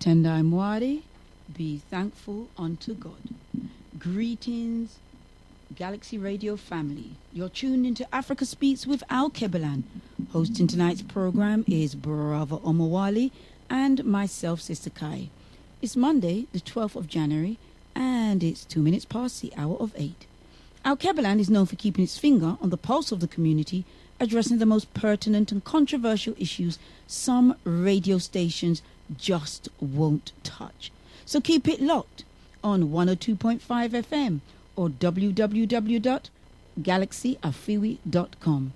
Tendai Mwari, be thankful unto God. Greetings, Galaxy Radio family. You're tuned into Africa Speaks with Alkebu-Lan. Hosting tonight's program is Brother Omowale and myself, Sister Kai. It's Monday, the 12th of January, and it's 2 minutes past the hour of 8. Alkebu-Lan is known for keeping its finger on the pulse of the community, addressing the most pertinent and controversial issues some radio stations just won't touch. So keep it locked on 102.5 FM or www.galaxyafiwi.com.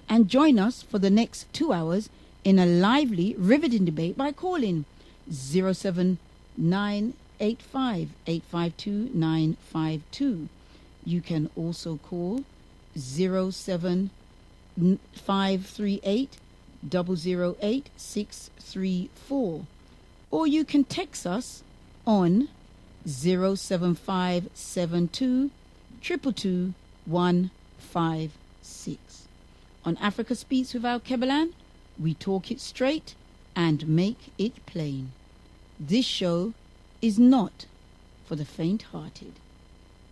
And join us for the next 2 hours in a lively, riveting debate by calling 07985 852 952. You can also call 07538 008 634. Or you can text us on 07572 222 156. On Africa Speaks with Alkebu-Lan, we talk it straight and make it plain. This show is not for the faint-hearted.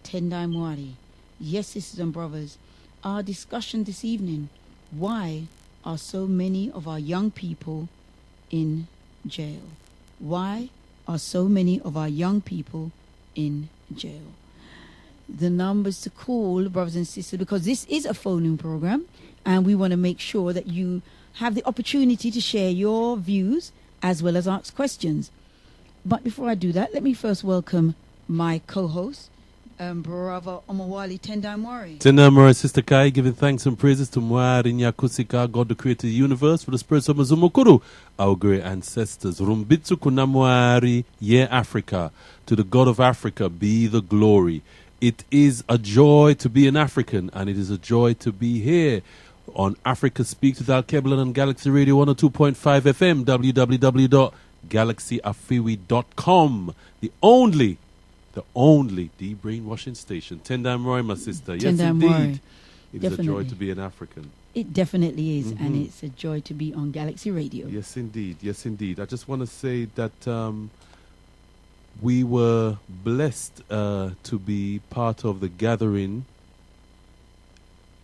Tendai Mwari. Yes, sisters and brothers, our discussion this evening, why are so many of our young people in jail? Why are so many of our young people in jail? The numbers to call, brothers and sisters, because this is a phone-in program, and we want to make sure that you have the opportunity to share your views as well as ask questions. But before I do that, let me first welcome my co-host, Brother Omowale Tendai Mwari. Tendai Mwari, Sister Kai, giving thanks and praises to Mwari Nyakusika, God the creator of the universe, for the spirits of Mazumukuru, our great ancestors. Rumbitsu kunamwari ye Africa. To the God of Africa be the glory. It is a joy to be an African, and it is a joy to be here on Africa Speaks with Alkebu-Lan on Galaxy Radio 102.5 FM, www.galaxyafiwi.com. The only de-brainwashing station. Tendai Mwari, my sister. Yes, Tendai indeed. Mwari. It is a joy to be an African. It definitely is, and it's a joy to be on Galaxy Radio. Yes, indeed. Yes, indeed. I just want to say that we were blessed to be part of the gathering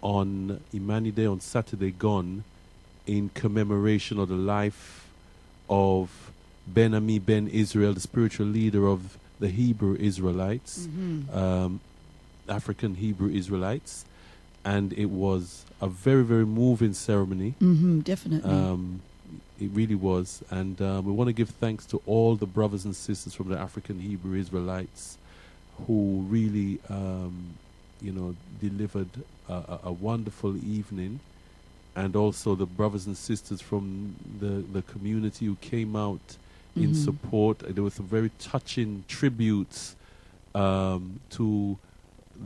on Imani Day, on Saturday gone, in commemoration of the life of Ben Ami Ben Israel, the spiritual leader of the Hebrew Israelites, African Hebrew Israelites. And it was a very, very moving ceremony. Definitely. It really was. And we want to give thanks to all the brothers and sisters from the African Hebrew Israelites who really, delivered a wonderful evening. And also the brothers and sisters from the community who came out in support. There were some very touching tributes to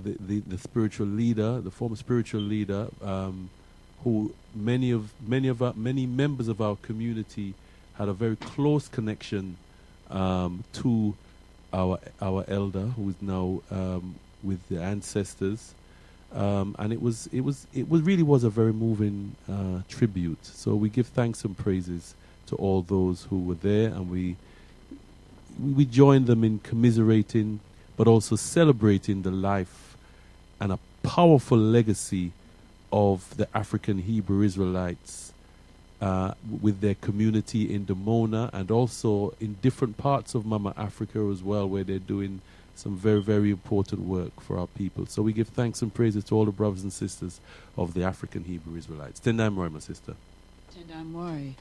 the spiritual leader, the former spiritual leader, who many members of our community had a very close connection to our elder, who is now with the ancestors, and it really was a very moving tribute. So we give thanks and praises to all those who were there, and we join them in commiserating, but also celebrating the life and a powerful legacy of the African Hebrew Israelites with their community in Dimona, and also in different parts of Mama Africa as well, where they're doing some very, very important work for our people. So we give thanks and praises to all the brothers and sisters of the African Hebrew Israelites. Tendai Mwari, my sister. Tendai Mwari.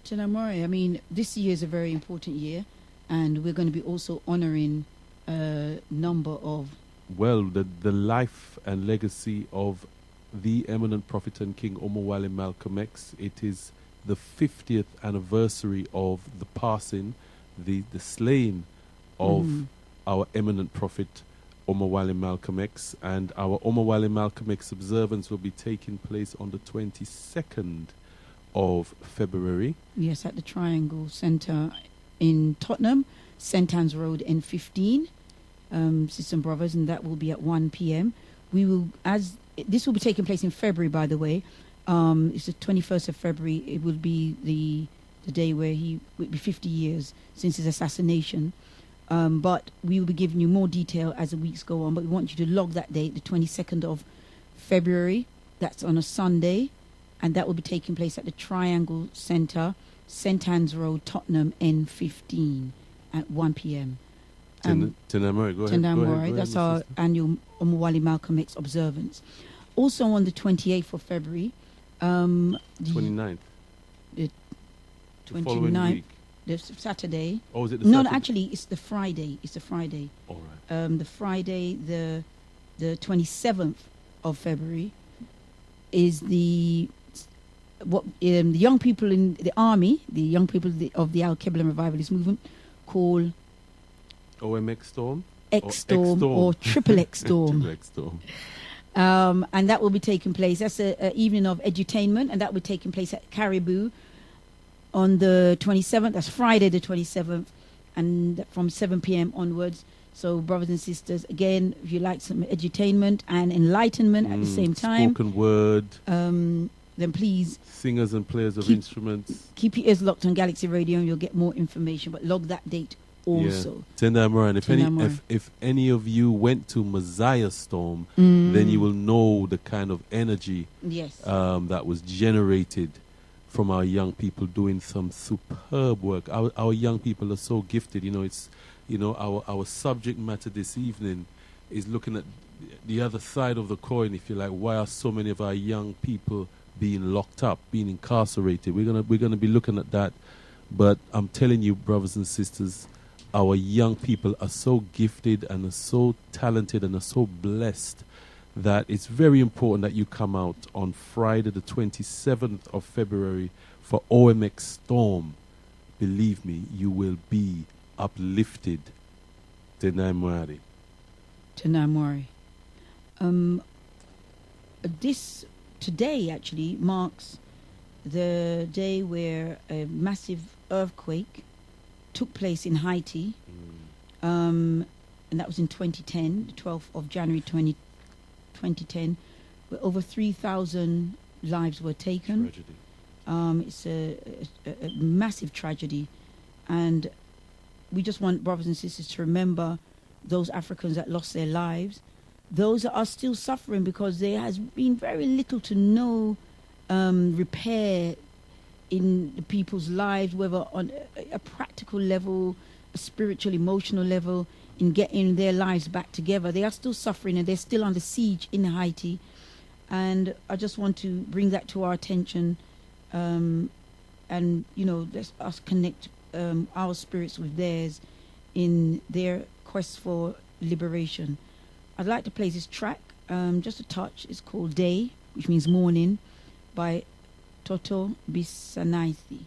Tendai Mwari, I mean, this year is a very important year, and we're going to be also honoring a number of... Well, the life and legacy of the eminent prophet and king Omowale Malcolm X. It is the 50th anniversary of the passing, the slaying of our eminent prophet Omowale Malcolm X, and our Omowale Malcolm X observance will be taking place on the 22nd of February. Yes, at the Triangle Centre in Tottenham, St Anne's Road, N15, sisters and brothers, and that will be at 1 p.m. We will, as this will be taking place in February, by the way. It's the 21st of February. It will be the the day where it would be 50 years since his assassination. But we will be giving you more detail as the weeks go on. But we want you to log that date, the 22nd of February. That's on a Sunday. And that will be taking place at the Triangle Centre, St Anne's Road, Tottenham, N15 at 1 p.m. Tenamori, go ahead. That's our annual Omowale Malcolm X observance. Also on the 28th of February. 29th. The The following week. The Saturday. Oh, is it the No, Saturday? actually, it's the Friday. It's the Friday. All right. The Friday, the 27th of February, is the young people in the army, the young people of the Alkebu-Lan revivalist movement, call OMX Storm? X Storm or Triple X Storm. Triple X Storm. And that will be taking place. That's an evening of edutainment, and that will be taking place at Caribou on the 27th. That's Friday the 27th, and from 7 p.m. onwards. So, brothers and sisters, again, if you like some edutainment and enlightenment at the same time, spoken word, then please singers and players of instruments. Keep your ears locked on Galaxy Radio, and you'll get more information. But log that date also. Tenda Amara, and if any of you went to Messiah Storm, then you will know the kind of energy that was generated from our young people doing some superb work. Our young people are so gifted. Our subject matter this evening is looking at the other side of the coin, if you like. Why are so many of our young people being locked up, being incarcerated? We're gonna be looking at that. But I'm telling you, brothers and sisters, our young people are so gifted and are so talented and are so blessed that it's very important that you come out on Friday the 27th of February for OMX Storm. Believe me, you will be uplifted. Tenai Mwari. This today actually marks the day where a massive earthquake took place in Haiti, and that was in 2010, the 12th of January 2010, where over 3,000 lives were taken. Tragedy. It's a massive tragedy, and we just want brothers and sisters to remember those Africans that lost their lives, those that are still suffering because there has been very little to no repair in the people's lives, whether on a practical level, a spiritual, emotional level, in getting their lives back together. They are still suffering and they're still under siege in Haiti. And I just want to bring that to our attention, and, let us connect our spirits with theirs in their quest for liberation. I'd like to play this track, just a touch. It's called Day, which means morning, by Toto Bisanaithi.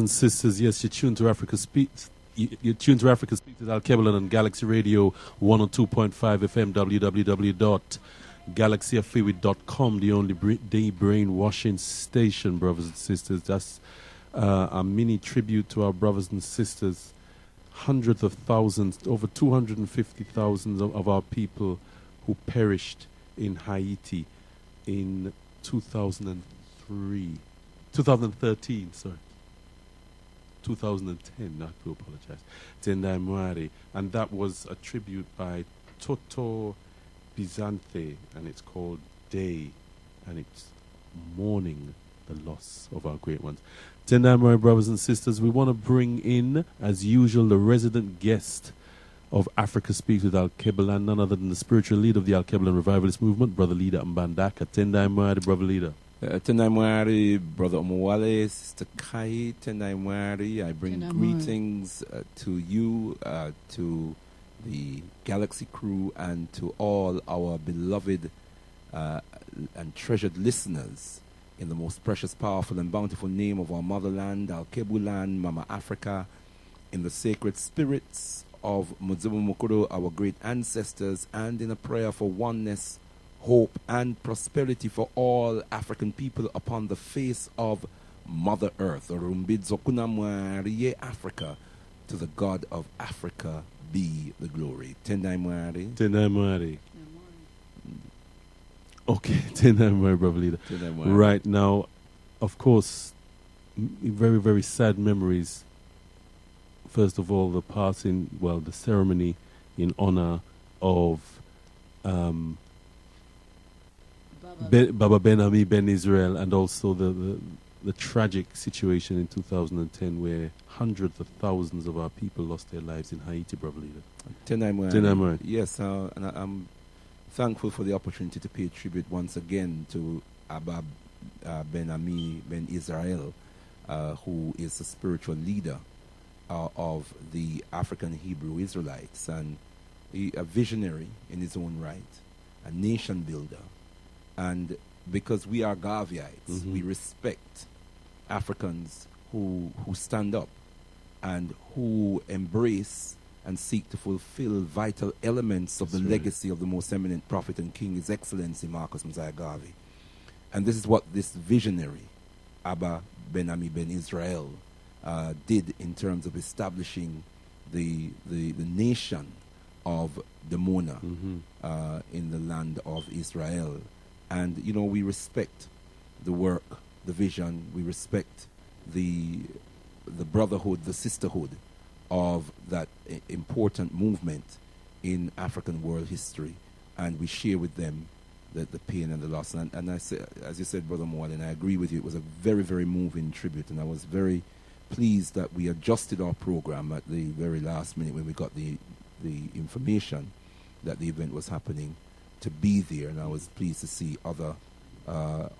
Sisters, yes, you're tuned to Africa Speaks. You're tuned to Africa Speaks with Alkebu-Lan on Galaxy Radio 102.5 FM, www.galaxyafewi.com, the only day brainwashing station, brothers and sisters. That's a mini tribute to our brothers and sisters. Hundreds of thousands, over 250,000 of our people who perished in Haiti in 2003. 2013, sorry. 2010, I do apologize. Tendai Mwari. And that was a tribute by Toto Bizante, and it's called Day, and it's mourning the loss of our great ones. Tendai Mwari, brothers and sisters, we want to bring in, as usual, the resident guest of Africa Speaks with Alkebu-Lan, none other than the spiritual leader of the Alkebu-Lan revivalist movement, Brother Leader Mbandaka. Tendai Mwari, Brother Leader. Tendai Mwari, Brother Omowale, Sister Kai, Tendai Mwari. I bring greetings to you, to the Galaxy crew, and to all our beloved and treasured listeners in the most precious, powerful, and bountiful name of our motherland, Alkebu-Lan, Mama Africa, in the sacred spirits of Mudzimu Mukuru, our great ancestors, and in a prayer for oneness, hope, and prosperity for all African people upon the face of Mother Earth. Africa, to the God of Africa be the glory. Tendai Mwari. Tendai Mwari. Okay, Tendai Mwari, Brother Leader. Tendai Mwari. Right now, of course, very, very sad memories. First of all, the passing, well, the ceremony in honor of Baba Ben Ami Ben Israel, and also the tragic situation in 2010 where hundreds of thousands of our people lost their lives in Haiti, Brother Leader. Tendai Mwari. Tendai Mwari. Yes, and I'm thankful for the opportunity to pay tribute once again to Abba Ben Ami Ben Israel, who is the spiritual leader of the African Hebrew Israelites, and a visionary in his own right, a nation builder. And because we are Gaviites, we respect Africans who stand up and who embrace and seek to fulfill vital elements of the legacy of the most eminent prophet and king, His Excellency Marcus Mosiah Garvey. And this is what this visionary, Abba Ben Ami Ben Israel, did in terms of establishing the nation of Demona in the land of Israel. And, you know, we respect the work, the vision, we respect the brotherhood, the sisterhood of that important movement in African world history. And we share with them the pain and the loss. And I say, as you said, Brother Moal, and I agree with you, it was a very, very moving tribute. And I was very pleased that we adjusted our program at the very last minute when we got the information that the event was happening, to be there. And I was pleased to see other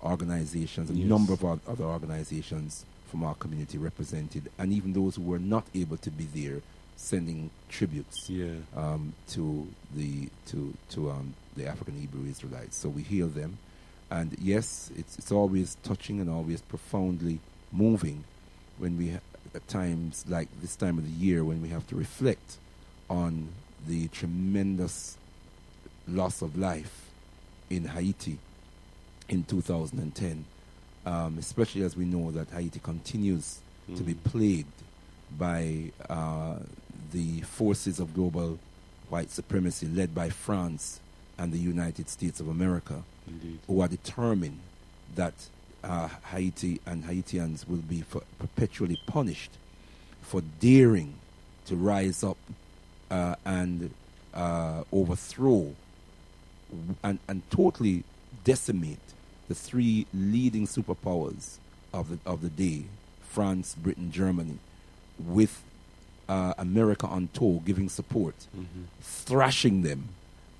organizations, a number of other organizations from our community represented, and even those who were not able to be there, sending tributes to the African Hebrew Israelites. So we hear them, and yes, it's always touching and always profoundly moving when we at times like this time of the year, when we have to reflect on the tremendous loss of life in Haiti in 2010, especially as we know that Haiti continues to be plagued by the forces of global white supremacy led by France and the United States of America, who are determined that Haiti and Haitians will be perpetually punished for daring to rise up and overthrow and totally decimate the three leading superpowers of the day, France, Britain, Germany, with America on tow, giving support, thrashing them,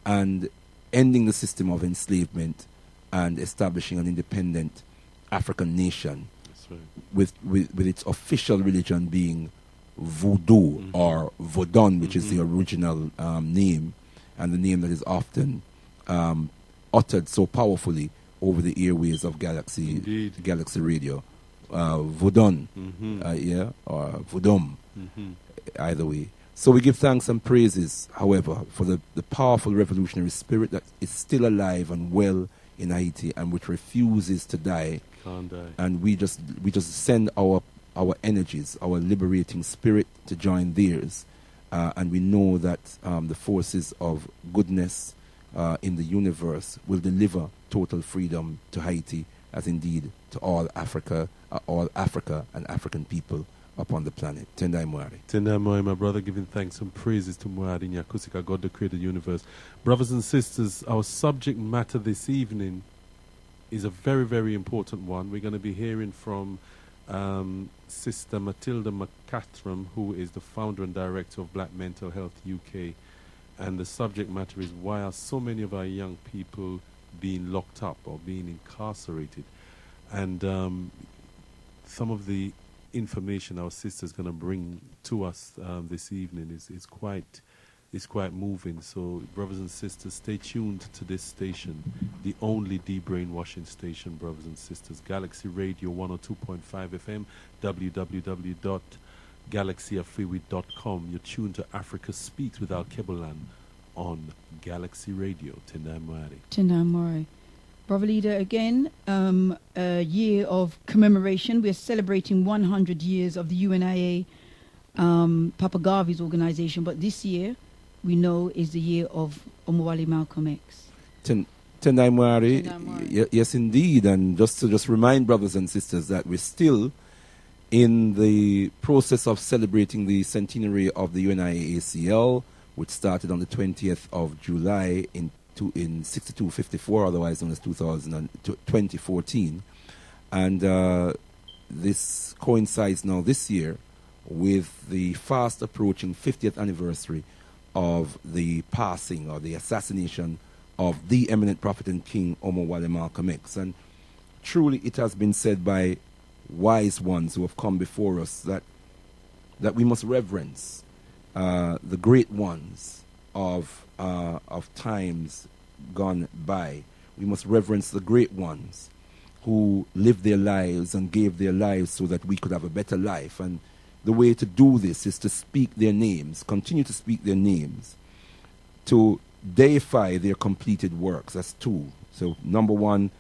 and ending the system of enslavement and establishing an independent African nation. That's right. with its official religion being Voodoo or Vodun, which is the original name, and the name that is often uttered so powerfully over the airways of Galaxy Radio. Vodun, or Vodum, either way. So we give thanks and praises, however, for the powerful revolutionary spirit that is still alive and well in Haiti and which refuses to die. Can't die. And we just send our energies, our liberating spirit to join theirs. And we know that the forces of goodness in the universe will deliver total freedom to Haiti as indeed to all Africa and African people upon the planet. Tendai Mwari. Tendai Mwari, my brother, giving thanks and praises to Mwari Nyakusika, God the created universe. Brothers and sisters, our subject matter this evening is a very, very important one. We're going to be hearing from Sister Matilda McCathram, who is the founder and director of Black Mental Health UK. And the subject matter is, why are so many of our young people being locked up or being incarcerated? And some of the information our sister's going to bring to us this evening is quite moving. So, brothers and sisters, stay tuned to this station, the only de-brainwashing station, brothers and sisters. Galaxy Radio 102.5 FM, www.galaxyafriwi.com. You're tuned to Africa Speaks with Alkebu-Lan on Galaxy Radio. Tendai Mwari. Tendai Mwari. Brother Leader, again, a year of commemoration. We're celebrating 100 years of the UNIA, Papa Garvey's organization, but this year we know is the year of Omowale Malcolm X. Tendai Mwari, yes indeed, and just to remind brothers and sisters that we're still in the process of celebrating the centenary of the UNIA ACL, which started on the 20th of July in 6254, otherwise known as 2014, and this coincides now this year with the fast approaching 50th anniversary of the passing or the assassination of the eminent prophet and king Omowale Malcolm X. And truly it has been said by wise ones who have come before us that we must reverence the great ones of times gone by. We must reverence the great ones who lived their lives and gave their lives so that we could have a better life. And the way to do this is to speak their names, continue to speak their names, to deify their completed works. That's two. So number one,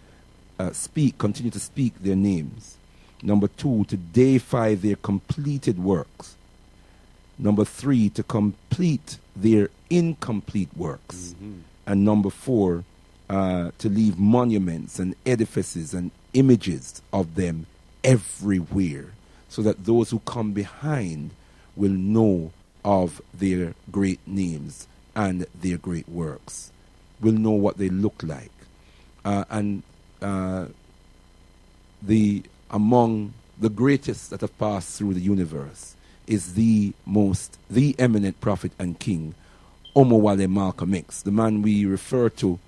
continue to speak their names. Number two, to deify their completed works. Number three, to complete their incomplete works. Mm-hmm. And number four, to leave monuments and edifices and images of them everywhere, so that those who come behind will know of their great names and their great works, will know what they look like. Among the greatest that have passed through the universe is the eminent prophet and king, Omowale Malcolm X, the man we refer to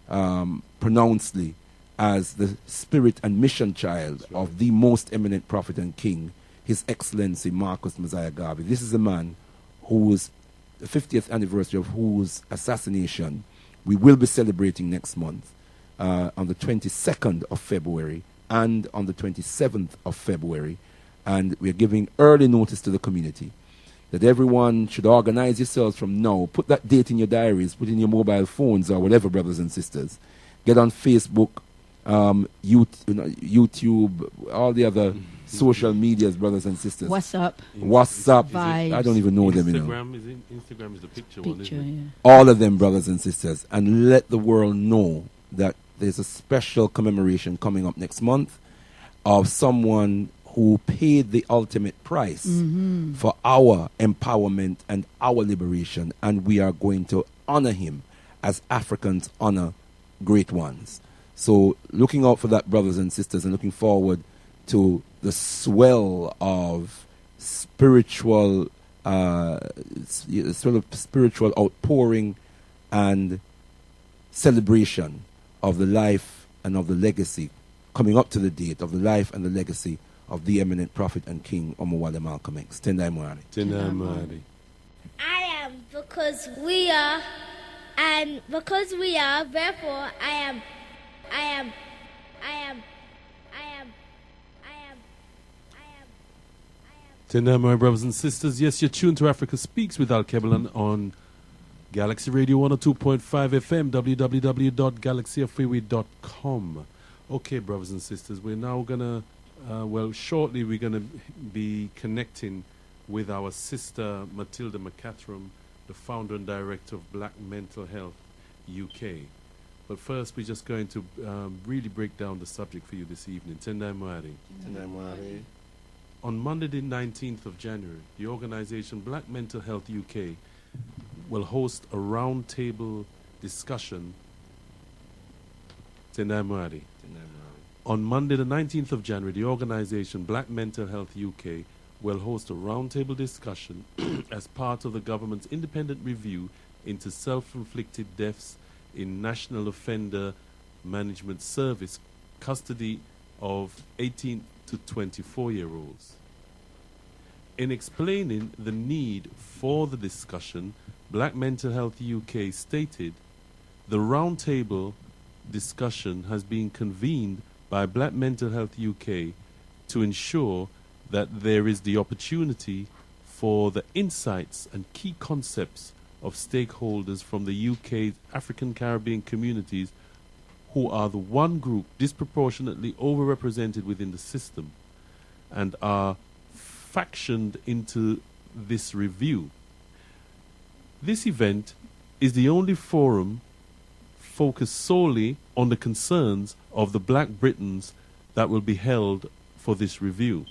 pronouncedly as the spirit and mission child of the most eminent prophet and king, His Excellency Marcus Mosiah Garvey. This is a man whose the 50th anniversary of whose assassination we will be celebrating next month on the 22nd of February and on the 27th of February. And we're giving early notice to the community that everyone should organize yourselves from now. Put that date in your diaries, put it in your mobile phones or whatever, brothers and sisters. Get on Facebook, YouTube, all the other social medias, brothers and sisters. WhatsApp. Vibes. I don't even know them, Instagram is the picture one, isn't it? Yeah. All of them, brothers and sisters. And let the world know that there's a special commemoration coming up next month of someone who paid the ultimate price for our empowerment and our liberation, and we are going to honor him as Africans honor great ones. So looking out for that, brothers and sisters, and looking forward to the swell of spiritual outpouring and celebration of the life and of the legacy, coming up to the date of the life and the legacy of the eminent prophet and king Omowale Malcolm X. Tendai Mwari. Tendai Mwari. I am because we are, and because we are, therefore I am. Tendai Mwari, brothers and sisters. Yes, you're tuned to Africa Speaks with Alkebu-Lan on Galaxy Radio 102.5 FM, www.galaxyafreeway.com. Okay, brothers and sisters, we're now going to shortly we're going to be connecting with our sister Matilda McCathram, the founder and director of Black Mental Health UK. But first, we're just going to really break down the subject for you this evening. Tendai Mwari. On Monday, the 19th of January, the organization Black Mental Health UK will host a roundtable discussion. Tendai Mwari. On Monday, the 19th of January, the organization Black Mental Health UK will host a roundtable discussion as part of the government's independent review into self-inflicted deaths in National Offender Management Service custody of 18 to 24-year-olds. In explaining the need for the discussion, Black Mental Health UK stated, the roundtable discussion has been convened by Black Mental Health UK to ensure that there is the opportunity for the insights and key concepts of stakeholders from the UK's African Caribbean communities who are the one group disproportionately overrepresented within the system and are factioned into this review. This event is the only forum focused solely on the concerns of the Black Britons that will be held for this review.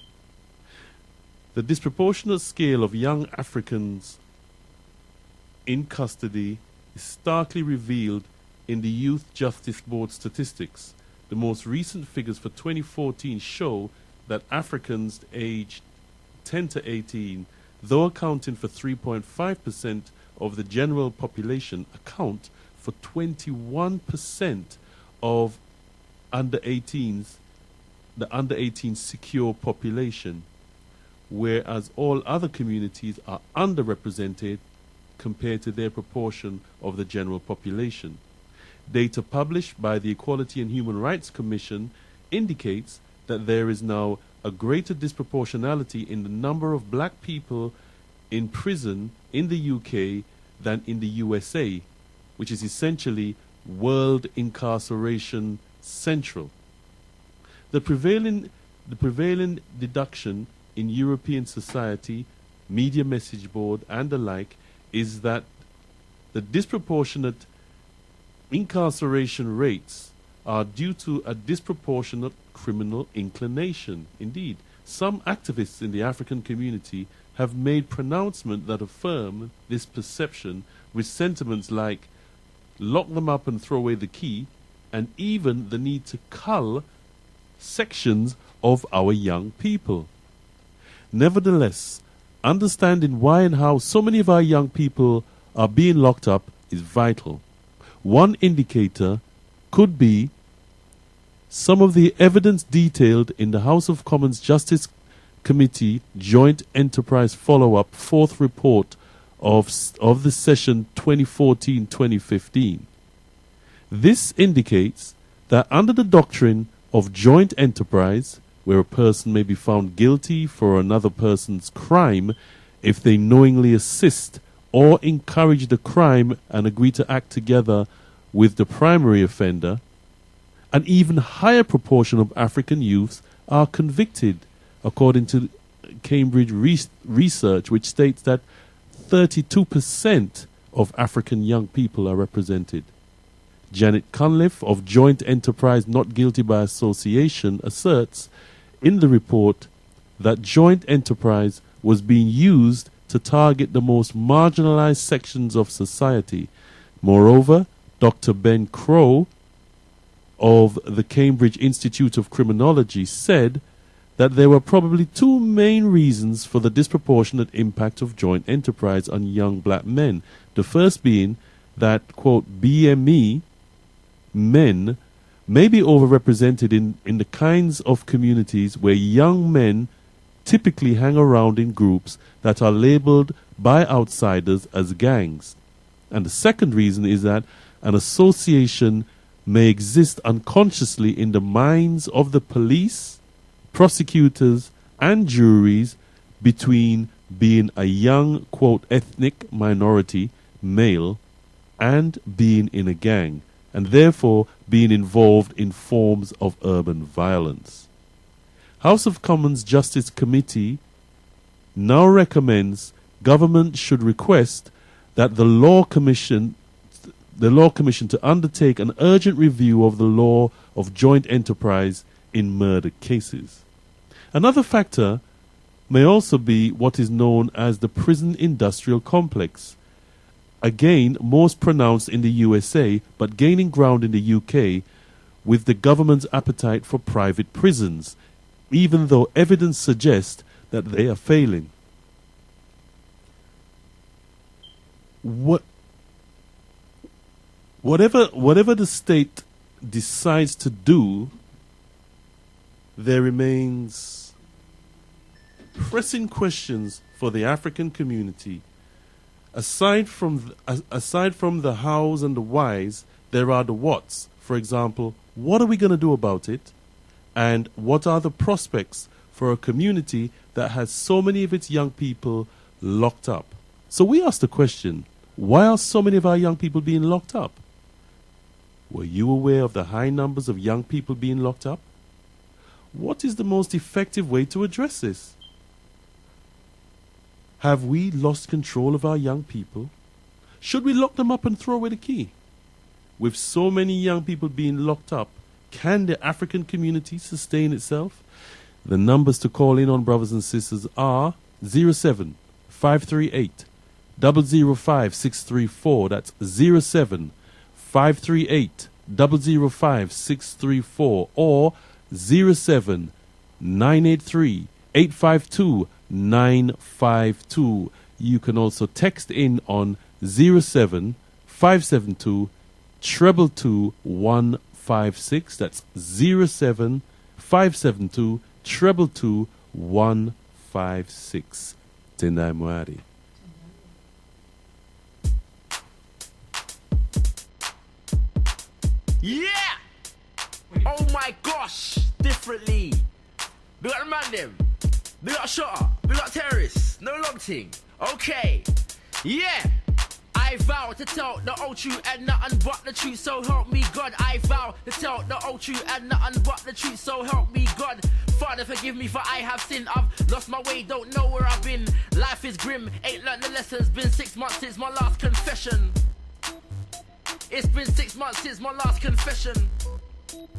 The disproportionate scale of young Africans in custody is starkly revealed in the Youth Justice Board statistics. The most recent figures for 2014 show that Africans aged 10 to 18, though accounting for 3.5% of the general population, account for 21% of under 18s, the under 18 secure population, whereas all other communities are underrepresented compared to their proportion of the general population. Data published by the Equality and Human Rights Commission indicates that there is now a greater disproportionality in the number of black people in prison in the UK than in the USA, which is essentially world incarceration central. The prevailing deduction in European society, media message board and the like is that the disproportionate incarceration rates are due to a disproportionate criminal inclination. Indeed, some activists in the African community have made pronouncements that affirm this perception with sentiments like lock them up and throw away the key, and even the need to cull sections of our young people. Nevertheless, understanding why and how so many of our young people are being locked up is vital. One indicator could be some of the evidence detailed in the House of Commons Justice Committee Joint Enterprise Follow-up Fourth Report of the session 2014-2015. This indicates that under the doctrine of joint enterprise, where a person may be found guilty for another person's crime if they knowingly assist or encourage the crime and agree to act together with the primary offender, an even higher proportion of African youths are convicted, according to Cambridge research, which states that 32% of African young people are represented. Janet Cunliffe of Joint Enterprise Not Guilty by Association asserts in the report that joint enterprise was being used to target the most marginalized sections of society. Moreover, Dr. Ben Crow of the Cambridge Institute of Criminology said that there were probably two main reasons for the disproportionate impact of joint enterprise on young black men. The first being that, quote, BME men may be overrepresented in the kinds of communities where young men typically hang around in groups that are labeled by outsiders as gangs. And the second reason is that an association may exist unconsciously in the minds of the police, prosecutors, and juries between being a young, quote, ethnic minority male and being in a gang, and therefore being involved in forms of urban violence. House of Commons Justice Committee now recommends government should request that the Law Commission the Law Commission to undertake an urgent review of the law of joint enterprise in murder cases. Another factor may also be what is known as the prison industrial complex. Again, most pronounced in the USA, but gaining ground in the UK with the government's appetite for private prisons, even though evidence suggests that they are failing. Whatever the state decides to do, there remains pressing questions for the African community. Aside from the hows and the whys, there are the whats. For example, what are we going to do about it? And what are the prospects for a community that has so many of its young people locked up? So we asked the question, why are so many of our young people being locked up? Were you aware of the high numbers of young people being locked up? What is the most effective way to address this? Have we lost control of our young people? Should we lock them up and throw away the key? With so many young people being locked up, can the African community sustain itself? The numbers to call in on, brothers and sisters, are 07 538 005 634. That's 07 538 005 634 or 07 983 852 952. You can also text in on 07 572 222 156. That's 07 572 222 156. Tendai Mwari. Yeah! Oh my gosh! Differently. We got the man them. We got shutter. We got terrorists. No long thing. Okay. Yeah! I vow to tell the whole truth and nothing but the truth, so help me God. I vow to tell the whole truth and nothing but the truth, so help me God. Father, forgive me for I have sinned. I've lost my way, don't know where I've been. Life is grim, ain't learned the lessons. Been 6 months since my last confession. It's been 6 months since my last confession.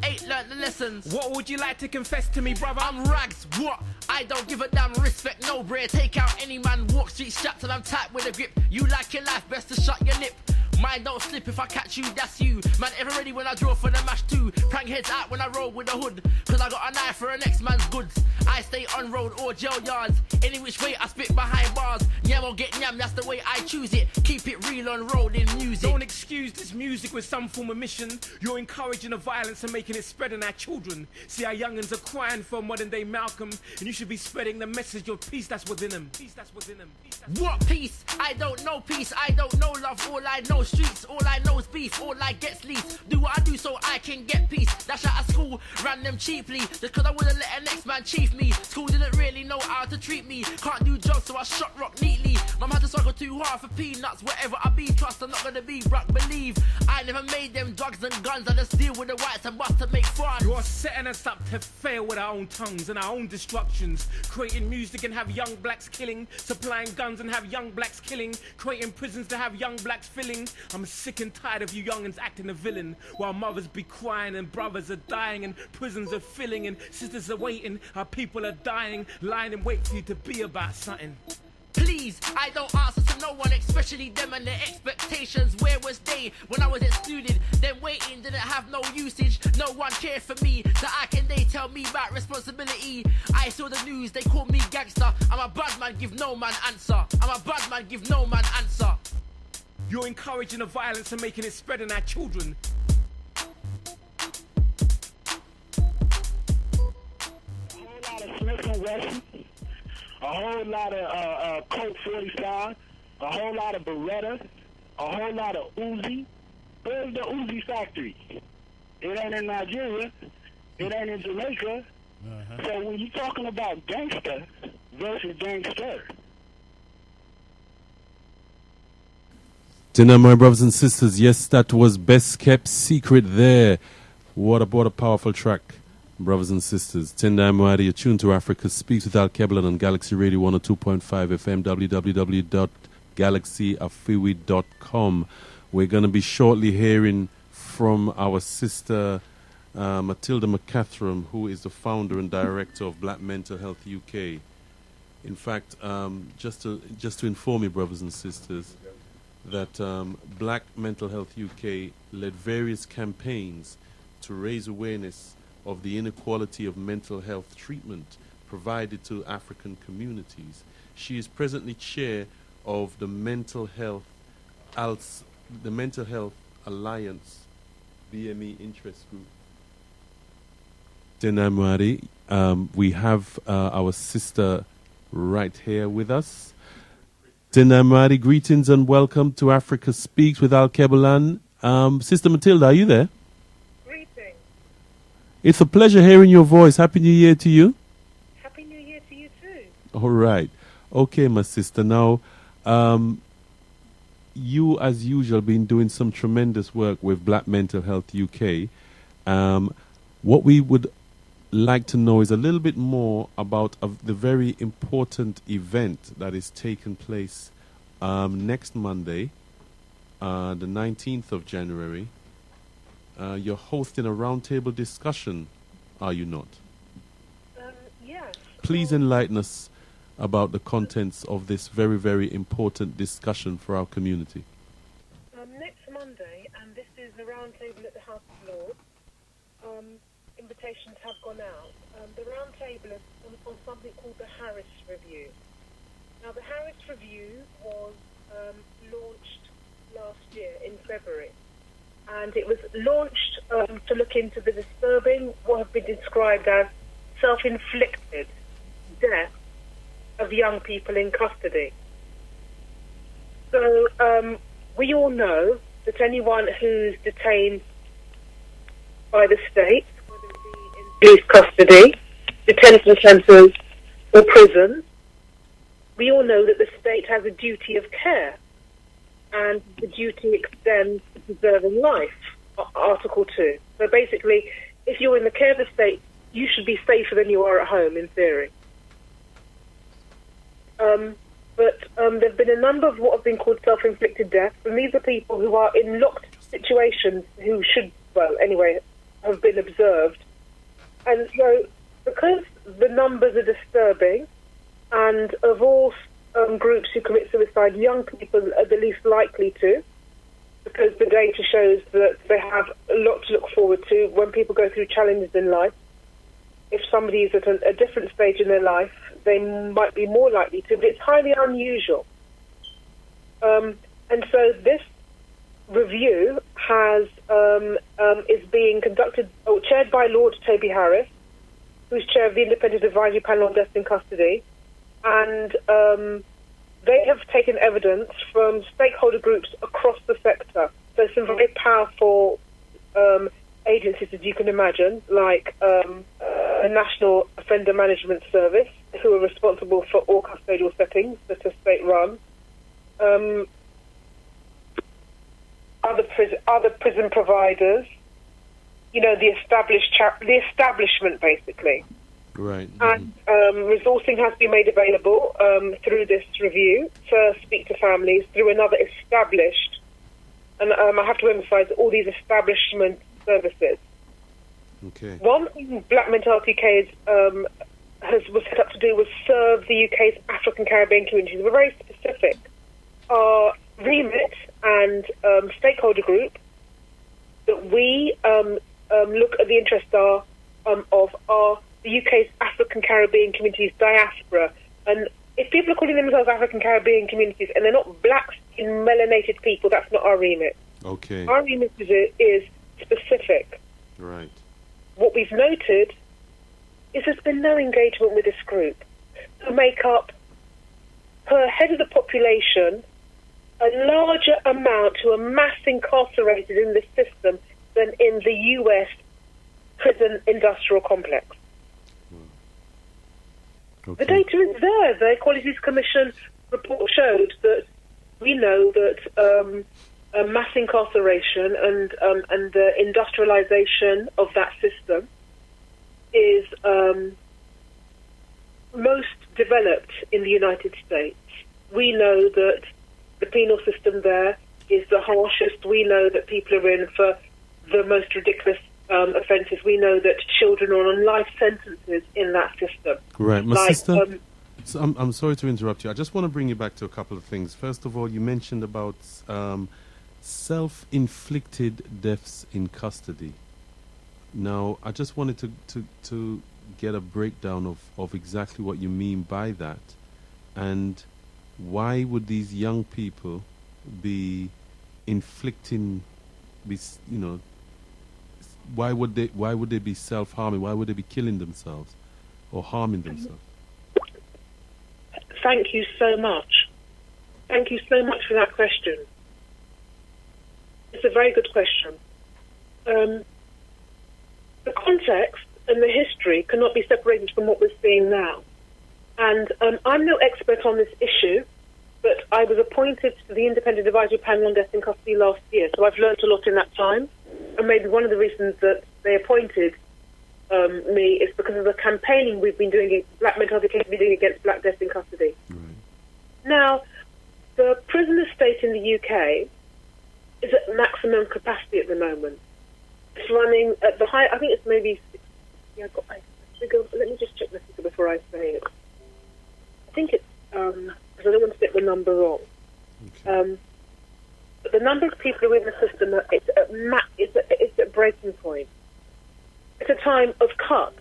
Ain't learned the lessons. What would you like to confess to me, brother? I'm rags, what? I don't give a damn, respect no bread. Take out any man, walk street strapped and I'm tight with a grip. You like your life, best to shut your lip. Mine don't slip, if I catch you, that's you. Man, ever ready when I draw for the mash too. Prank heads out when I roll with the hood. Cause I got a knife for a next man's goods. I stay on road or jail yards. Any which way I spit behind bars. Nyam or get nyam, that's the way I choose it. Keep it real on road in music. Don't excuse this music with some form of mission. You're encouraging the violence and making it spread in our children. See, our youngins are crying for modern day Malcolm. And you should be spreading the message of peace that's within them. Peace that's within them. What peace? I don't know peace. I don't know love. All I know streets. All I know is beef. All I get's lease. Do what I do so I can get peace. Dash out of school, ran them cheaply. Just cause I wouldn't let a next man chief me. School didn't really know how to treat me. Can't do jobs so I shot rock neatly. Mum had to struggle too hard for peanuts. Wherever I be, trust I'm not gonna be broke. Believe I never made them drugs and guns. I just deal with the whites and bust to make fun. You're setting us up to fail with our own tongues and our own destructions. Creating music and have young blacks killing. Supplying guns and have young blacks killing. Creating prisons to have young blacks filling. I'm sick and tired of you youngins acting a villain. While mothers be crying and brothers are dying and prisons are filling and sisters are waiting. Our people are dying, lying in wait for you to be about something. Please, I don't answer to no one, especially them and their expectations. Where was they when I was excluded? Them waiting didn't have no usage. No one cared for me. So how can they tell me about responsibility? I saw the news, they called me gangster. I'm a bad man, give no man answer. I'm a bad man, give no man answer. You're encouraging the violence and making it spread in our children. Smith & Wesson, a whole lot of Colt 45, a whole lot of Beretta, a whole lot of Uzi. Where's the Uzi factory? It ain't in Nigeria. It ain't in Jamaica. So when you're talking about gangster versus gangster. Dinner, my brothers and sisters. Yes, that was Best Kept Secret there. What a powerful track. Brothers and sisters, Tendai Mwari, you're tuned to Africa Speaks with Alkebu-Lan on Galaxy Radio 102.5 FM, www.galaxyafiwi.com. We're going to be shortly hearing from our sister Matilda McCathram, who is the founder and director of Black Mental Health UK. In fact, just to inform you, brothers and sisters, that Black Mental Health UK led various campaigns to raise awareness of the inequality of mental health treatment provided to African communities. She is presently chair of the Mental Health Alliance BME interest group. Denamwari, we have our sister right here with us. Denamwari, greetings and welcome to Africa Speaks with Alkebu-Lan. Sister Matilda, are you there? Greetings. It's a pleasure hearing your voice. Happy New Year to you. Happy New Year to you too. All right. Okay, my sister. Now, you, as usual, been doing some tremendous work with Black Mental Health UK. What we would like to know is a little bit more about the very important event that is taking place next Monday, the 19th of January. You're hosting a roundtable discussion, are you not? Yes. Please enlighten us about the contents of this very, very important discussion for our community. Next Monday, and this is the roundtable at the House of Lords. Invitations have gone out. The roundtable is on something called the Harris Review. Now, the Harris Review was launched last year in February, and it was launched to look into the disturbing, what have been described as self-inflicted death of young people in custody. So we all know that anyone who's detained by the state, whether it be in police custody, detention centres or prisons, we all know that the state has a duty of care, and the duty extends to preserving life, Article 2. So basically, if you're in the care of the state, you should be safer than you are at home, in theory. But there have been a number of what have been called self-inflicted deaths, and these are people who are in locked situations who should, well, anyway, have been observed. And so, because the numbers are disturbing, and of all groups who commit suicide, young people are the least likely to, because the data shows that they have a lot to look forward to when people go through challenges in life. If somebody is at a different stage in their life, they might be more likely to, but it's highly unusual. And so this review is being conducted or chaired by Lord Toby Harris, who's chair of the Independent Advisory Panel on Deaths in Custody, and they have taken evidence from stakeholder groups across the sector. So some very powerful agencies, as you can imagine, like a National Offender Management Service, who are responsible for all custodial settings that are state-run, other prison providers, you know, the establishment, basically. Right. And resourcing has been made available through this review to speak to families through another established, and I have to emphasise all these establishment services. Okay. One thing Black Mental Health UK was set up to do was serve the UK's African Caribbean communities. We're very specific. Our remit and stakeholder group that we look at the interest of the UK's African Caribbean communities diaspora. And if people are calling themselves African Caribbean communities and they're not black and melanated people, that's not our remit. Okay. Our remit is specific. Right. What we've noted is there's been no engagement with this group, who make up, per head of the population, a larger amount who are mass incarcerated in this system than in the US prison industrial complex. Okay. The data is there. The Equalities Commission report showed that we know that mass incarceration and the industrialization of that system is most developed in the United States. We know that the penal system there is the harshest. We know that people are in for the most ridiculous offences. We know that children are on life sentences in that system. Right, my sister. So I'm sorry to interrupt you. I just want to bring you back to a couple of things. First of all, you mentioned about self-inflicted deaths in custody. Now, I just wanted to get a breakdown of exactly what you mean by that, and why would these young people be inflicting, why would they be self-harming? Why would they be killing themselves or harming themselves? Thank you so much. Thank you so much for that question. It's a very good question. The context and the history cannot be separated from what we're seeing now. And I'm no expert on this issue, but I was appointed to the Independent Advisory Panel on Death in Custody last year, so I've learnt a lot in that time. And maybe one of the reasons that they appointed me is because of the campaigning we've been doing, Black mental health education been doing against black deaths in custody. Right. Now, the prison estate in the UK is at maximum capacity at the moment. It's running at the high, I think it's maybe, let me just check this before I say it. I think it's, because I don't want to get the number wrong. Okay. But the number of people who are in the system, it's at breaking point. It's a time of cuts.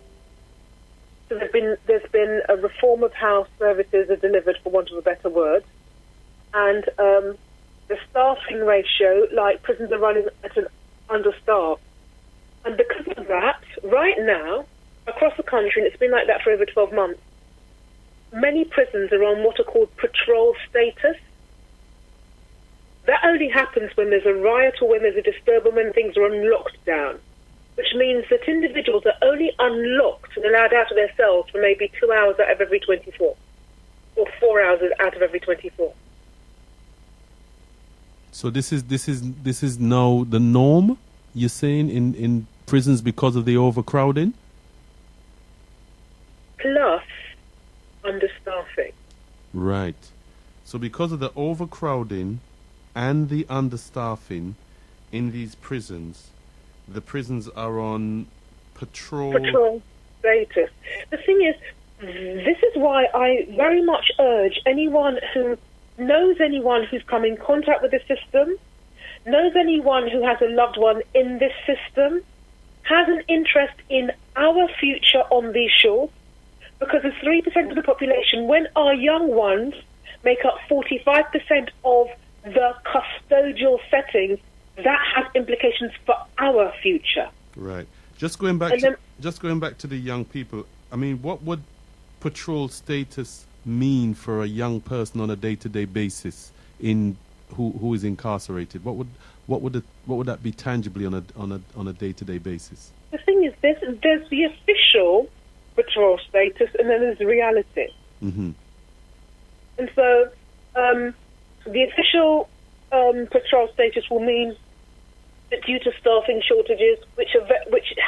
So there's been a reform of how services are delivered, for want of a better word, and the staffing ratio, like prisons are running at an understaffed. And because of that, right now, across the country, and it's been like that for over 12 months, many prisons are on what are called patrol status. That only happens when there's a riot or when there's a disturbance, when things are on lockdown, which means that individuals are only unlocked and allowed out of their cells for maybe 2 hours out of every 24, or 4 hours out of every 24. So this is now the norm, you're saying, in prisons because of the overcrowding? Plus understaffing. Right. So because of the overcrowding and the understaffing in these prisons, the prisons are on patrol status. The thing is, this is why I very much urge anyone who knows anyone who's come in contact with the system, knows anyone who has a loved one in this system, has an interest in our future on these shores, because as 3% of the population, when our young ones make up 45% of the custodial settings, that has implications for our future. Right. Just going back to the young people. I mean, what would patrol status mean for a young person on a day-to-day basis who is incarcerated? What would that be tangibly on a day-to-day basis? The thing is, there's the official patrol status, and then there's the reality. Mm-hmm. And so, the official patrol status will mean that due to staffing shortages, which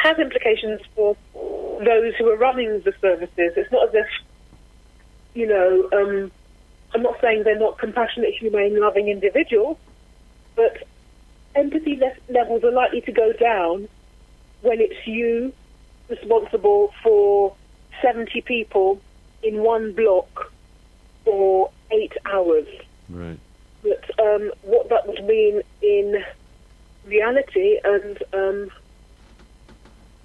has implications for those who are running the services, it's not as if, I'm not saying they're not compassionate, humane, loving individuals, but empathy levels are likely to go down when it's you responsible for 70 people in one block for 8 hours. Right. But what that would mean in reality, and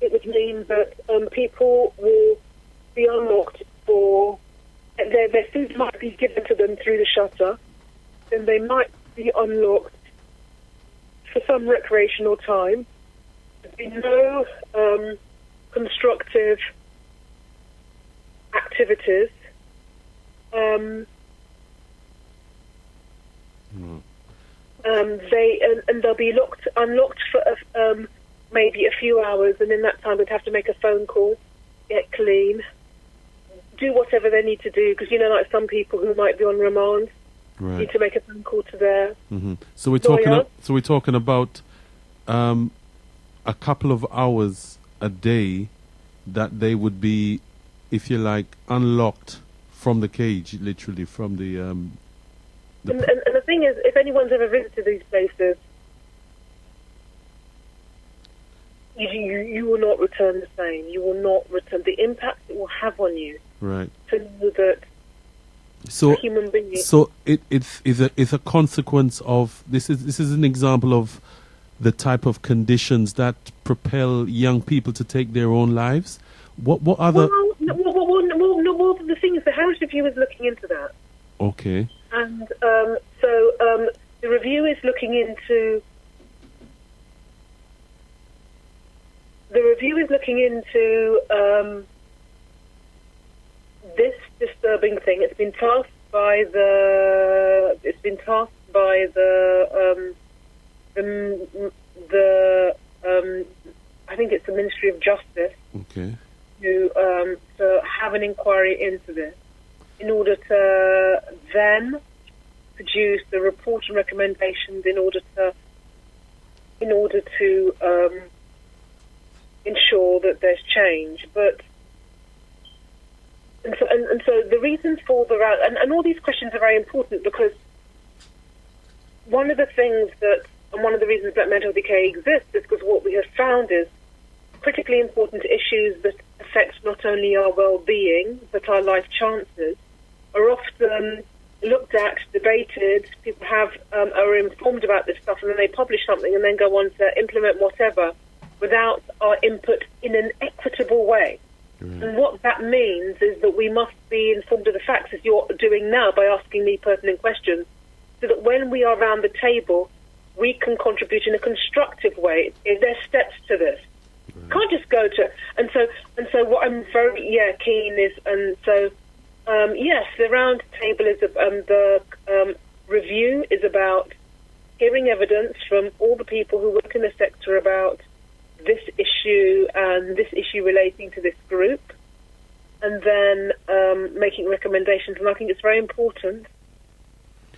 it would mean that people will be unlocked for their food might be given to them through the shutter, and they might be unlocked for some recreational time. There'd be no constructive activities. They'll be unlocked for maybe a few hours, and in that time they'd have to make a phone call, get clean, do whatever they need to do, because like some people who might be on remand need to make a phone call to their So we're talking about a couple of hours a day that they would be, if you like, unlocked from the cage, literally from the And the thing is, if anyone's ever visited these places, you will not return the same. You will not return the impact it will have on you. Right. To know that a human being. So it's a consequence of this is an example of the type of conditions that propel young people to take their own lives. What other? Well, the thing is, the Harris Review is looking into that. Okay. And so the review is looking into. The review is looking into this disturbing thing. It's been tasked by the. I think it's the Ministry of Justice. Okay. To have an inquiry into this, in order to then produce the report and recommendations in order to ensure that there's change. But and so the reasons for the and all these questions are very important, because one of the things that, and one of the reasons that mental decay exists is because what we have found is critically important issues that affect not only our well-being but our life chances are often looked at, debated. People are informed about this stuff, and then they publish something and then go on to implement whatever without our input in an equitable way. And what that means is that we must be informed of the facts, as you're doing now by asking me pertinent questions, so that when we are around the table, we can contribute in a constructive way. There's steps to this. Can't just go to and so what I'm very keen is, and so yes, the round table is the review is about hearing evidence from all the people who work in the sector about this issue and this issue relating to this group, and then making recommendations. And I think it's very important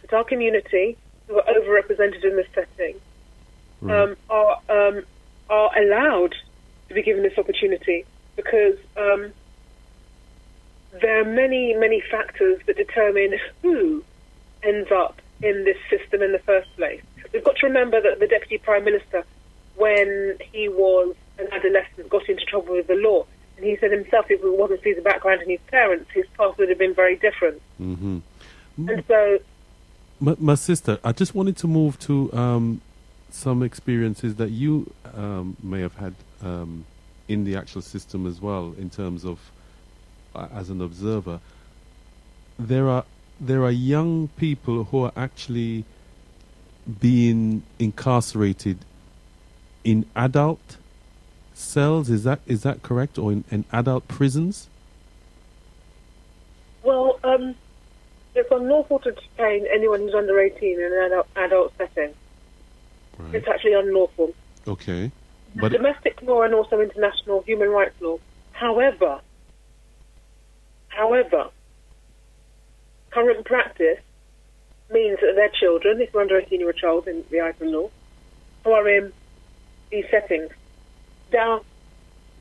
that our community, who are overrepresented in this setting, are allowed to be given this opportunity, because there are many, many factors that determine who ends up in this system in the first place. We've got to remember that the Deputy Prime Minister, when he was an adolescent, got into trouble with the law. And he said himself, if it wasn't for his background and his parents, his path would have been very different. Mm-hmm. And so... My sister, I just wanted to move to some experiences that you may have had in the actual system as well, in terms of as an observer. There are young people who are actually being incarcerated in adult cells. Is that correct, or in adult prisons? Well, it's unlawful to detain anyone who's under 18 in an adult setting. Right. It's actually unlawful. Okay. But domestic law and also international human rights law. However, current practice means that their children, if they're under 18-year-old child in the eyes of the law, who are in these settings. Now,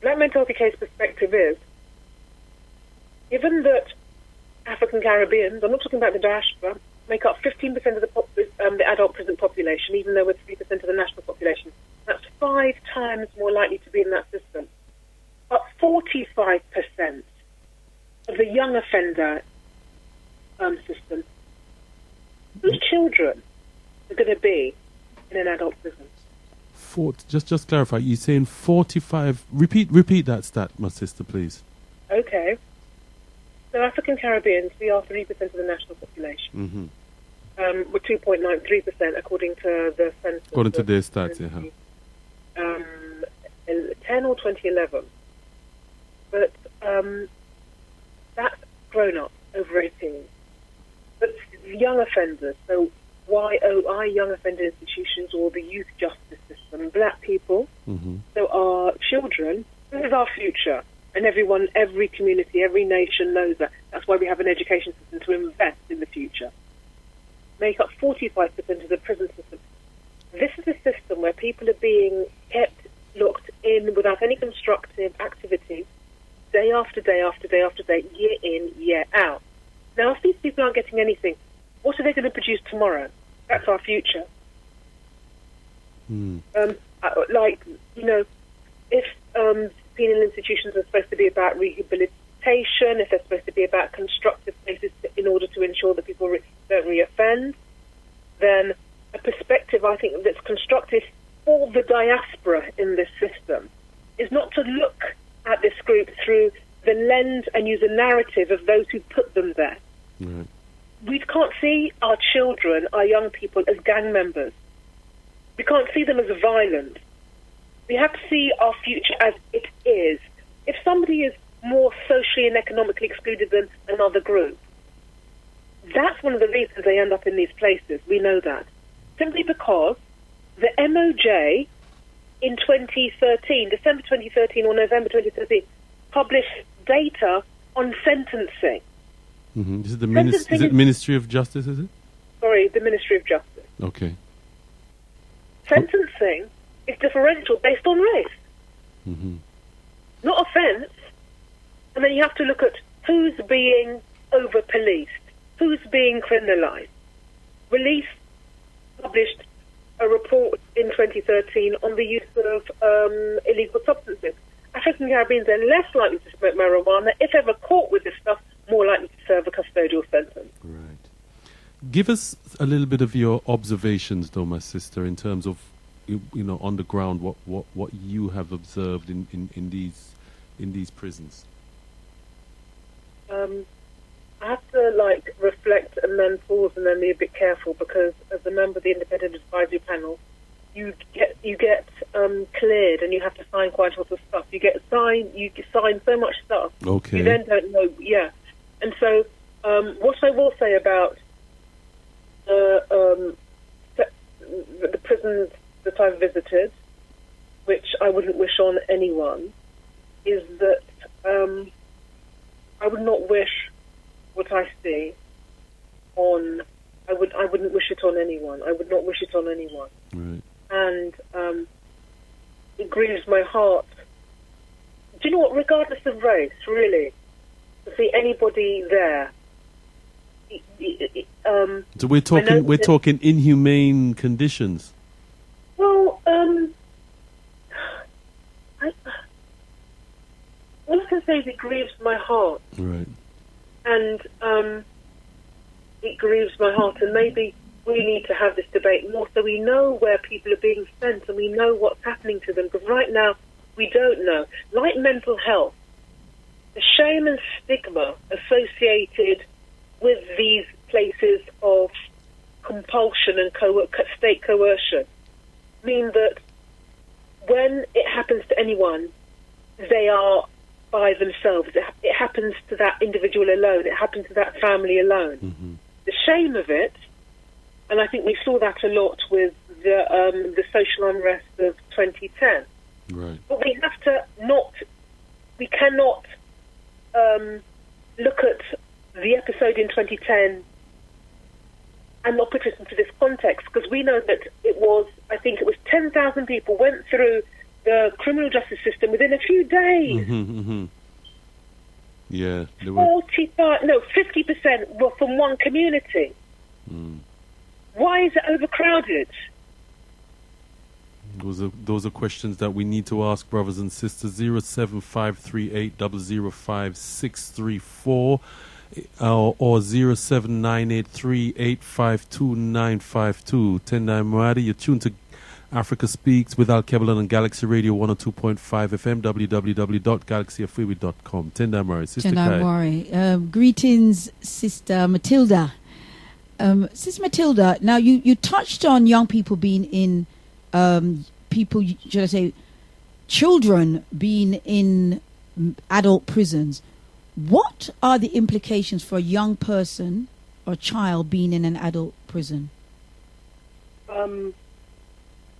Black mental health case perspective is, given that African Caribbeans, I'm not talking about the diaspora, make up 15% of the adult prison population, even though we're 3% of the national population. That's 5 times more likely to be in that system. But 45% of the young offender system, whose children are going to be in an adult prison? Just clarify. You're saying 45. Repeat that stat, my sister, please. Okay. So African Caribbeans, we are 3% of the national population. Mm-hmm. We're 2.93% according to the census. According to their stats, yeah. 10 or 2011. But that's grown up over 18. But young offenders, so YOI, young offender institutions, or the youth justice system, black people, so our children, this is our future. And every community, every nation knows that. That's why we have an education system, to invest in the future. Make up 45% of the prison system. This is a system where people are being kept locked in without any constructive activity, day after day after day after day, year in, year out. Now, if these people aren't getting anything, what are they going to produce tomorrow? That's our future. Like, you know, if penal institutions are supposed to be about rehabilitation, if they're supposed to be about constructive places in order to ensure that people don't reoffend, then a perspective, I think, that's constructive for the diaspora in this system is not to look at this group through the lens and use a narrative of those who put them there. Right. We can't see our children, our young people, as gang members. We can't see them as violent. We have to see our future as it is. If somebody is more socially and economically excluded than another group, that's one of the reasons they end up in these places. We know that. Simply because the MOJ in 2013, December 2013 or November 2013, published data on sentencing. Mm-hmm. Is it Ministry of Justice, is it? Sorry, the Ministry of Justice. Okay. Sentencing is differential based on race. Mm-hmm. Not offence. And then you have to look at who's being over-policed, who's being criminalised. Release published a report in 2013 on the use of illegal substances. African Caribbeans are less likely to smoke marijuana. If ever caught with this stuff, more likely to serve a custodial sentence. Right. Give us a little bit of your observations, though, my sister, in terms of, you know, on the ground, what you have observed in these prisons. I have to reflect and then pause and then be a bit careful, because as a member of the Independent Advisory Panel, you get cleared and you have to sign quite a lot of stuff. You sign so much stuff. Okay. You then don't know. Yeah, and so what I will say about the prisons that I've visited, which I wouldn't wish on anyone, is that I would not wish what I see on. I wouldn't wish it on anyone. I would not wish it on anyone. Right. And it grieves my heart. Do you know what? Regardless of race, really, to see anybody there. So we're talking inhumane conditions. Well, all I can say is it grieves my heart. Right. And it grieves my heart, and maybe we need to have this debate more so we know where people are being sent and we know what's happening to them, because right now we don't know. Like mental health, the shame and stigma associated with these places of compulsion and state coercion mean that when it happens to anyone, they are by themselves. It happens to that individual alone. It happens to that family alone. Mm-hmm. The shame of it, and I think we saw that a lot with the social unrest of 2010. Right. But we have to we cannot look at the episode in 2010 and not put it into this context, because we know that I think it was 10,000 people went through the criminal justice system within a few days. Mm-hmm, mm-hmm. Yeah. 50% were from one community. Mm. Why is it overcrowded? Those are questions that we need to ask, brothers and sisters. 07538005634 or 07983852952. Tendai Muradi, you're tuned to Africa Speaks with Alkebu-Lan on Galaxy Radio 102.5 FM, www.galaxyafriwi.com. Tendai Muradi, Sister Tendai Kai. Muradi. Greetings, Sister Matilda. Sister Matilda, now you touched on young people being in, children being in adult prisons. What are the implications for a young person or child being in an adult prison?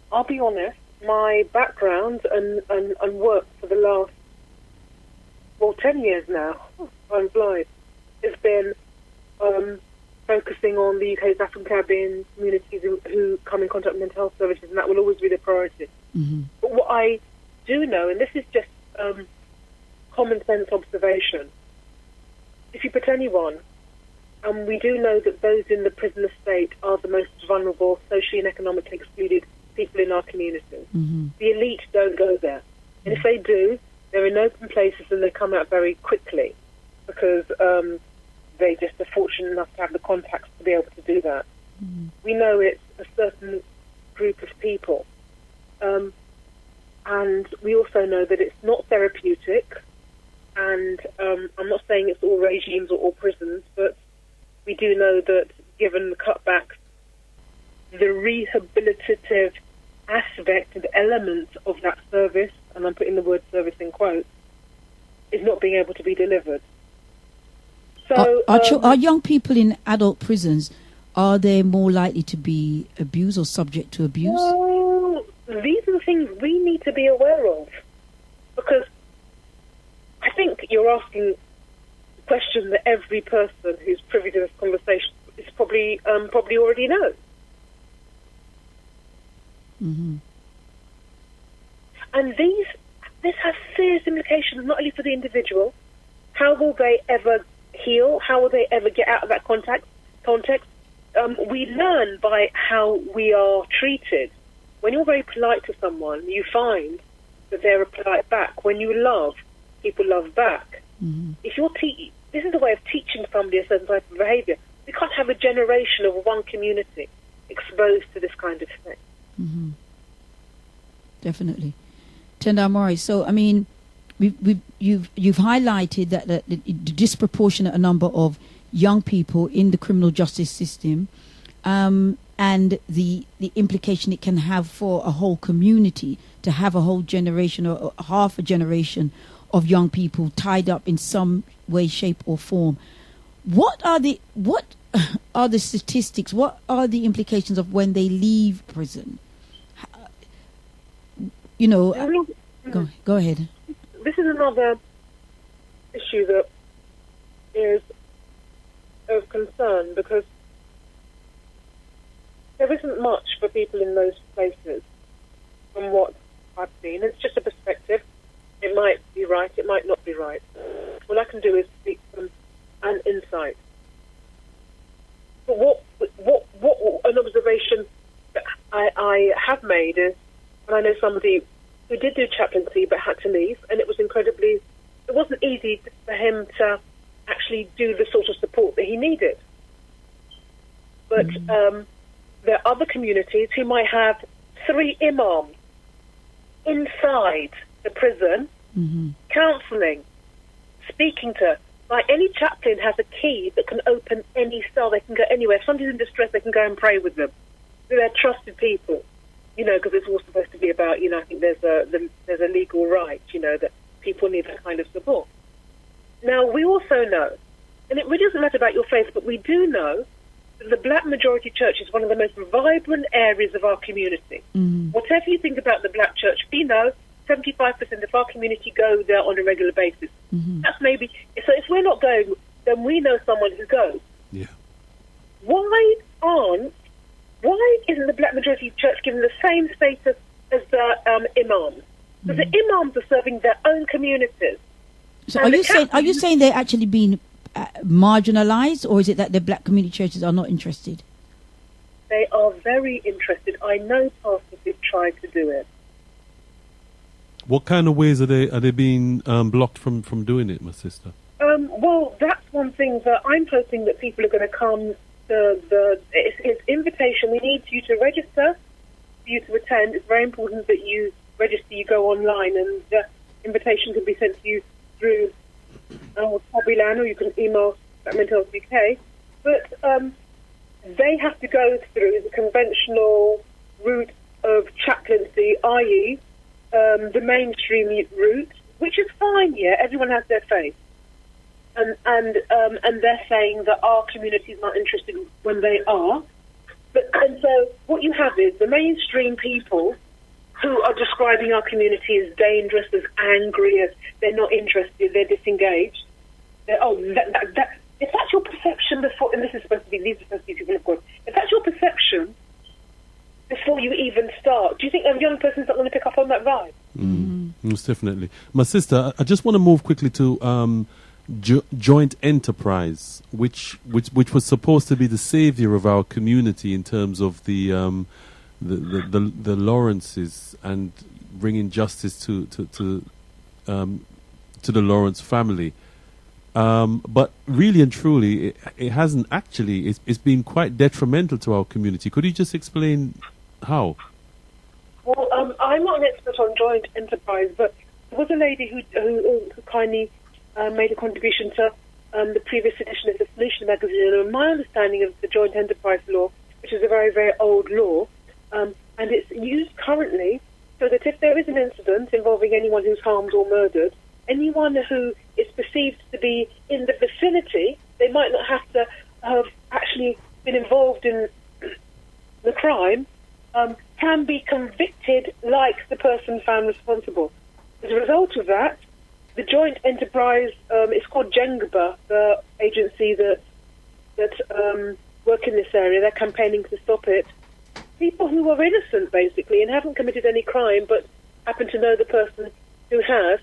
I'll be honest, my background and work for the last, 10 years now, I'm blind, has been focusing on the UK's African Caribbean communities who come in contact with mental health services, and that will always be the priority. Mm-hmm. But what I do know, and this is just common sense observation, if you put anyone And we do know that those in the prison estate are the most vulnerable, socially and economically excluded people in our community. The elite don't go there. And if they do, they're in open places and they come out very quickly because they just are fortunate enough to have the contacts to be able to do that. We know it's a certain group of people. And we also know that it's not therapeutic. And I'm not saying it's all regimes or all prisons, but we do know that given the cutbacks, the rehabilitative aspect and element of that service, and I'm putting the word service in quotes, is not being able to be delivered. So, are young people in adult prisons, are they more likely to be abused or subject to abuse? Well, these are the things we need to be aware of, because I think you're asking a question that every person who's privy to this conversation is probably already knows. And this has serious implications not only for the individual. How will they ever heal? How will they ever get out of that context? We learn by how we are treated. When you're very polite to someone, you find that they're polite back. When you love, people love back. If you're this is a way of teaching somebody a certain type of behaviour. We can't have a generation of one community exposed to this kind of thing. Definitely. Tenda Mori, so I mean, you've highlighted that the disproportionate number of young people in the criminal justice system, and the implication it can have for a whole community to have a whole generation or half a generation of young people tied up in some way, shape, or form. What are the statistics? What are the implications of when they leave prison? You know, go ahead. This is another issue that is of concern because there isn't much for people in those places from what I've seen. It's just a perspective. It might be right, it might not be right. All I can do is speak from an insight. But what an observation that I have made is, and I know somebody who did do chaplaincy but had to leave, and it wasn't easy for him to actually do the sort of support that he needed. But there are other communities who might have 3 imams inside the prison, counselling, speaking to. Like any chaplain has a key that can open any cell. They can go anywhere. If somebody's in distress, they can go and pray with them. They're trusted people, you know, because it's all supposed to be about, you know, I think there's a legal right, you know, that people need that kind of support. Now, we also know, and it really doesn't matter about your faith, but we do know that the black majority church is one of the most vibrant areas of our community. Whatever you think about the black church, we know 75% of our community go there on a regular basis. That's maybe, so if we're not going, then we know someone who goes. Yeah. Why isn't the black majority church given the same status as the imams? Because the imams are serving their own communities. So are you saying they're actually being marginalized, or is it that the black community churches are not interested? They are very interested. I know pastors who've tried to do it. What kind of ways are they being blocked from doing it, my sister? Well, that's one thing that I'm hoping that people are going to come to it's invitation. We need you to register for you to attend. It's very important that you register, you go online, and the invitation can be sent to you through Alkebu-Lan, or you can email Mental Health UK. But they have to go through the conventional route of chaplaincy, i.e., the mainstream route, which is fine. Yeah, everyone has their faith, and they're saying that our community is not interested when they are. And so what you have is the mainstream people who are describing our community as dangerous, as angry, as they're not interested, they're disengaged. If that's your perception before, and these are supposed to be people of God, if that's your perception before you even start, do you think a young person's not going to pick up on that vibe? Most definitely. My sister, I just want to move quickly to joint enterprise, which was supposed to be the savior of our community in terms of the Lawrences and bringing justice to the Lawrence family. But really and truly, it hasn't actually. It's been quite detrimental to our community. Could you just explain how? Well, I'm not an expert on joint enterprise, but there was a lady who kindly made a contribution to the previous edition of the Solution magazine. And my understanding of the joint enterprise law, which is a very, very old law, and it's used currently so that if there is an incident involving anyone who's harmed or murdered, anyone who is perceived to be in the vicinity, they might not have to have actually been involved in the crime, can be convicted like the person found responsible. As a result of that, the joint enterprise, it's called JENGBA, the agency that work in this area, they're campaigning to stop it. People who are innocent, basically, and haven't committed any crime, but happen to know the person who has,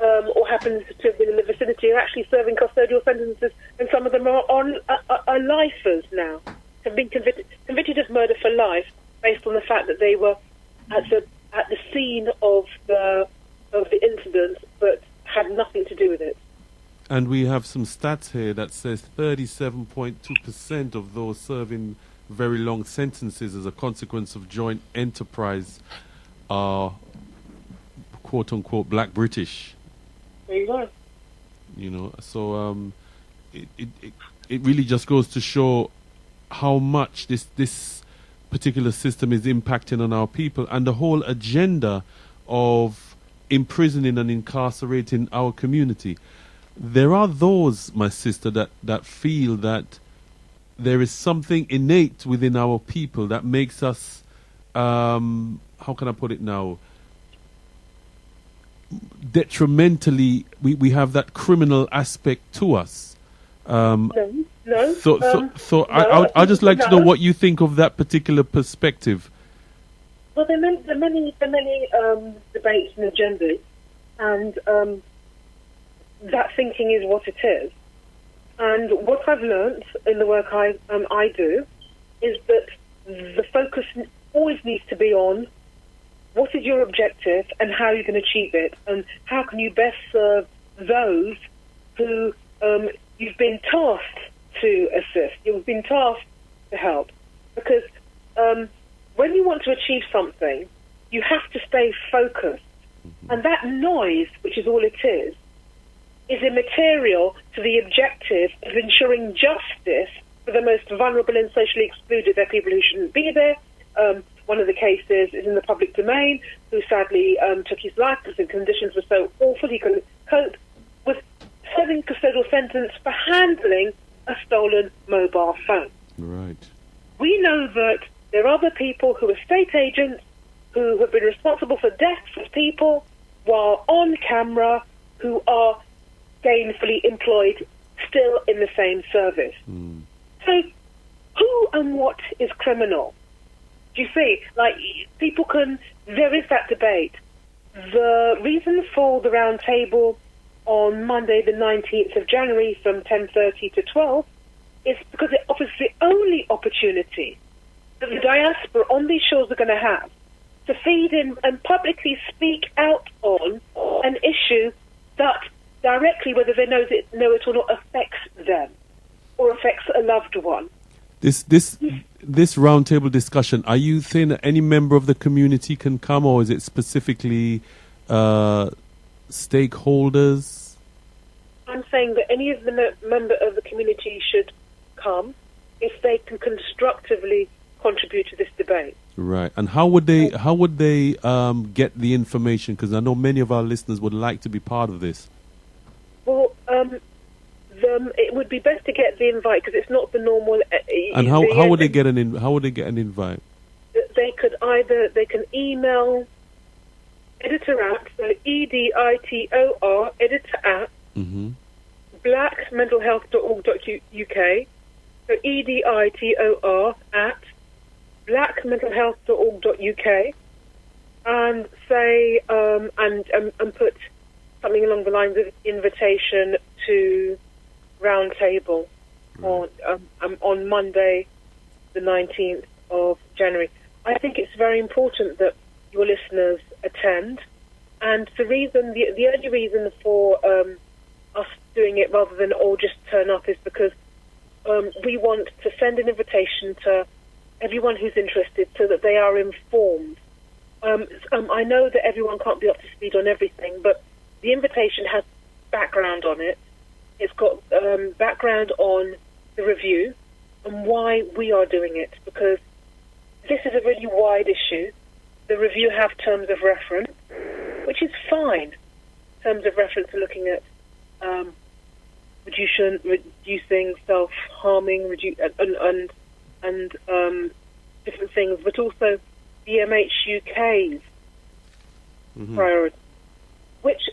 or happens to have been in the vicinity, are actually serving custodial sentences, and some of them are lifers now, have been convicted of murder for life based on the fact that they were at the scene of the incident, but had nothing to do with it. And we have some stats here that says 37.2% of those serving very long sentences as a consequence of joint enterprise are quote-unquote black British. There you go. You know, so it really just goes to show how much this particular system is impacting on our people, and the whole agenda of imprisoning and incarcerating our community. There are those, my sister, that feel that there is something innate within our people that makes us, how can I put it now, detrimentally, we have that criminal aspect to us. No. So I'd just like to know what you think of that particular perspective. Well, there are many debates and agendas, and that thinking is what it is. And what I've learnt in the work I do is that the focus always needs to be on what is your objective and how you can achieve it, and how can you best serve those who you've been tasked to assist, you've been tasked to help. Because when you want to achieve something, you have to stay focused. And that noise, which is all it is immaterial to the objective of ensuring justice for the most vulnerable and socially excluded. They're people who shouldn't be there. One of the cases is in the public domain, who sadly took his life because the conditions were so awful he couldn't cope with serving custodial sentence for handling a stolen mobile phone. Right. We know that there are other people who are state agents who have been responsible for deaths of people while on camera, who are gainfully employed still in the same service. So who and what is criminal? Do you see? Like, people there is that debate. The reason for the round table on Monday the 19th of January from 10:30 to 12 is because it offers the only opportunity that the diaspora on these shores are going to have to feed in and publicly speak out on an issue that directly, whether they know it or not, affects them or affects a loved one. This roundtable discussion, are you saying that any member of the community can come, or is it specifically stakeholders? I'm saying that any of the member of the community should come if they can constructively contribute to this debate. Right. And how would they get the information? Because I know many of our listeners would like to be part of this. Well, it would be best to get the invite because it's not the normal. And how would they get an invite? They can email editor at, so EDITOR editor at blackmentalhealth.org.uk. So EDITOR at blackmentalhealth.org.uk, and say and put something along the lines of invitation to Roundtable on Monday, the 19th of January. I think it's very important that your listeners attend. And the only reason for us doing it rather than all just turn up is because we want to send an invitation to everyone who's interested so that they are informed. I know that everyone can't be up to speed on everything, but the invitation has background on it. It's got background on the review and why we are doing it, because this is a really wide issue. The review have terms of reference, which is fine. Terms of reference are looking at reducing self-harming, and different things, but also BMH UK's priority, which,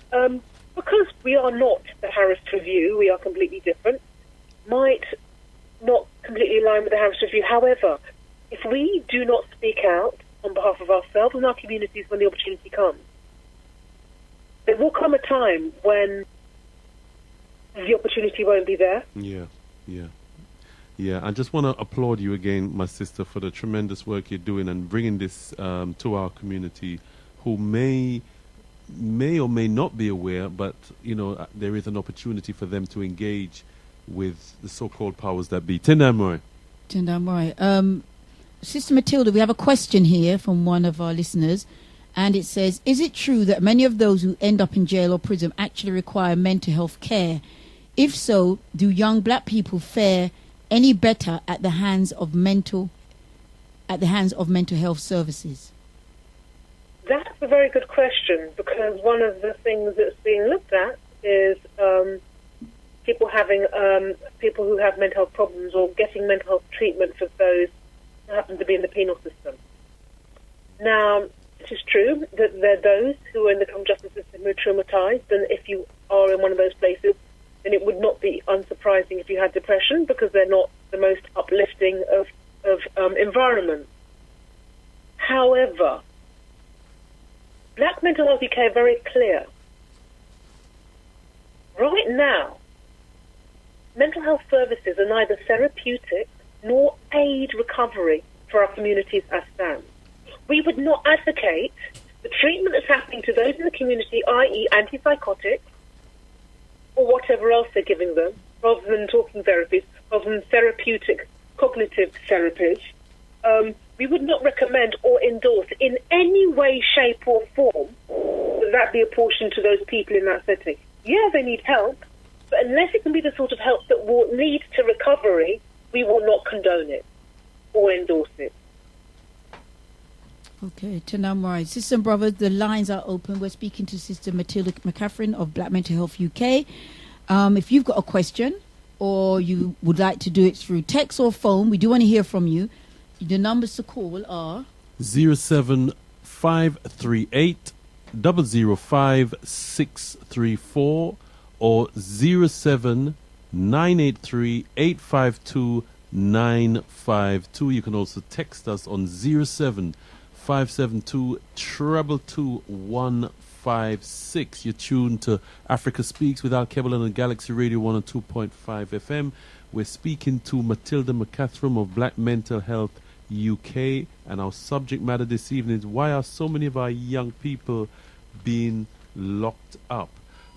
because we are not the Harris Review, we are completely different, might not completely align with the Harris Review. However, if we do not speak out on behalf of ourselves and our communities when the opportunity comes, there will come a time when the opportunity won't be there. Yeah, I just want to applaud you again, my sister, for the tremendous work you're doing and bringing this to our community who may or may not be aware, but, there is an opportunity for them to engage with the so-called powers that be. Tendamoi. Sister Matilda, we have a question here from one of our listeners, and it says, is it true that many of those who end up in jail or prison actually require mental health care? If so, do young black people fare any better at the hands of mental health services? That's a very good question, because one of the things that's being looked at is people who have mental health problems or getting mental health treatment for those who happen to be in the penal system. Now, it is true that there are those who are in the criminal justice system who are traumatized, and if you are in one of those places, then it would not be unsurprising if you had depression, because they're not the most uplifting of environments. However, Black Mental Health UK are very clear. Right now, mental health services are neither therapeutic nor aid recovery for our communities as stands. We would not advocate the treatment that's happening to those in the community, i.e. antipsychotics, or whatever else they're giving them, rather than talking therapies, rather than therapeutic cognitive therapies. We would not recommend or endorse in any way, shape or form that be apportioned to those people in that setting. Yeah, they need help, but unless it can be the sort of help that will lead to recovery, we will not condone it or endorse it. Okay, Tanamrai. Sisters and brothers, the lines are open. We're speaking to Sister Matilda McCaffrey of Black Mental Health UK. If you've got a question or you would like to do it through text or phone, we do want to hear from you. The numbers to call are 07538 005 634 or 07983 852 952. You can also text us on 07572 222 You're tuned to Africa Speaks with Alkebu-Lan and Galaxy Radio 102.5 FM. We're speaking to Matilda McCaffrey of Black Mental Health UK, and our subject matter this evening is why are so many of our young people being locked up.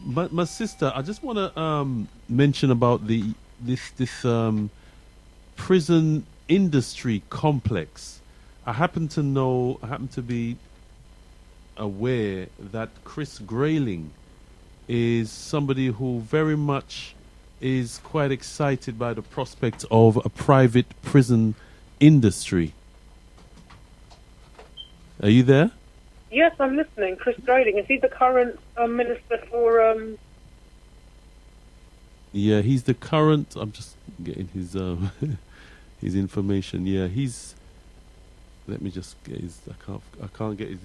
My sister, I just want to mention about this prison industry complex. I happen to be aware that Chris Grayling is somebody who very much is quite excited by the prospect of a private prison industry. Are you there? Yes, I'm listening. Chris Grayling, is he the current minister for... Yeah, he's the current... I'm just getting his his information. Yeah, he's... Let me just get his... I can't get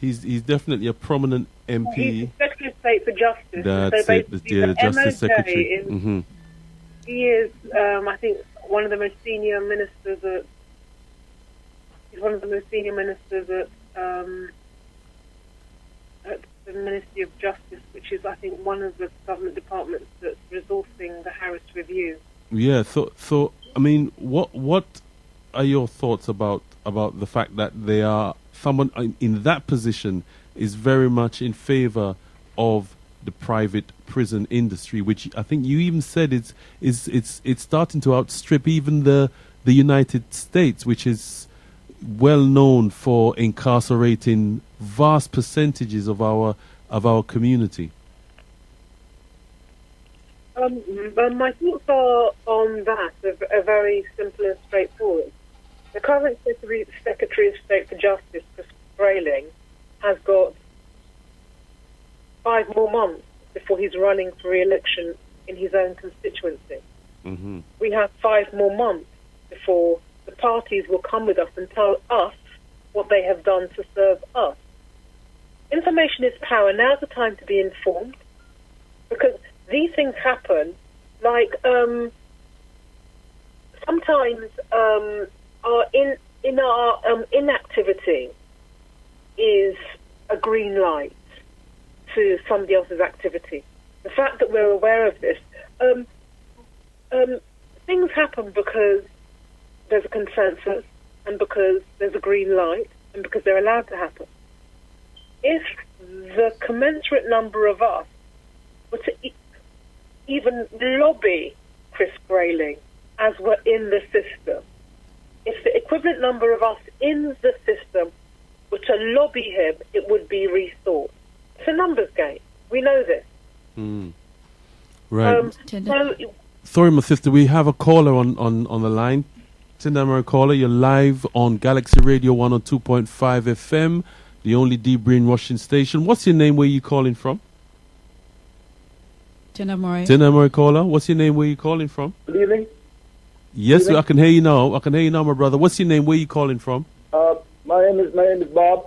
his... He's definitely a prominent MP. He's the Secretary of State for Justice. That's so it, the Justice Secretary. He is, I think, one of the most senior ministers at... He's one of the most senior ministers at the Ministry of Justice, which is, I think, one of the government departments that's resourcing the Harris Review. Yeah. So I mean, what are your thoughts about the fact that they are someone in that position is very much in favor of the private prison industry, which I think you even said it's starting to outstrip even the United States, which is well known for incarcerating vast percentages of our community. My thoughts are on that are very simple and straightforward. The current Secretary of State for Justice, Chris Grayling, has got 5 more months before he's running for re-election in his own constituency. Mm-hmm. We have 5 more months before the parties will come with us and tell us what they have done to serve us. Information is power. Now's the time to be informed, because these things happen. Like sometimes our inactivity is a green light to somebody else's activity. The fact that we're aware of this, things happen because there's a consensus and because there's a green light and because they're allowed to happen. If the commensurate number of us were to even lobby Chris Grayling as we're in the system, if the equivalent number of us in the system were to lobby him, it would be rethought. It's a numbers game. We know this. Right. So, Sorry, my sister, we have a caller on the line. Tindamere caller, you're live on Galaxy Radio 102.5 FM, the only deep brainwashing station. What's your name? Where you calling from? Tindamere caller, what's your name? Where you calling from? Good evening. Yes, I can hear you now. I can hear you now, my brother. What's your name? Where you calling from? My name is Bob.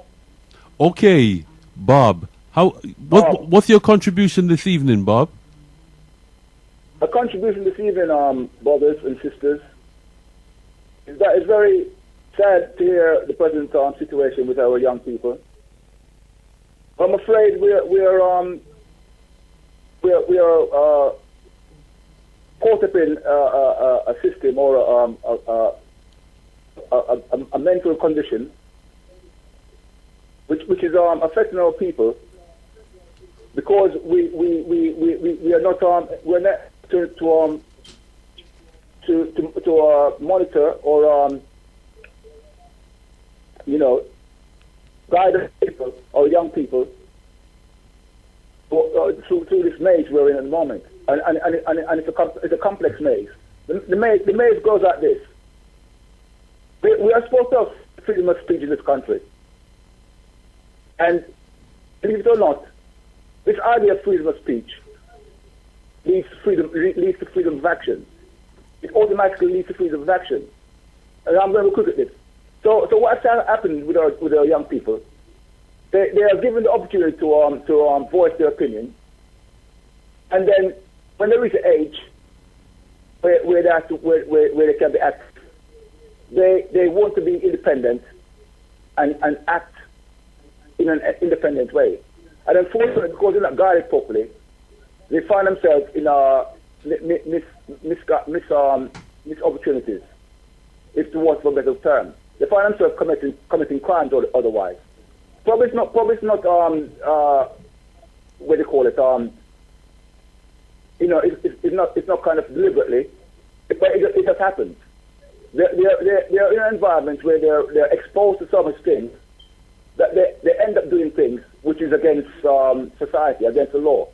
Okay, Bob. What's your contribution this evening, Bob? A contribution this evening, brothers and sisters, is that it's very sad to hear the present situation with our young people. I'm afraid we are caught up in a system or a mental condition which is affecting our people, because we are not we're not to monitor or guide people or young people through this maze we're in at the moment, and it's a complex maze. The maze goes like this. We are supposed to have freedom of speech in this country, and believe it or not, this idea of freedom of speech leads to freedom of action. It automatically leads to freedom of action. And I'm going to look at this. So what's happened with our young people? They are given the opportunity to voice their opinion, and then when they reach an age where they can be active, they want to be independent and act in an independent way. And unfortunately, because they're not guided properly, they find themselves in missed opportunities, if to want for a better term. They find themselves committing crimes or otherwise. Probably it's not what do you call it? It's not kind of deliberately, but it just happens. They're in an environment where they're exposed to so much things that they end up doing things which is against society, against the law.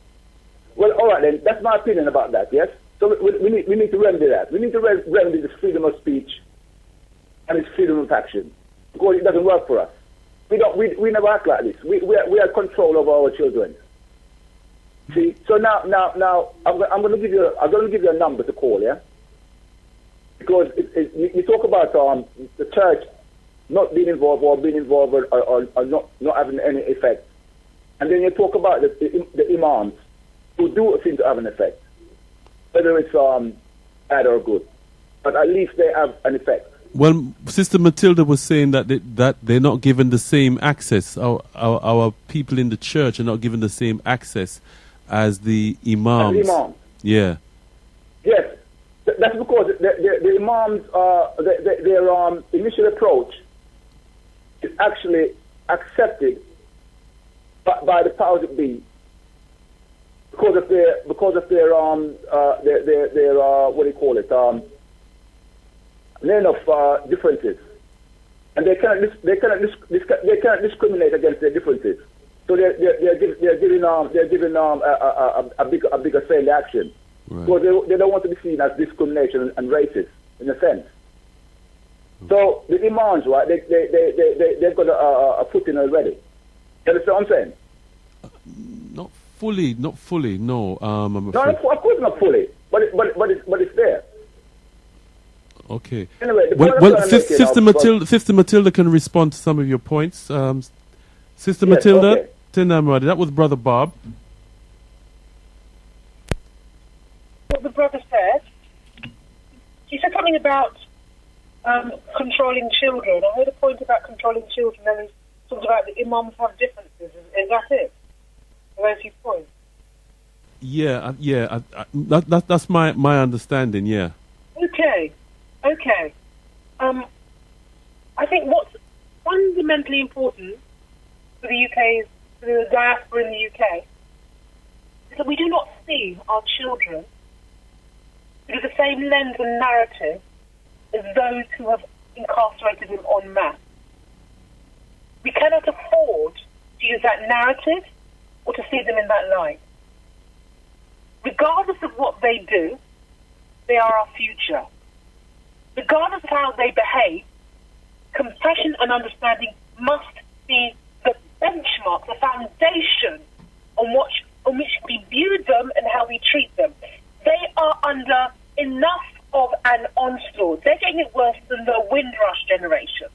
Well, all right then. That's my opinion about that. Yes. So we need to remedy that. We need to remedy this freedom of speech and this freedom of action, because it doesn't work for us. We never act like this. We are control over our children. See. So now I'm going to give you a number to call. Yeah. Because you talk about the church not being involved or being involved or not having any effect, and then you talk about the imams who do seem to have an effect, whether it's bad or good, but at least they have an effect. Well, Sister Matilda was saying that that they're not given the same access. Our people in the church are not given the same access as the imams. As the imams. Yeah. Yes, that's because the imams, their initial approach is actually accepted by the powers that be because of their what do you call it, line of differences, and they cannot discriminate against their differences. So they're giving a bigger say in the action. Right. Because they don't want to be seen as discrimination and racist in a sense. So the imams, right? They've got a foot in already. You understand what I'm saying? Not fully. No. I'm No, afraid. of course not fully, but it's there. Okay. Anyway, the Well, point I'm trying to make here now- Sister Matilda can respond to some of your points. Sister Yes, Matilda, okay. Tinamradi, that was Brother Bob. What the brother said, he said something about controlling children. I heard a point about controlling children, and he talked about the imams have differences. Is that it? Are those his points? Yeah. That's my understanding. Yeah. Okay. I think what's fundamentally important for the UK's, for the diaspora in the UK, is that we do not see our children through the same lens and narrative as those who have incarcerated them en masse. We cannot afford to use that narrative or to see them in that light. Regardless of what they do, they are our future. Regardless of how they behave, compassion and understanding must be the benchmark, the foundation on which we view them and how we treat them. They are under enough of an onslaught. They're getting it worse than the Windrush generation.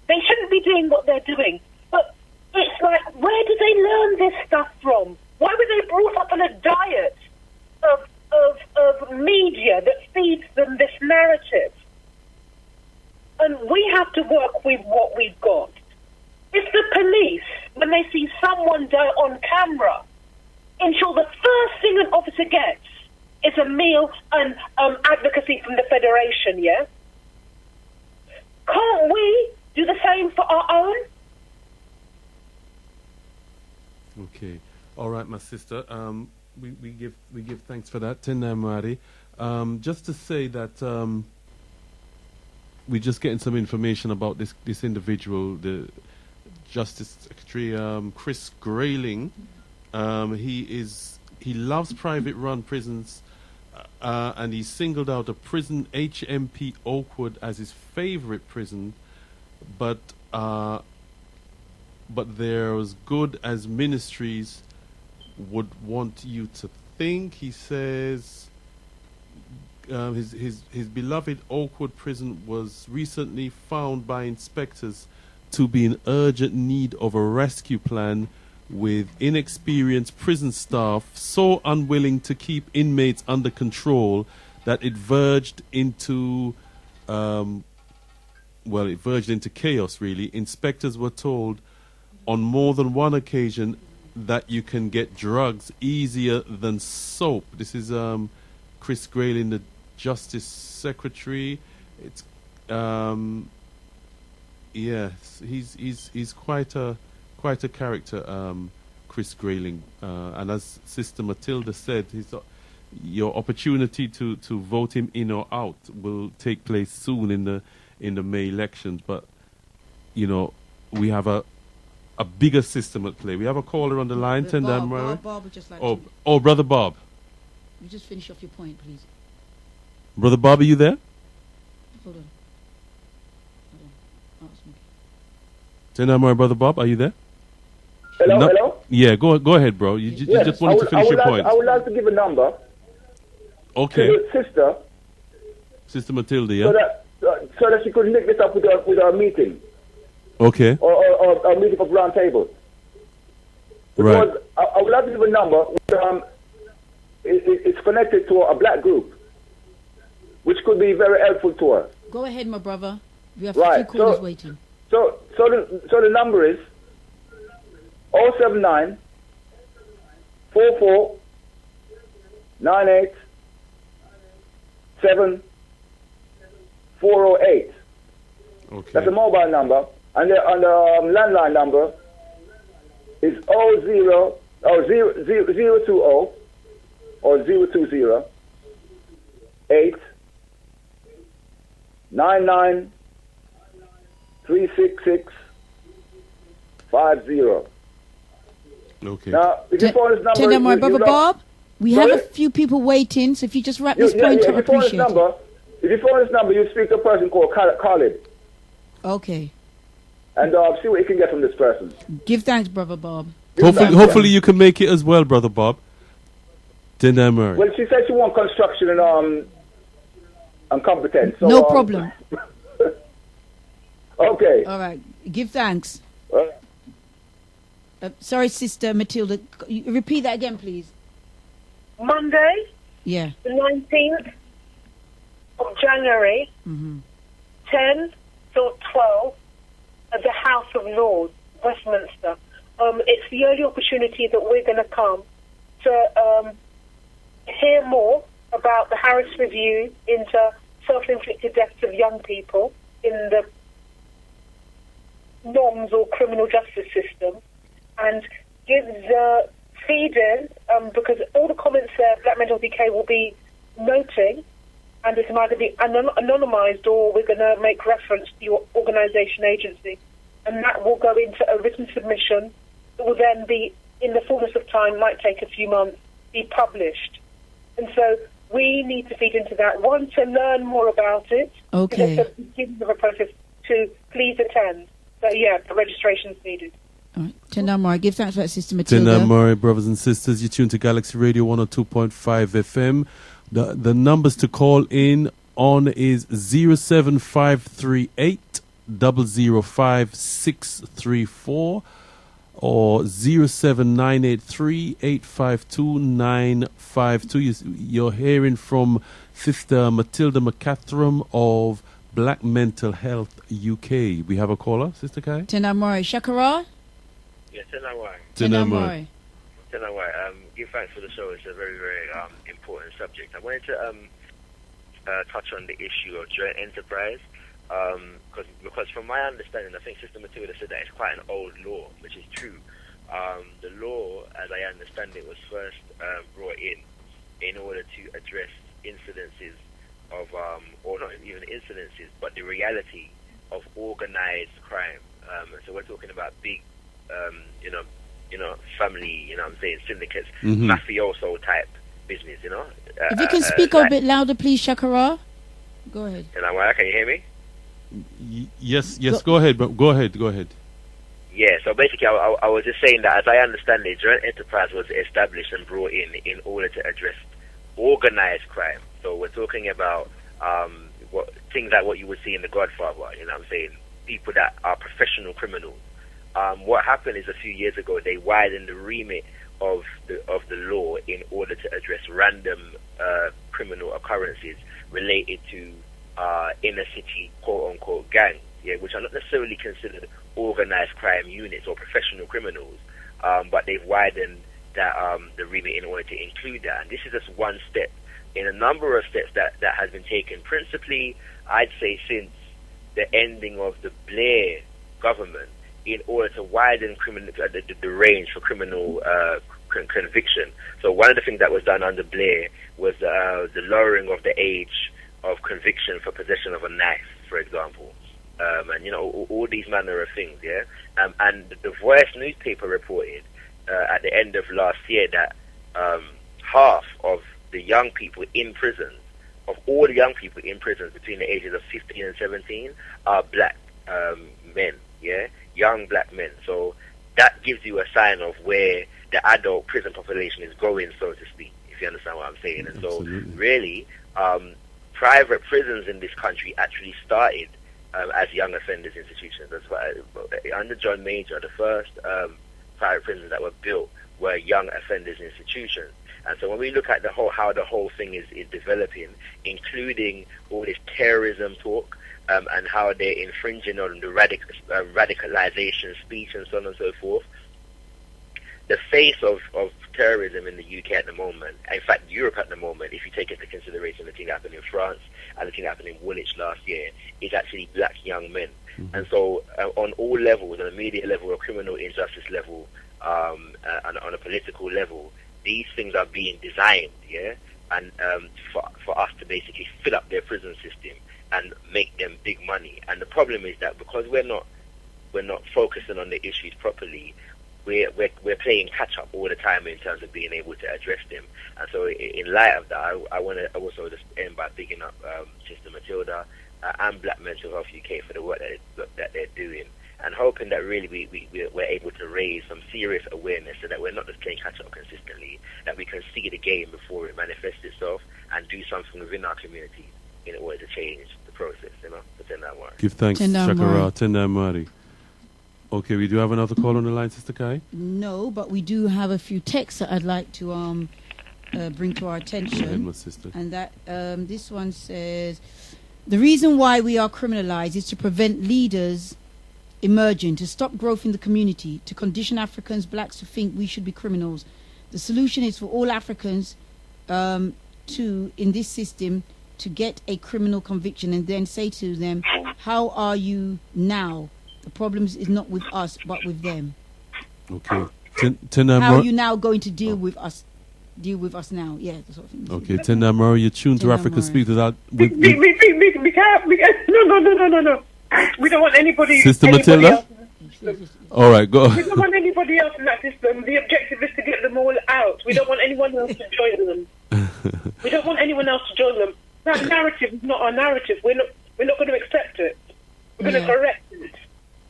They shouldn't be doing what they're doing. But it's like, where did they learn this stuff from? Why were they brought up on a diet of media that feeds them this narrative? And we have to work with what we've got. If the police, when they see someone die on camera, ensure the first thing an officer gets is a meal and advocacy from the Federation, yeah? Can't we do the same for our own? Okay. All right, my sister. We give thanks for that. Tinamradi. Just to say that we're just getting some information about this individual, the Justice Secretary Chris Grayling. He loves private run prisons, and he singled out a prison, HMP Oakwood, as his favorite prison, but they're as good as ministries would want you to think. He says his beloved Oakwood prison was recently found by inspectors to be in urgent need of a rescue plan, with inexperienced prison staff so unwilling to keep inmates under control that it verged into chaos, really. Inspectors were told on more than one occasion that you can get drugs easier than soap. This is Chris Grayling, the Justice Secretary. It's yes, he's quite a character, Chris Grayling. And as Sister Matilda said, your opportunity to vote him in or out will take place soon in the May elections. But we have a bigger system at play. We have a caller on the line. Bob would just like to... Oh, Brother Bob. You just finish off your point, please. Brother Bob, are you there? Hold on. Ask me. Tinamradi, Brother Bob, are you there? Hello? Yeah, go ahead, bro. You just wanted to finish your point. I would like to give a number Okay. to the Sister Matilda, yeah? so that she could link this up with our meeting. Okay. Or a meeting of round table. Right. Because I would like to give a number. It's connected to a black group, which could be very helpful to her. Go ahead, my brother. We have Right, a few callers waiting. So the number is 079 44 98 7 408. Okay. That's a mobile number. And the landline number is 020 or 020 8 99 366 50. Okay. Now, if you phone this number, my brother Bob, we have Sorry? a few people waiting, so if you just wrap this point up, I if you phone this appreciate it. number, if you phone this number, you speak to a person called Khalid, Okay. and see what you can get from this person. Give thanks, brother Bob. Hopefully you can make it as well, brother Bob. Dinner. Well, she said she wants construction and competence. So, No problem. Okay. All right. Give thanks. Sorry, Sister Matilda. Repeat that again, please. Monday, Yeah. the 19th of January, 10 till 12, at the House of Lords, Westminster. It's the only opportunity that we're going to come to hear more about the Harris Review into self-inflicted deaths of young people in the NOMS or criminal justice system, and gives feed-in, because all the comments there Black Mental Decay will be noting, and it can either be anonymised or we're going to make reference to your organisation agency, and that will go into a written submission that will then be, in the fullness of time, might take a few months, be published. And so we need to feed into that, one, to learn more about it, Okay. it's the beginning of a process, to please attend. So yeah, the registration's needed. All right. Tendamari, give thanks for that, Sister Matilda. Dinner, brothers and sisters. You tune to Galaxy Radio 102.5 FM. The numbers to call in on is 07538 005 634 or 07983 852 952. You're hearing from Sister Matilda McCathram of Black Mental Health UK. We have a caller, Sister Kai? Tendamari. Shakara? Yes, Tenawai. Tendamari. Give thanks for the show. It's a very, very important subject. I wanted to touch on the issue of joint enterprise, because from my understanding, I think Sister Matilda said that it's quite an old law, which is true. The law, as I understand it, was first brought in order to address incidences of, or not even incidences, but the reality of organized crime. So we're talking about big, family, I'm saying syndicates, mafioso type business, If you can speak a bit louder, please, Shakara. Go ahead. Can you hear me? Yes, go ahead, but go ahead. Yeah, so basically I was just saying that as I understand it, joint enterprise was established and brought in order to address organized crime. So we're talking about things like what you would see in The Godfather, I'm saying, people that are professional criminals. What happened is a few years ago they widened the remit of the law in order to address random criminal occurrences related to inner city quote-unquote gangs, which are not necessarily considered organized crime units or professional criminals, but they've widened that the remit in order to include that. And this is just one step in a number of steps that has been taken, principally, I'd say, since the ending of the Blair government, in order to widen the range for criminal conviction. So one of the things that was done under Blair was the lowering of the age of conviction for possession of a knife, for example. And, all these manner of things, and the Voice newspaper reported at the end of last year that half of the young people in prisons, of all the young people in prisons between the ages of 15 and 17, are black men, young black men. So that gives you a sign of where the adult prison population is going, so to speak, if you understand what I'm saying. And Absolutely. so really, private prisons in this country actually started as young offenders institutions. That's why under John Major, the first private prisons that were built were young offenders institutions. And so when we look at how the whole thing is developing, including all this terrorism talk, and how they're infringing on the radicalization speech and so on and so forth. The face of terrorism in the UK at the moment, in fact Europe at the moment, if you take into consideration the thing that happened in France and the thing that happened in Woolwich last year, is actually black young men. And so on all levels, on a media level, a criminal injustice level, and on a political level, these things are being designed, and for us to basically fill up their prison system and make them big money. And the problem is that because we're not focusing on the issues properly, we're playing catch up all the time in terms of being able to address them. And so in light of that, I want to also just end by bigging up Sister Matilda and Black Mental Health UK for the work that they're doing, and hoping that really we're able to raise some serious awareness so that we're not just playing catch up consistently, that we can see the game before it manifests itself and do something within our community in order to change the process, Give thanks, Shakara, Tendai Mari. Okay, we do have another call on the line, Sister Kai? No, but we do have a few texts that I'd like to bring to our attention. Ahead, my sister. And that this one says, the reason why we are criminalized is to prevent leaders emerging, to stop growth in the community, to condition Africans, blacks, to think we should be criminals. The solution is for all Africans in this system to get a criminal conviction and then say to them, how are you now? The problem is not with us, but with them. Okay. How are you now going to deal with us? Deal with us now? Yeah, that's what I think. Okay, Tendai Mari, you're tuned to Africa Speak without... We can't. No. We don't want anybody... Sister Matilda? All right, go on. We don't want anybody else in that system. The objective is to get them all out. We don't want anyone else to join them. We don't want anyone else to join them. That narrative is not our narrative. We're not going to accept it. We're going to correct it.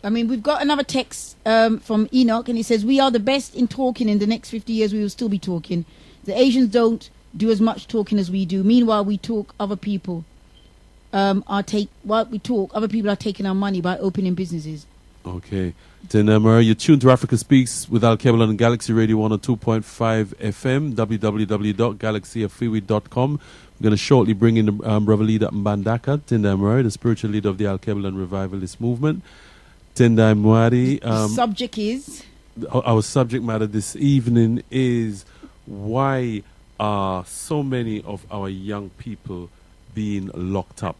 I mean, we've got another text from Enoch, and he says, we are the best in talking. In the next 50 years, we will still be talking. The Asians don't do as much talking as we do. Meanwhile, we talk, other people other people are taking our money by opening businesses. Okay. Then, you're tuned to Africa Speaks with Alkebu-Lan and Galaxy Radio 102.5 FM, www.galaxyfreeway.com. We're going to shortly bring in the brother leader Mbandaka, Tendai Mwari, the spiritual leader of the Alkebu-Lan revivalist movement. Tendai Mwari. Subject is? Our subject matter this evening is why are so many of our young people being locked up?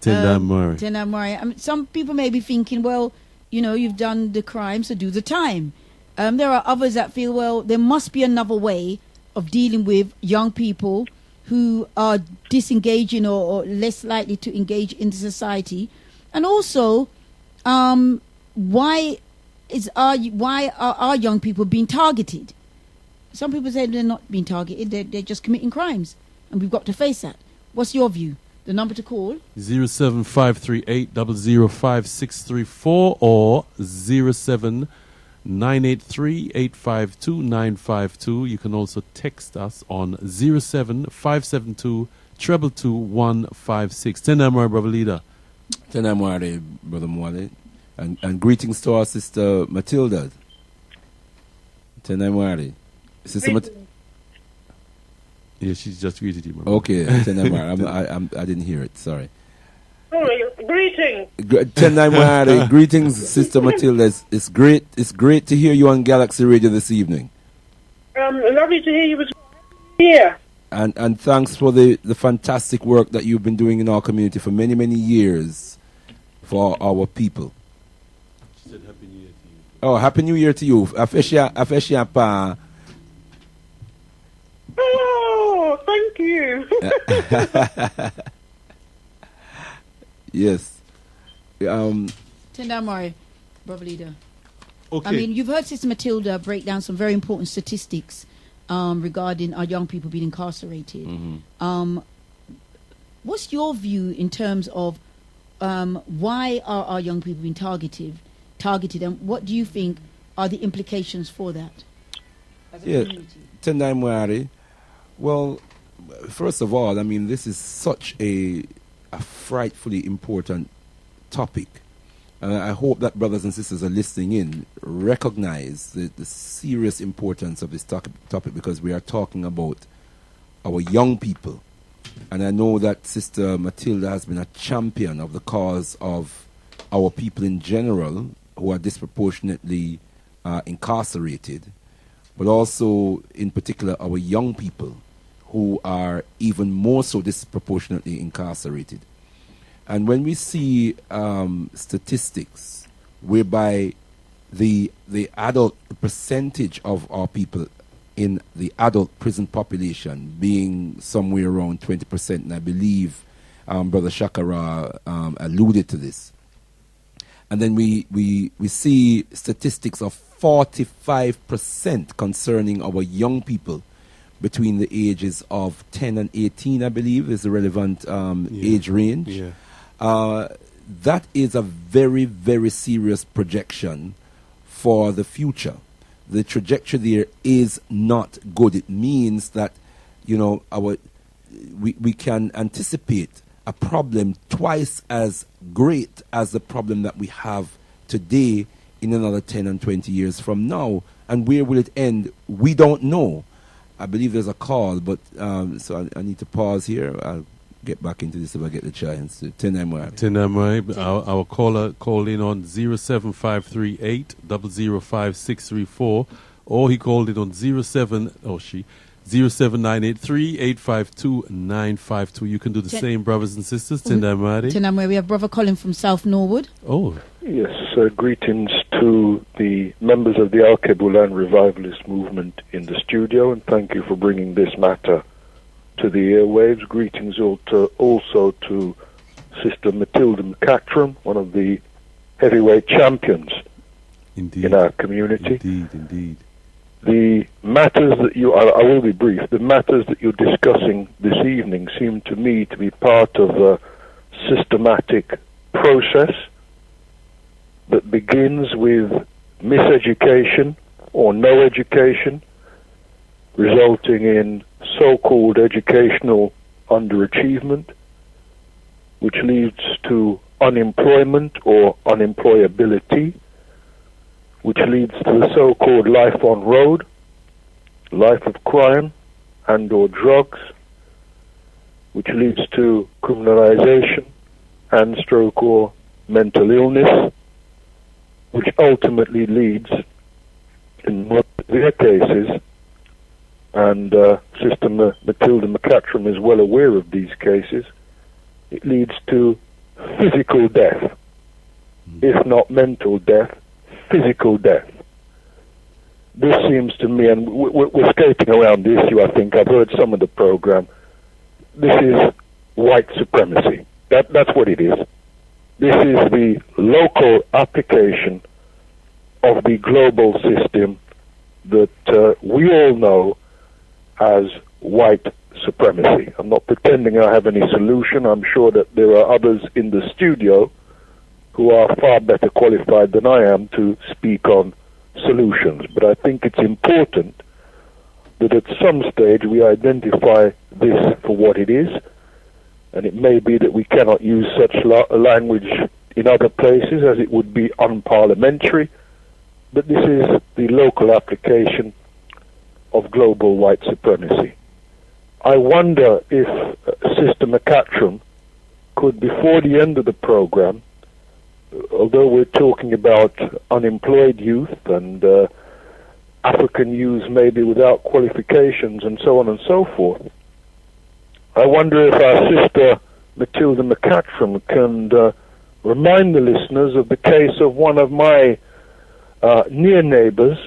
Tendai Mwari. Tendai Mwari. I mean, some people may be thinking, well, you've done the crime, so do the time. There are others that feel, well, there must be another way of dealing with young people who are disengaging or less likely to engage in the society. And also, why are our young people being targeted? Some people say they're not being targeted, they're just committing crimes, and we've got to face that. What's your view? The number to call? 07538 005634 or 07983 852 952. You can also text us on 07572 222 156. Tendai Mwari, brother leader. Tendai Mwari, brother Mwari. And greetings to our sister Matilda. Tendai Mwari. Sister Matilda. Yeah, she's just greeted you, brother. Okay, Tendai Mwari. I didn't hear it. Sorry. Greetings. Tendai Mwari. Greetings, Sister Matilda. It's great to hear you on Galaxy Radio this evening. Lovely to hear you as here. And thanks for the fantastic work that you've been doing in our community for many, many years for our people. She said Happy New Year to you. Oh, Happy New Year to you. Afeshia pa. Oh, thank you. Yes. Tendai Mwari, brother leader. Okay. I mean, you've heard Sister Matilda break down some very important statistics regarding our young people being incarcerated. Mm-hmm. What's your view in terms of why are our young people being targeted, and what do you think are the implications for that as a community? Tendai Mwari. Well, first of all, I mean, this is such a frightfully important topic. I hope that brothers and sisters are listening in recognize the serious importance of this topic, because we are talking about our young people And I know that Sister Matilda has been a champion of the cause of our people in general who are disproportionately incarcerated, but also in particular our young people who are even more so disproportionately incarcerated. And when we see statistics whereby the adult percentage of our people in the adult prison population being somewhere around 20%, and I believe Brother Shakara alluded to this. And then we see statistics of 45% concerning our young people between the ages of 10 and 18, I believe, is the relevant age range. Yeah. That is a very, very serious projection for the future. The trajectory there is not good. It means that, you know, we can anticipate a problem twice as great as the problem that we have today in another 10 and 20 years from now. And where will it end? We don't know. I believe there's a call, but so I need to pause here. I'll get back into this if I get the chance. Tenamai, our caller called in on 07538 005634, or he called it on 0798 852 952. You can do the same, brothers and sisters. Tenamai, we have Brother Colin from South Norwood. Oh. Yes, greetings to the members of the Alkebu-Lan revivalist movement in the studio, and thank you for bringing this matter to the airwaves. Greetings also to Sister Matilda McCatram, one of the heavyweight champions in our community. Indeed. The matters that I will be brief, the matters that you're discussing this evening seem to me to be part of a systematic process that begins with miseducation or no education, resulting in so-called educational underachievement, which leads to unemployment or unemployability, which leads to the so-called life on road, life of crime and or drugs, which leads to criminalization and stroke or mental illness, which ultimately leads, in most severe cases, and Sister Matilda McCatram is well aware of these cases, it leads to physical death, if not mental death, physical death. This seems to me, and we're skating around the issue, I think, I've heard some of the program, this is white supremacy. That's what it is. This is the local application of the global system that we all know as white supremacy. I'm not pretending I have any solution. I'm sure that there are others in the studio who are far better qualified than I am to speak on solutions. But I think it's important that at some stage we identify this for what it is, and it may be that we cannot use such language in other places as it would be unparliamentary, but this is the local application of global white supremacy. I wonder if Sister McCatram could, before the end of the program, although we're talking about unemployed youth and African youth maybe without qualifications and so on and so forth, I wonder if our Sister Matilda McCatram can remind the listeners of the case of one of my near neighbors,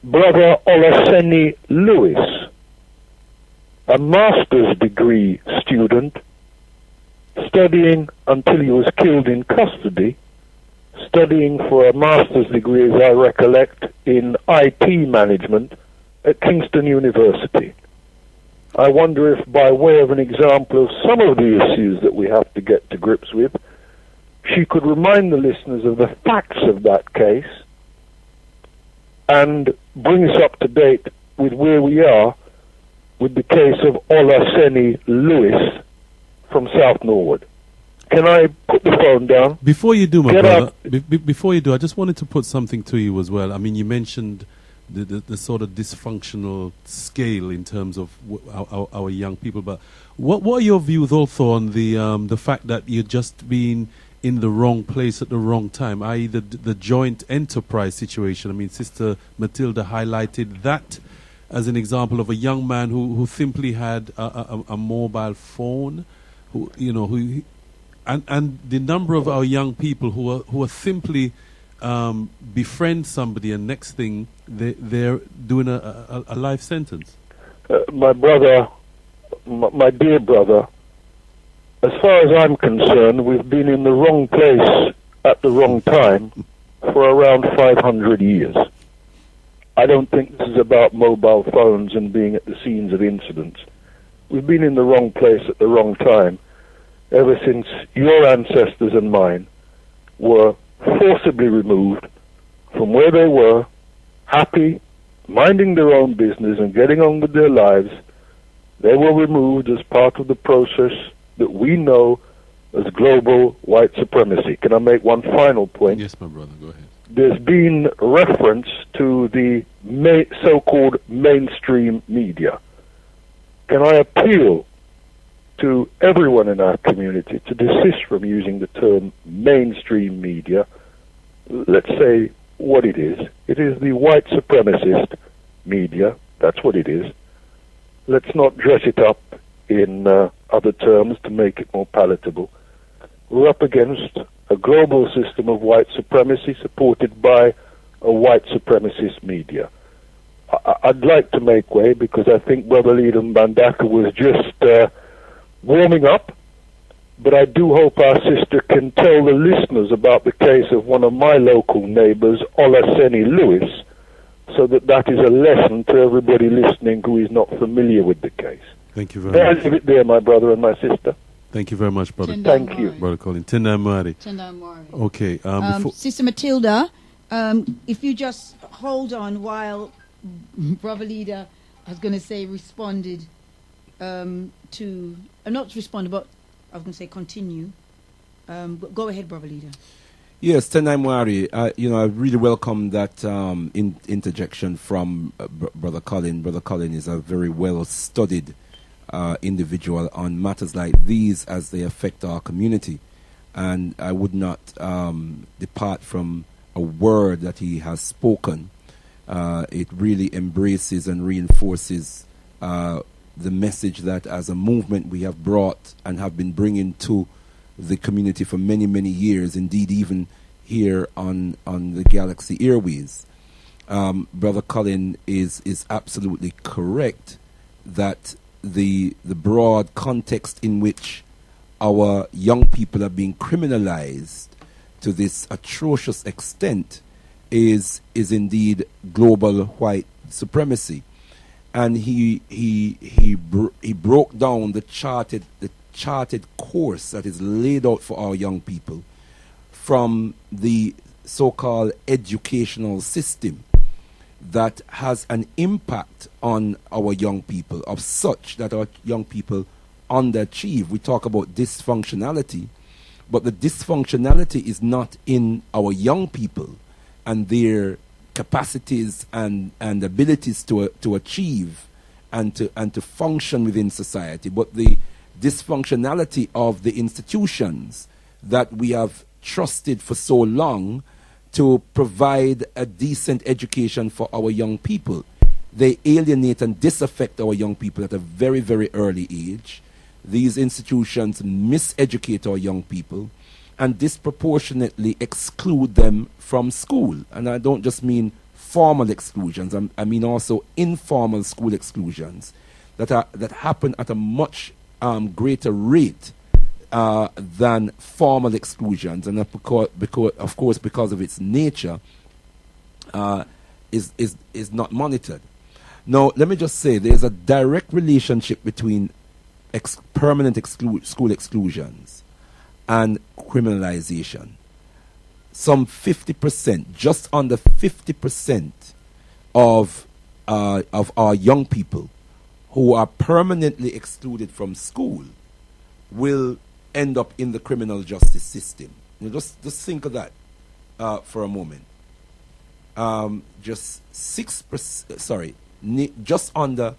Brother Olaseni Lewis, a master's degree student, studying until he was killed in custody, studying for a master's degree, as I recollect, in IT management at Kingston University. I wonder if, by way of an example of some of the issues that we have to get to grips with, she could remind the listeners of the facts of that case and bring us up to date with where we are with the case of Olaseni Lewis from South Norwood. Can I put the phone down? Before you do, my brother, before you do, I just wanted to put something to you as well. I mean, you mentioned the sort of dysfunctional scale in terms of our young people, but What are your views also on the fact that you're just being in the wrong place at the wrong time, i.e. the joint enterprise situation? I mean, Sister Matilda highlighted that as an example of a young man who simply had a mobile phone, and the number of our young people who are simply befriend somebody, and next thing they're doing a life sentence. My brother, my dear brother, as far as I'm concerned, we've been in the wrong place at the wrong time for around 500 years. I don't think this is about mobile phones and being at the scenes of incidents. We've been in the wrong place at the wrong time ever since your ancestors and mine were forcibly removed from where they were, happy, minding their own business and getting on with their lives. They were removed as part of the process that we know as global white supremacy. Can I make one final point? Yes, my brother, go ahead. There's been reference to the so-called mainstream media. Can I appeal to everyone in our community to desist from using the term mainstream media? Let's say what it is. It is the white supremacist media. That's what it is. Let's not dress it up in other terms to make it more palatable. We're up against a global system of white supremacy supported by a white supremacist media. I'd like to make way because I think Brother Leadham Bandaka was just warming up, but I do hope our sister can tell the listeners about the case of one of my local neighbors, Olaseni Lewis, so that is a lesson to everybody listening who is not familiar with the case. Thank you very much. I'll leave it there, my brother and my sister. Thank you very much, brother. Thank you. Brother Colin. Tendai Mwari. Okay. Sister Matilda, if you just hold on while Brother Leader, I was going to say, responded to... not responded, but I was going to say continue. But go ahead, Brother Leader. Yes, Tendai Mwari. I really welcome that interjection from Brother Colin. Brother Colin is a very well-studied individual on matters like these as they affect our community. And I would not depart from a word that he has spoken. It really embraces and reinforces the message that as a movement we have brought and have been bringing to the community for many, many years, indeed even here on the Galaxy Airways. Brother Colin is absolutely correct that the broad context in which our young people are being criminalized to this atrocious extent is indeed global white supremacy. And he broke down the charted course that is laid out for our young people from the so-called educational system that has an impact on our young people of such that our young people underachieve. We talk about dysfunctionality, but the dysfunctionality is not in our young people and their capacities and abilities to achieve and to function within society, but the dysfunctionality of the institutions that we have trusted for so long to provide a decent education for our young people. They alienate and disaffect our young people at a very, very early age. These institutions miseducate our young people and disproportionately exclude them from school. And I don't just mean formal exclusions, I mean also informal school exclusions that happen at a much greater rate than formal exclusions, and of course because of its nature is not monitored. Now, let me just say there's a direct relationship between permanent school exclusions and criminalization. Some 50%, just under 50% of our young people who are permanently excluded from school will end up in the criminal justice system. Just think of that for a moment. Just 6%, just under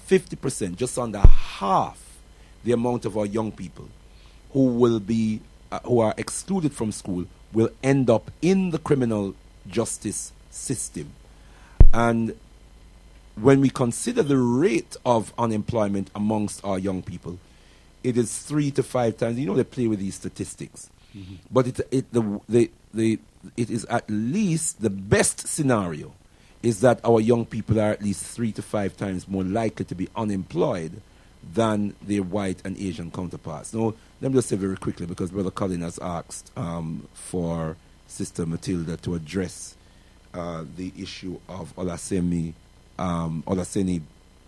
50%, just under half the amount of our young people who will be who are excluded from school will end up in the criminal justice system. And when we consider the rate of unemployment amongst our young people, it is 3 to 5 times. They play with these statistics, but it is at least the best scenario is that our young people are at least 3 to 5 times more likely to be unemployed than their white and Asian counterparts. Now, let me just say very quickly, because Brother Colin has asked for Sister Matilda to address the issue of Olaseni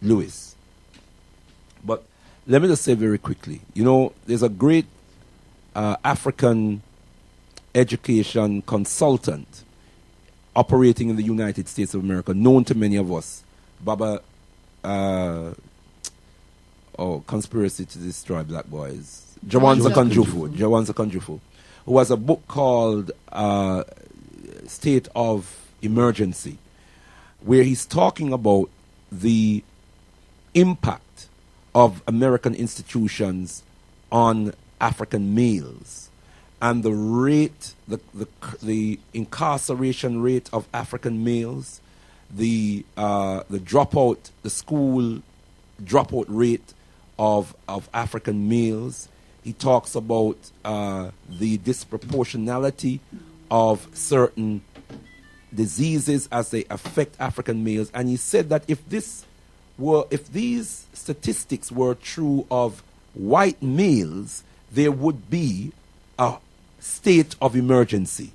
Lewis. But let me just say very quickly, there's a great African education consultant operating in the United States of America, known to many of us, Baba, Conspiracy to Destroy Black Boys, Jawanza Kanjufu, who has a book called State of Emergency, where he's talking about the impact of American institutions on African males and the rate, the incarceration rate of African males, the school dropout rate of African males. He talks about the disproportionality of certain diseases as they affect African males, and he said that if these statistics were true of white males, there would be a state of emergency.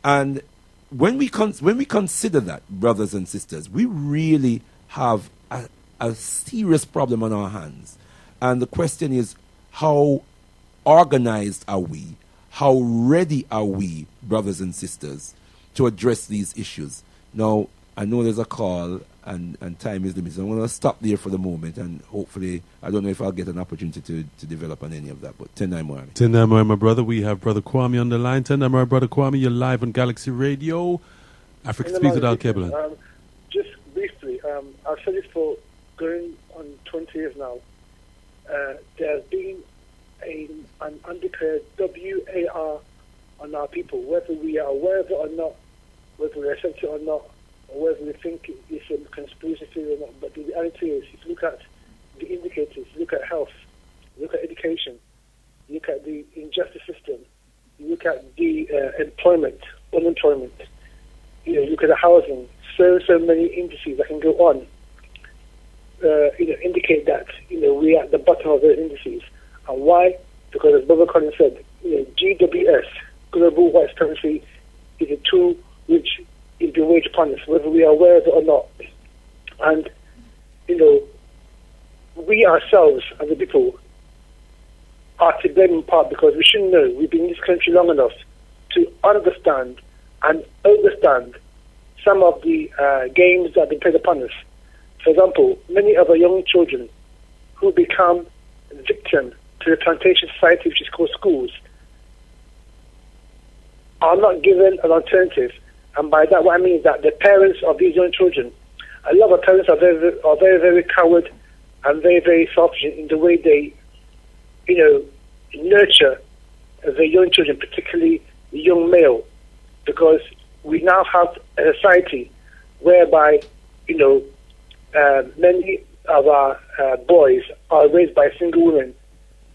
And when we consider that, brothers and sisters, we really have a serious problem on our hands. And the question is, how organized are we? How ready are we, brothers and sisters, to address these issues? Now, I know there's a call and time is limited, so I'm going to stop there for the moment, and hopefully, I don't know if I'll get an opportunity to develop on any of that, but Tendai Moami, my brother. We have Brother Kwame on the line. Tendai Moami, Brother Kwame, you're live on Galaxy Radio. Africa Speaks with Alkebu-Lan. Just briefly, I've said this for going on 20 years now. There's been an undeclared WAR on our people, whether we are aware of it or not, whether we accept it or not, or whether we think it's a conspiracy theory or not. But the reality is, if you look at the indicators, you look at health, you look at education, you look at the injustice system, you look at the unemployment, you look at the housing, so many indices that can go on, indicate that, we're at the bottom of those indices. And why? Because as Brother Colin said, GWS, Global White Supremacy, is a tool which is being waged upon us, whether we are aware of it or not. And, we ourselves as a people are to blame in part because we should know we've been in this country long enough to understand and understand some of the games that have been played upon us. For example, many of our young children who become victim to the plantation society, which is called schools, are not given an alternative. And by that, what I mean is that the parents of these young children, a lot of parents are very, very coward and very, very selfish in the way they, nurture the young children, particularly the young male, because we now have a society whereby, many of our boys are raised by single women.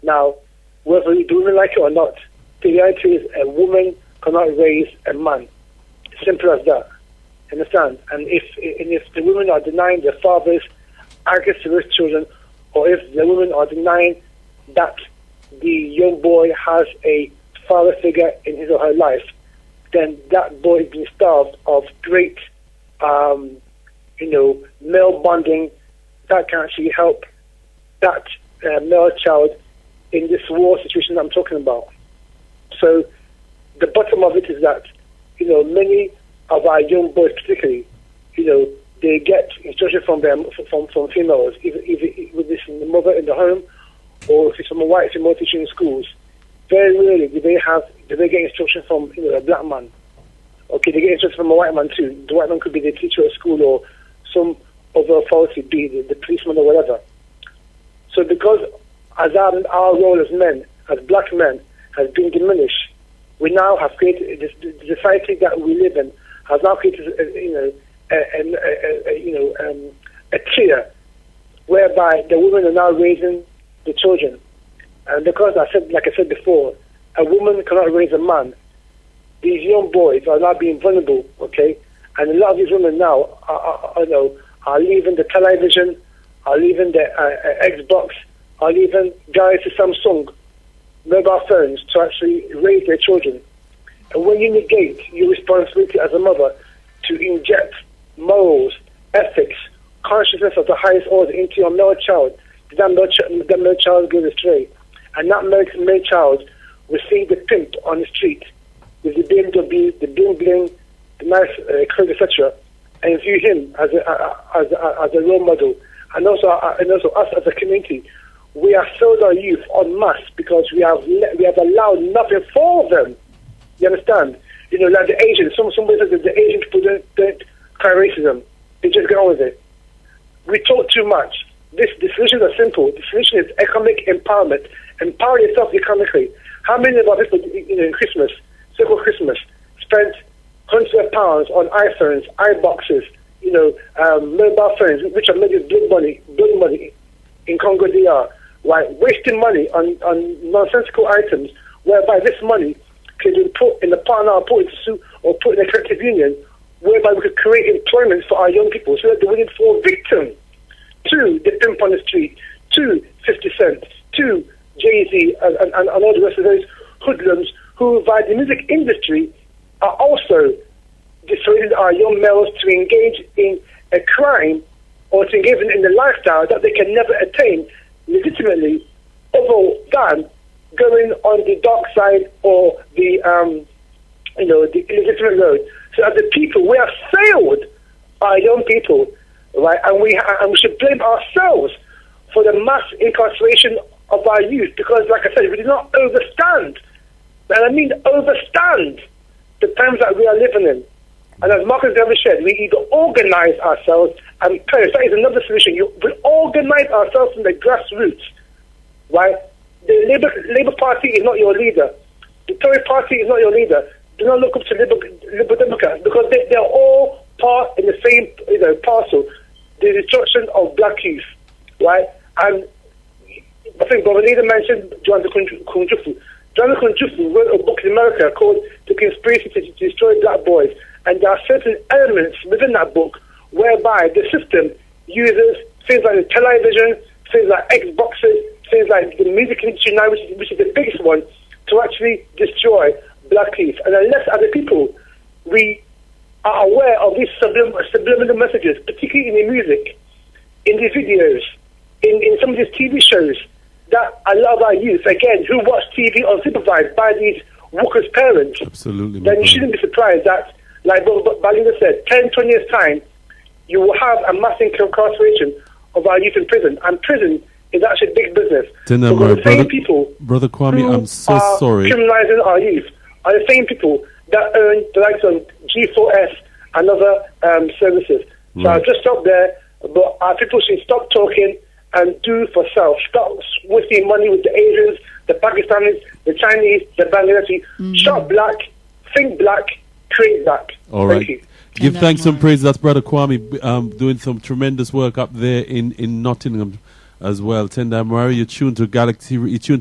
Now, whether the women like it or not, the reality is a woman cannot raise a man. Simple as that. Understand? And if the women are denying their fathers access to those children, or if the women are denying that the young boy has a father figure in his or her life, then that boy is being starved of great, male bonding that can actually help that male child in this war situation that I'm talking about. So the bottom of it is that, many of our young boys particularly, they get instruction from females, either with this in the mother in the home, or if it's from a white female teacher in schools. Very rarely do they get instruction from a black man. Okay, they get instruction from a white man too. The white man could be the teacher at school or some other authority, be the policeman or whatever. So because as our role as men, as black men, has been diminished, we now have created the society that we live in has now created, a tier whereby the women are now raising the children, and because like I said before, a woman cannot raise a man. These young boys are now being vulnerable, okay, and a lot of these women now are leaving the television, are leaving the Xbox, are leaving Galaxy Samsung mobile phones to actually raise their children. And when you negate your responsibility as a mother to inject morals, ethics, consciousness of the highest order into your male child, that male child goes astray. And that male child will see the pimp on the street with the BMW, the bling bling, the nice clothes, etc., and view him as a role model. And also us as a community, we have failed our youth en masse because we have allowed nothing for them. You understand? Like the Asians. Somebody says that the Asian people don't cry racism. They just get on with it. We talk too much. The solutions are simple. The solution is economic empowerment. Empower yourself economically. How many of our people, in Christmas, so-called Christmas, spent hundreds of pounds on iPhones, iBoxes, mobile phones, which are made with blood money in Congo DR, right? Wasting money on nonsensical items, whereby this money could be put in the partner or put in a collective union, whereby we could create employment for our young people so that they wouldn't fall victim to the pimp on the street, to 50 Cent, to Jay-Z, and all the rest of those hoodlums who, via the music industry, are also dissuading our young males to engage in a crime or to engage in the lifestyle that they can never attain legitimately, other than going on the dark side or the illegitimate road. So as a people, we have failed our young people, right? And we should blame ourselves for the mass incarceration of our youth, because, like I said, we did not overstand, and I mean overstand, the times that we are living in. And as Marcus Garvey said, we either organize ourselves and perish. That is another solution. We organize ourselves from the grassroots, right? The Labour Party is not your leader. The Tory Party is not your leader. Do not look up to Liberal Democrats, because they are all part in the same parcel, the destruction of black youth, right? And I think Brother Leader mentioned Jonathan Kunjufu. Jonathan Kunjufu wrote a book in America called The Conspiracy to Destroy Black Boys, and there are certain elements within that book whereby the system uses things like the television, things like Xboxes, things like the music industry now, which is the biggest one, to actually destroy black youth. And unless, as a people, we are aware of these subliminal messages, particularly in the music, in the videos, in some of these TV shows, that a lot of our youth, again, who watch TV unsupervised by these workers' parents, absolutely, then you shouldn't be surprised that, like Balinda said, 10, 20 years' time, you will have a mass incarceration of our youth in prison. And prison is actually big business. Because the same people Brother Kwame, who I'm so are sorry. criminalizing our youth are the same people that earn the likes of G4S and other services. So I'll just stop there. But our people should stop talking and do for self. Stop wasting money with the Asians, the Pakistanis, the Chinese, the Bangladeshi. Shop black, think black, create black. All Thank right. you. Give thanks and praise. That's Brother Kwame doing some tremendous work up there in Nottingham as well. Tendai Murray, you're tuned to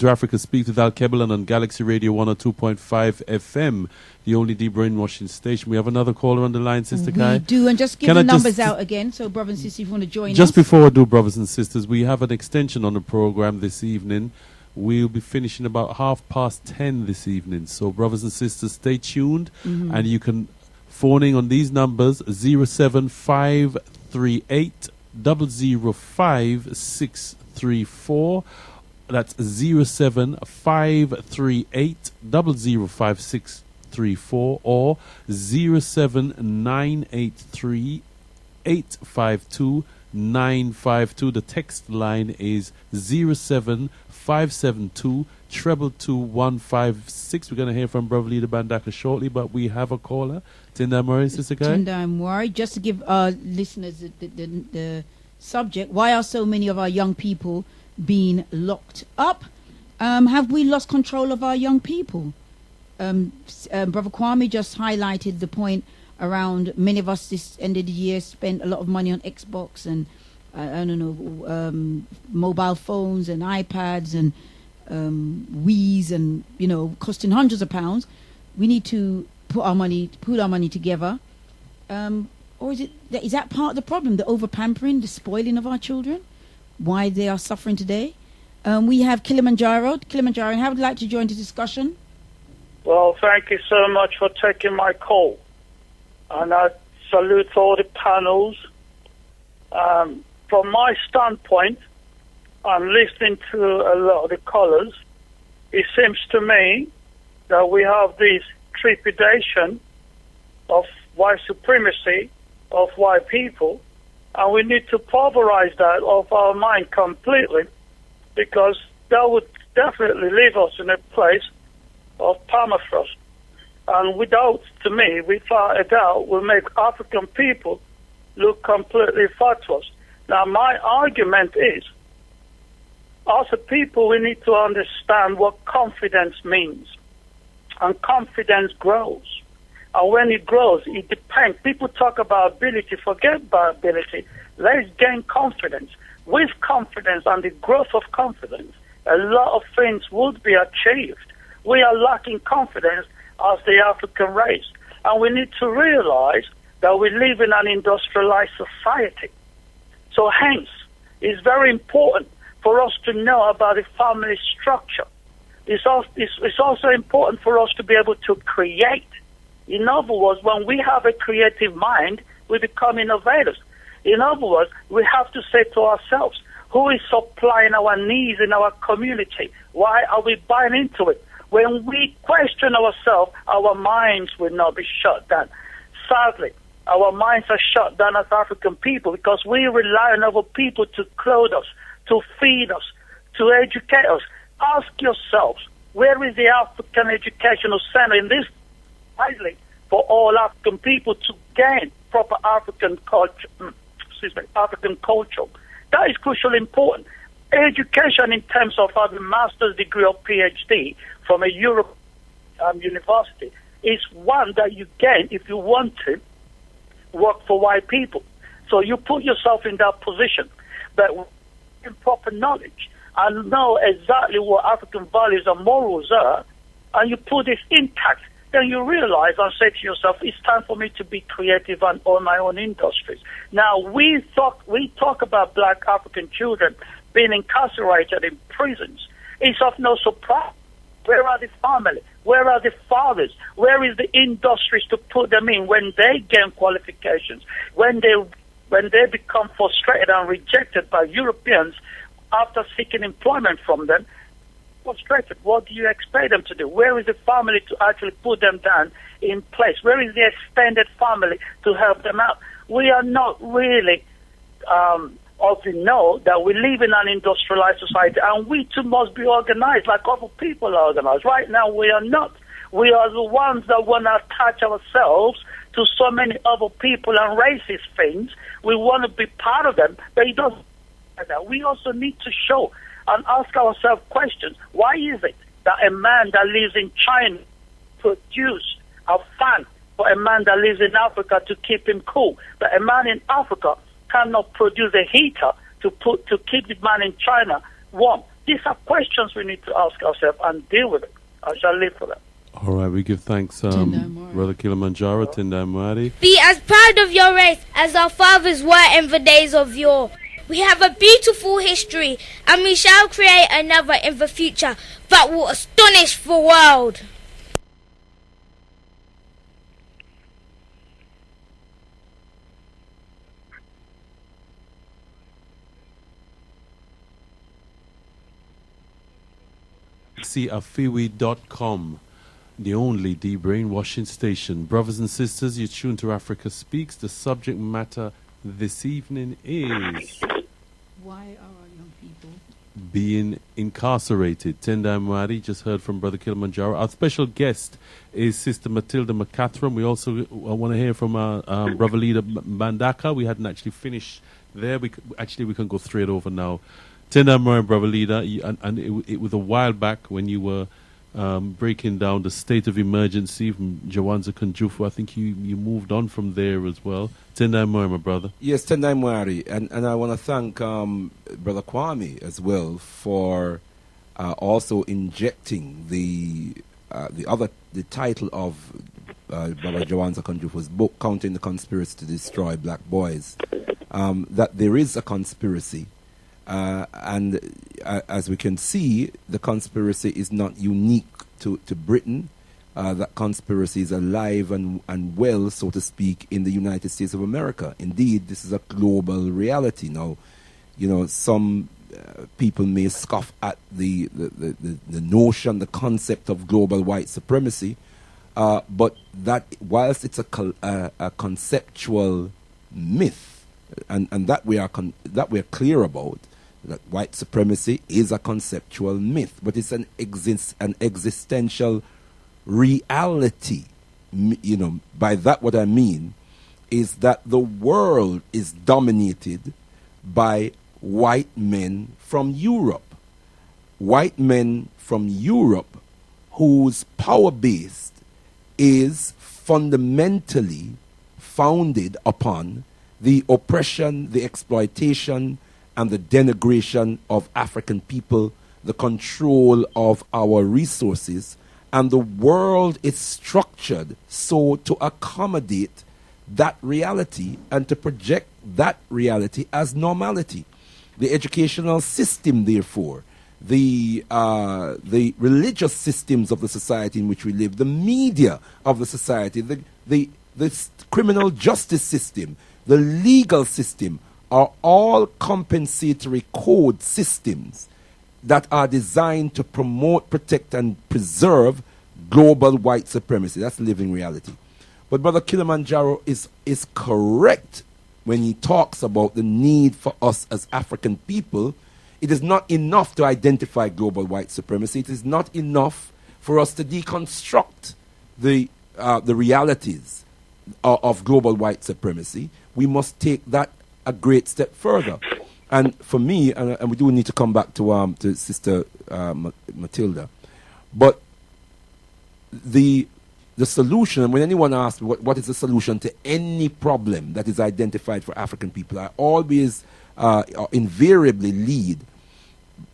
Africa Speaks with Alkebu-Lan on Galaxy Radio 102.5 FM, the only de-brainwashing station. We have another caller on the line, Sister Kai. We do, and just give the numbers out again, so brothers and sisters, if you want to join us. Just before I do, brothers and sisters, we have an extension on the program this evening. We'll be finishing about 10:30 this evening. So, brothers and sisters, stay tuned, and you can phone in on these numbers: 07538 005 634. That's 07538 005 634, or 07983 852 952. The text line is 07572 222 We're going to hear from Brother Leader Bandaka shortly, but we have a caller. Tendai Murray, Sister Kai? Tendai Murray. Just to give our listeners the subject, why are so many of our young people being locked up. Have we lost control of our young people? Brother Kwame just highlighted the point around many of us this end of the year spent a lot of money on Xbox and I don't know, mobile phones and iPads and Wii's and, you know, costing hundreds of pounds. We need to put our money together. Or is that part of the problem, the over-pampering, the spoiling of our children, why they are suffering today? We have Kilimanjaro. Kilimanjaro, how would you like to join the discussion? Well, thank you so much for taking my call. And I salute all the panels. From my standpoint, I'm listening to a lot of the callers. It seems to me that we have this trepidation of white supremacy, of white people, and we need to pulverize that off our mind completely, because that would definitely leave us in a place of permafrost. And without, to me, without a doubt, will make African people look completely fatuous. Now, my argument is, as a people, we need to understand what confidence means. And confidence grows. And when it grows, it depends. People talk about ability, forget about ability. Let's gain confidence. With confidence and the growth of confidence, a lot of things would be achieved. We are lacking confidence as the African race. And we need to realize that we live in an industrialized society. So hence, it's very important for us to know about the family structure. It's also important for us to be able to create. In other words, when we have a creative mind, we become innovators. In other words, we have to say to ourselves, who is supplying our needs in our community? Why are we buying into it? When we question ourselves, our minds will not be shut down. Sadly, our minds are shut down as African people because we rely on other people to clothe us, to feed us, to educate us. Ask yourselves, where is the African Educational Center in this wisely for all African people to gain proper African culture? African culture. That is crucially important. Education in terms of having a master's degree or PhD from a European university is one that you gain if you want to work for white people. So you put yourself in that position. But with proper knowledge and know exactly what African values and morals are, and you put this intact, then you realize and say to yourself, it's time for me to be creative and own my own industries. Now, we talk about black African children being incarcerated in prisons. It's of no surprise. Where are the family? Where are the fathers? Where is the industries to put them in when they gain qualifications? When they become frustrated and rejected by Europeans after seeking employment from them, frustrated, what do you expect them to do? Where is the family to actually put them down in place? Where is the extended family to help them out? We are not really also know that we live in an industrialized society, and we too must be organized like other people are organized. Right now, we are not. We are the ones that want to attach ourselves to so many other people and racist things. We want to be part of them, but it doesn't matter that. We also need to show and ask ourselves questions. Why is it that a man that lives in China produces a fan for a man that lives in Africa to keep him cool, but a man in Africa cannot produce a heater to keep the man in China warm? These are questions we need to ask ourselves and deal with it. I shall live for that. All right, we give thanks, Brother Kilimanjaro, Tindai Mwari. Be as proud of your race as our fathers were in the days of yore. We have a beautiful history, and we shall create another in the future that will astonish the world. afiwi.com, the only de-brainwashing station. Brothers and sisters, you're tuned to Africa Speaks. The subject matter this evening is... why are our young people being incarcerated? Tendai Mwari, just heard from Brother Kilimanjaro. Our special guest is Sister Matilda McCathram. We also want to hear from our Brother Leader Mandaka. We hadn't actually finished there. We can go straight over now Tendai Moore, brother leader, and it was a while back when you were breaking down the state of emergency from Jawanza Kanjufu. I think you moved on from there as well. Tendai Moore, my brother. Yes, Tendai Moari, and I want to thank Brother Kwame as well for also injecting the title of Brother Jawanza Kanjufu's book, Counting the Conspiracy to Destroy Black Boys, that there is a conspiracy. And as we can see, the conspiracy is not unique to Britain. That conspiracy is alive and well, so to speak, in the United States of America. Indeed, this is a global reality. Now, some people may scoff at the notion, the concept of global white supremacy, but that whilst it's a conceptual myth, and that we are clear about, that white supremacy is a conceptual myth, but it's an existential reality. By that what I mean is that the world is dominated by white men from Europe. White men from Europe whose power base is fundamentally founded upon the oppression, the exploitation, and the denigration of African people, the control of our resources, and the world is structured so to accommodate that reality and to project that reality as normality. The educational system, therefore, the religious systems of the society in which we live, the media of the society, the criminal justice system, the legal system, are all compensatory code systems that are designed to promote, protect, and preserve global white supremacy. That's living reality. But Brother Kilimanjaro is correct when he talks about the need for us as African people. It is not enough to identify global white supremacy. It is not enough for us to deconstruct the realities of global white supremacy. We must take that a great step further. And for me, and we do need to come back to Sister Matilda, but the solution, when anyone asks what is the solution to any problem that is identified for African people, I always invariably lead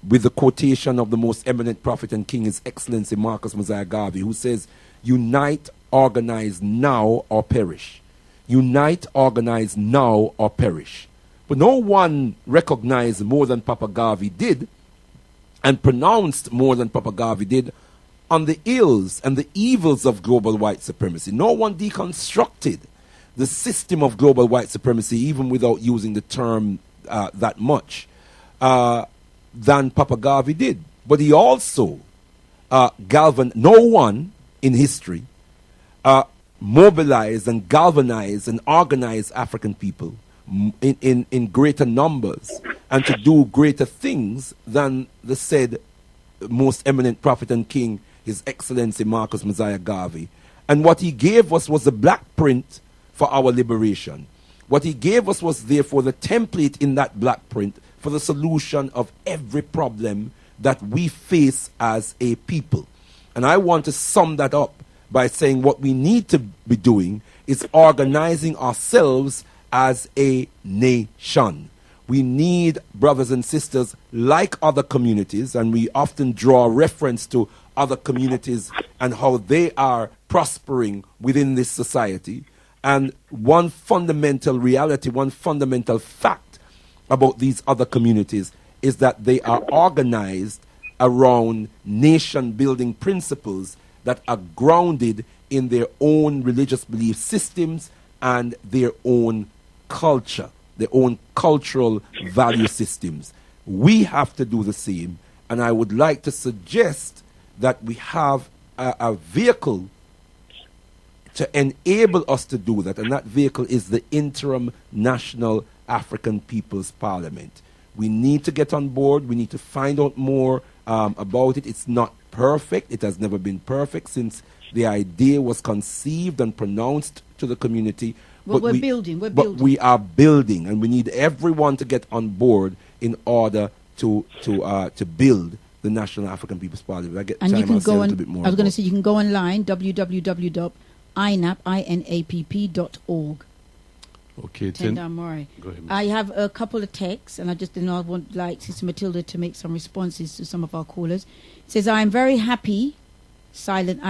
with the quotation of the most eminent prophet and king, His Excellency Marcus Mosiah Garvey, who says, "Unite, organize now or perish." Unite, organize now or perish. But no one recognized more than Papa Garvey did and pronounced more than Papa Garvey did on the ills and the evils of global white supremacy. No one deconstructed the system of global white supremacy, even without using the term that much, than Papa Garvey did. But he also no one in history mobilize and galvanize and organize African people in greater numbers and to do greater things than the said most eminent prophet and king, His Excellency Marcus Mosiah Garvey. And what he gave us was the black print for our liberation. What he gave us was therefore the template in that black print for the solution of every problem that we face as a people. And I want to sum that up by saying what we need to be doing is organizing ourselves as a nation. We need brothers and sisters like other communities, and we often draw reference to other communities and how they are prospering within this society. And one fundamental reality, one fundamental fact about these other communities is that they are organized around nation-building principles that are grounded in their own religious belief systems and their own culture, their own cultural value systems. We have to do the same, and I would like to suggest that we have a vehicle to enable us to do that, and that vehicle is the Interim National African People's Parliament. We need to get on board. We need to find out more about it. It's not perfect. It has never been perfect since the idea was conceived and pronounced to the community. Well, we're building. But we are building, and we need everyone to get on board in order to build the National African People's Party. If I get And time, you can I'll say go a little on. bit more I was going to about say you can go online www.inapp.org. Okay, Tenda Amore. Go ahead. I have a couple of texts, and I just didn't know I would like Sister Matilda to make some responses to some of our callers. It says, I am a very happy silent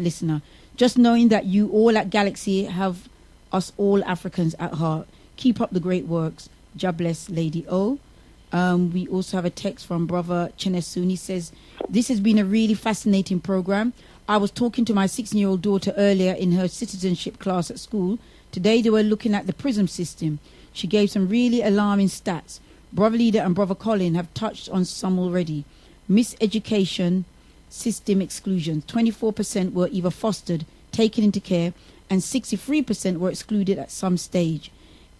listener. Just knowing that you all at Galaxy have us all Africans at heart. Keep up the great works. God bless, Lady O. We also have a text from Brother Chenesun. He says, this has been a really fascinating program. I was talking to my 16-year-old daughter earlier in her citizenship class at school. Today they were looking at the PRISM system. She gave some really alarming stats. Brother Leader and Brother Colin have touched on some already. Miseducation, system exclusion. 24% were either fostered, taken into care, and 63% were excluded at some stage.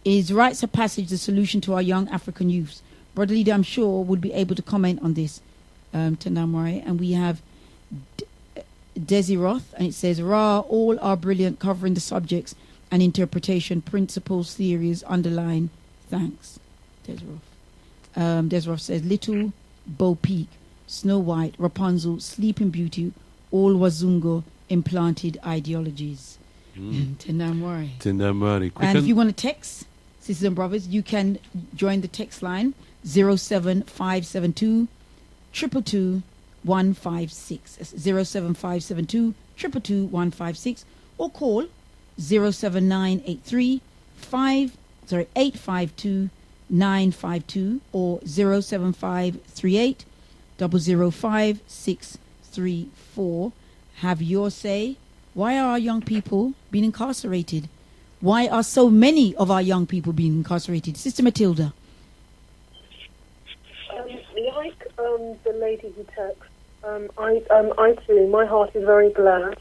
Is rites of passage the solution to our young African youths? Brother Leader, I'm sure, would be able to comment on this, Tanamwari. And we have Desi Roth, and it says, Ra, all are brilliant, covering the subjects and interpretation, principles, theories, underline. Thanks, Desi Roth. Desi Roth says, Little, Bo Peak, Snow White, Rapunzel, Sleeping Beauty, all Wazungo implanted ideologies. Tendamwari. And if you want to text, sisters and brothers, you can join the text line 07572 222 156. That's 07572 222 156, or call 07983 852 952 or 07538 005 634. Have your say. Why are our young people being incarcerated? Why are so many of our young people being incarcerated? Sister Matilda. Like the lady who texts, I too, my heart is very glad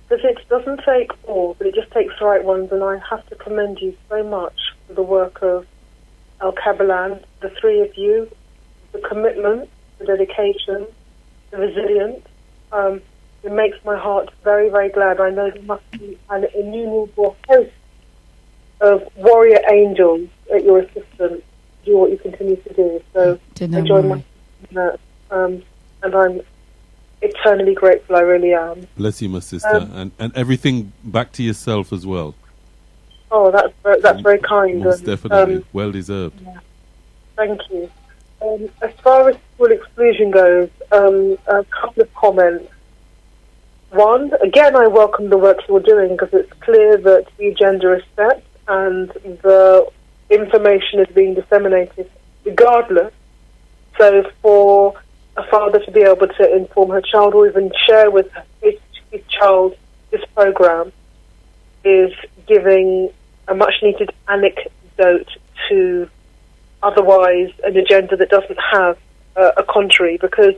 that it doesn't take all, but it just takes the right ones, and I have to commend you so much for the work of Alkebu-Lan, the three of you, the commitment, the dedication, the resilience. It makes my heart very, very glad. I know there must be an innumerable host of warrior angels at your assistance to do what you continue to do. So I join my and I'm eternally grateful. I really am. Bless you, my sister, and everything back to yourself as well. Oh, that's very kind. Most definitely, well deserved. Yeah. Thank you. As far as school exclusion goes, a couple of comments. One, again, I welcome the work you're doing because it's clear that the agenda is set and the information is being disseminated regardless. So for a father to be able to inform her child or even share with his child this program is giving a much-needed anecdote to otherwise an agenda that doesn't have a contrary, because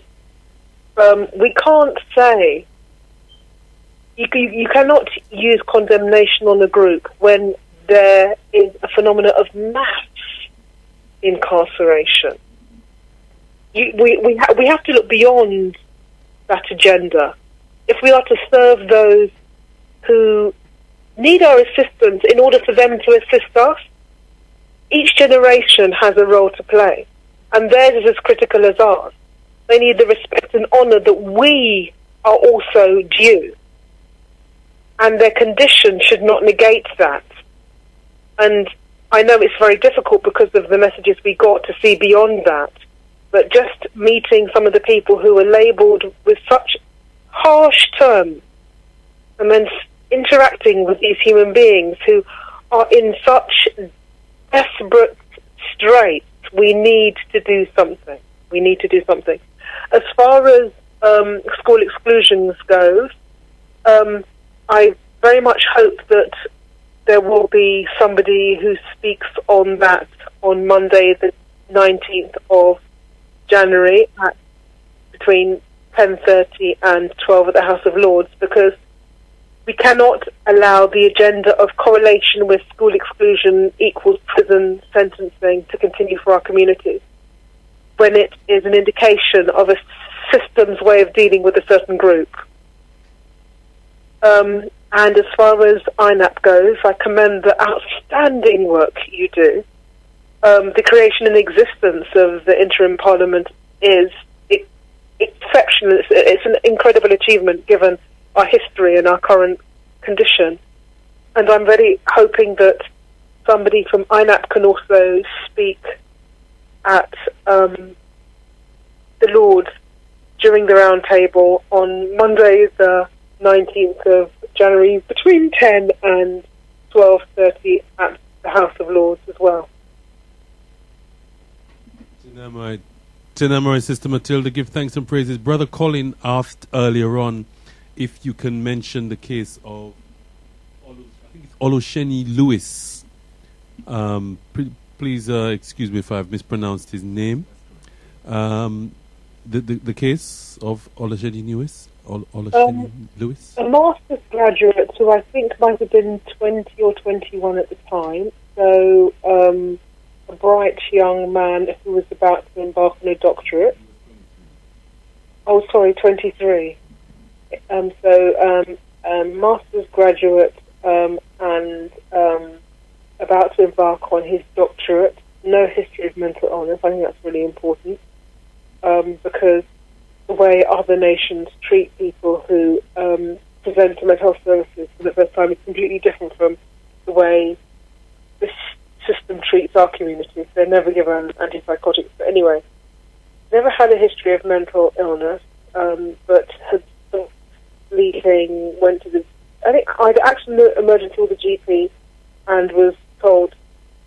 we can't say you cannot use condemnation on a group when there is a phenomenon of mass incarceration. We have to look beyond that agenda. If we are to serve those who need our assistance in order for them to assist us, each generation has a role to play, and theirs is as critical as ours. They need the respect and honour that we are also due, and their condition should not negate that. And I know it's very difficult because of the messages we got to see beyond that, but just meeting some of the people who are labelled with such harsh terms and then interacting with these human beings who are in such desperate straits, we need to do something. We need to do something. As far as school exclusions goes, I very much hope that there will be somebody who speaks on that on Monday, the 19th of January, at between 10:30 and 12 at the House of Lords, because we cannot allow the agenda of correlation with school exclusion equals prison sentencing to continue for our communities, when it is an indication of a system's way of dealing with a certain group. And as far as INAP goes, I commend the outstanding work you do. the creation and existence of the interim parliament is exceptional. It's an incredible achievement given our history and our current condition. And I'm very hoping that somebody from INAP can also speak at the Lords during the round table on Monday, the 19th of January, between 10 and 12:30 at the House of Lords as well. Tinamai, Sister Matilda, give thanks and praises. Brother Colin asked earlier on if you can mention the case of Olusheni Lewis. Please excuse me if I've mispronounced his name. The case of Olusheni Lewis? Lewis? A master's graduate who I think might have been 20 or 21 at the time. So a bright young man who was about to embark on a doctorate. Oh, sorry, 23. Master's graduate and about to embark on his doctorate. No history of mental illness. I think that's really important because the way other nations treat people who present to mental health services for the first time is completely different from the way this system treats our communities. They're never given antipsychotics. But anyway, never had a history of mental illness, but had sleeping, went to the... I think I'd actually emergency with the GP and was told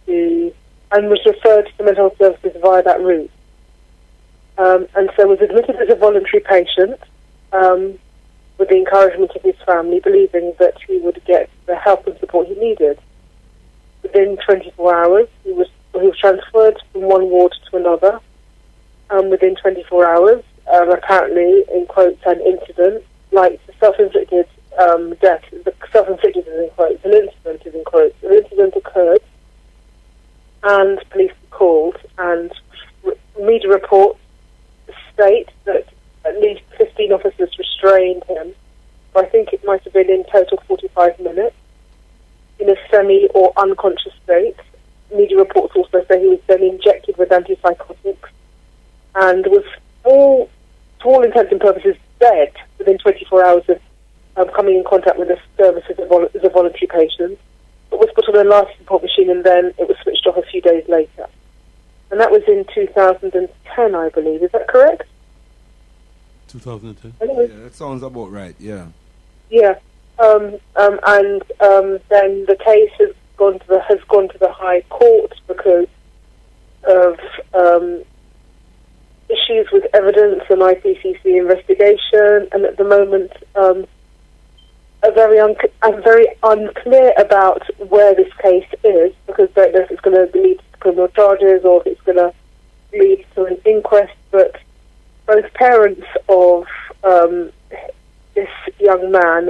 to... and was referred to mental health services via that route. And so was admitted as a voluntary patient with the encouragement of his family, believing that he would get the help and support he needed. Within 24 hours, he was transferred from one ward to another. Within 24 hours, apparently, in quotes, an incident, like the self-inflicted death, the self-inflicted is in quotes, an incident is in quotes, an incident occurred, and police were called, and media reports state that at least 15 officers restrained him. I think it might have been in total 45 minutes, in a semi or unconscious state. Media reports also say he was then injected with antipsychotics and was, to all intents and purposes, dead within 24 hours of coming in contact with the service as a voluntary patient, but was put on a life support machine and then it was switched off a few days later. And that was in 2010, I believe. Is that correct? 2010? Yeah, that sounds about right, yeah. Yeah. And then the case has gone to the High Court because of issues with evidence and IPCC investigation, and at the moment I'm very unclear about where this case is, because I don't know if it's going to lead to criminal charges or if it's going to lead to an inquest, but both parents of this young man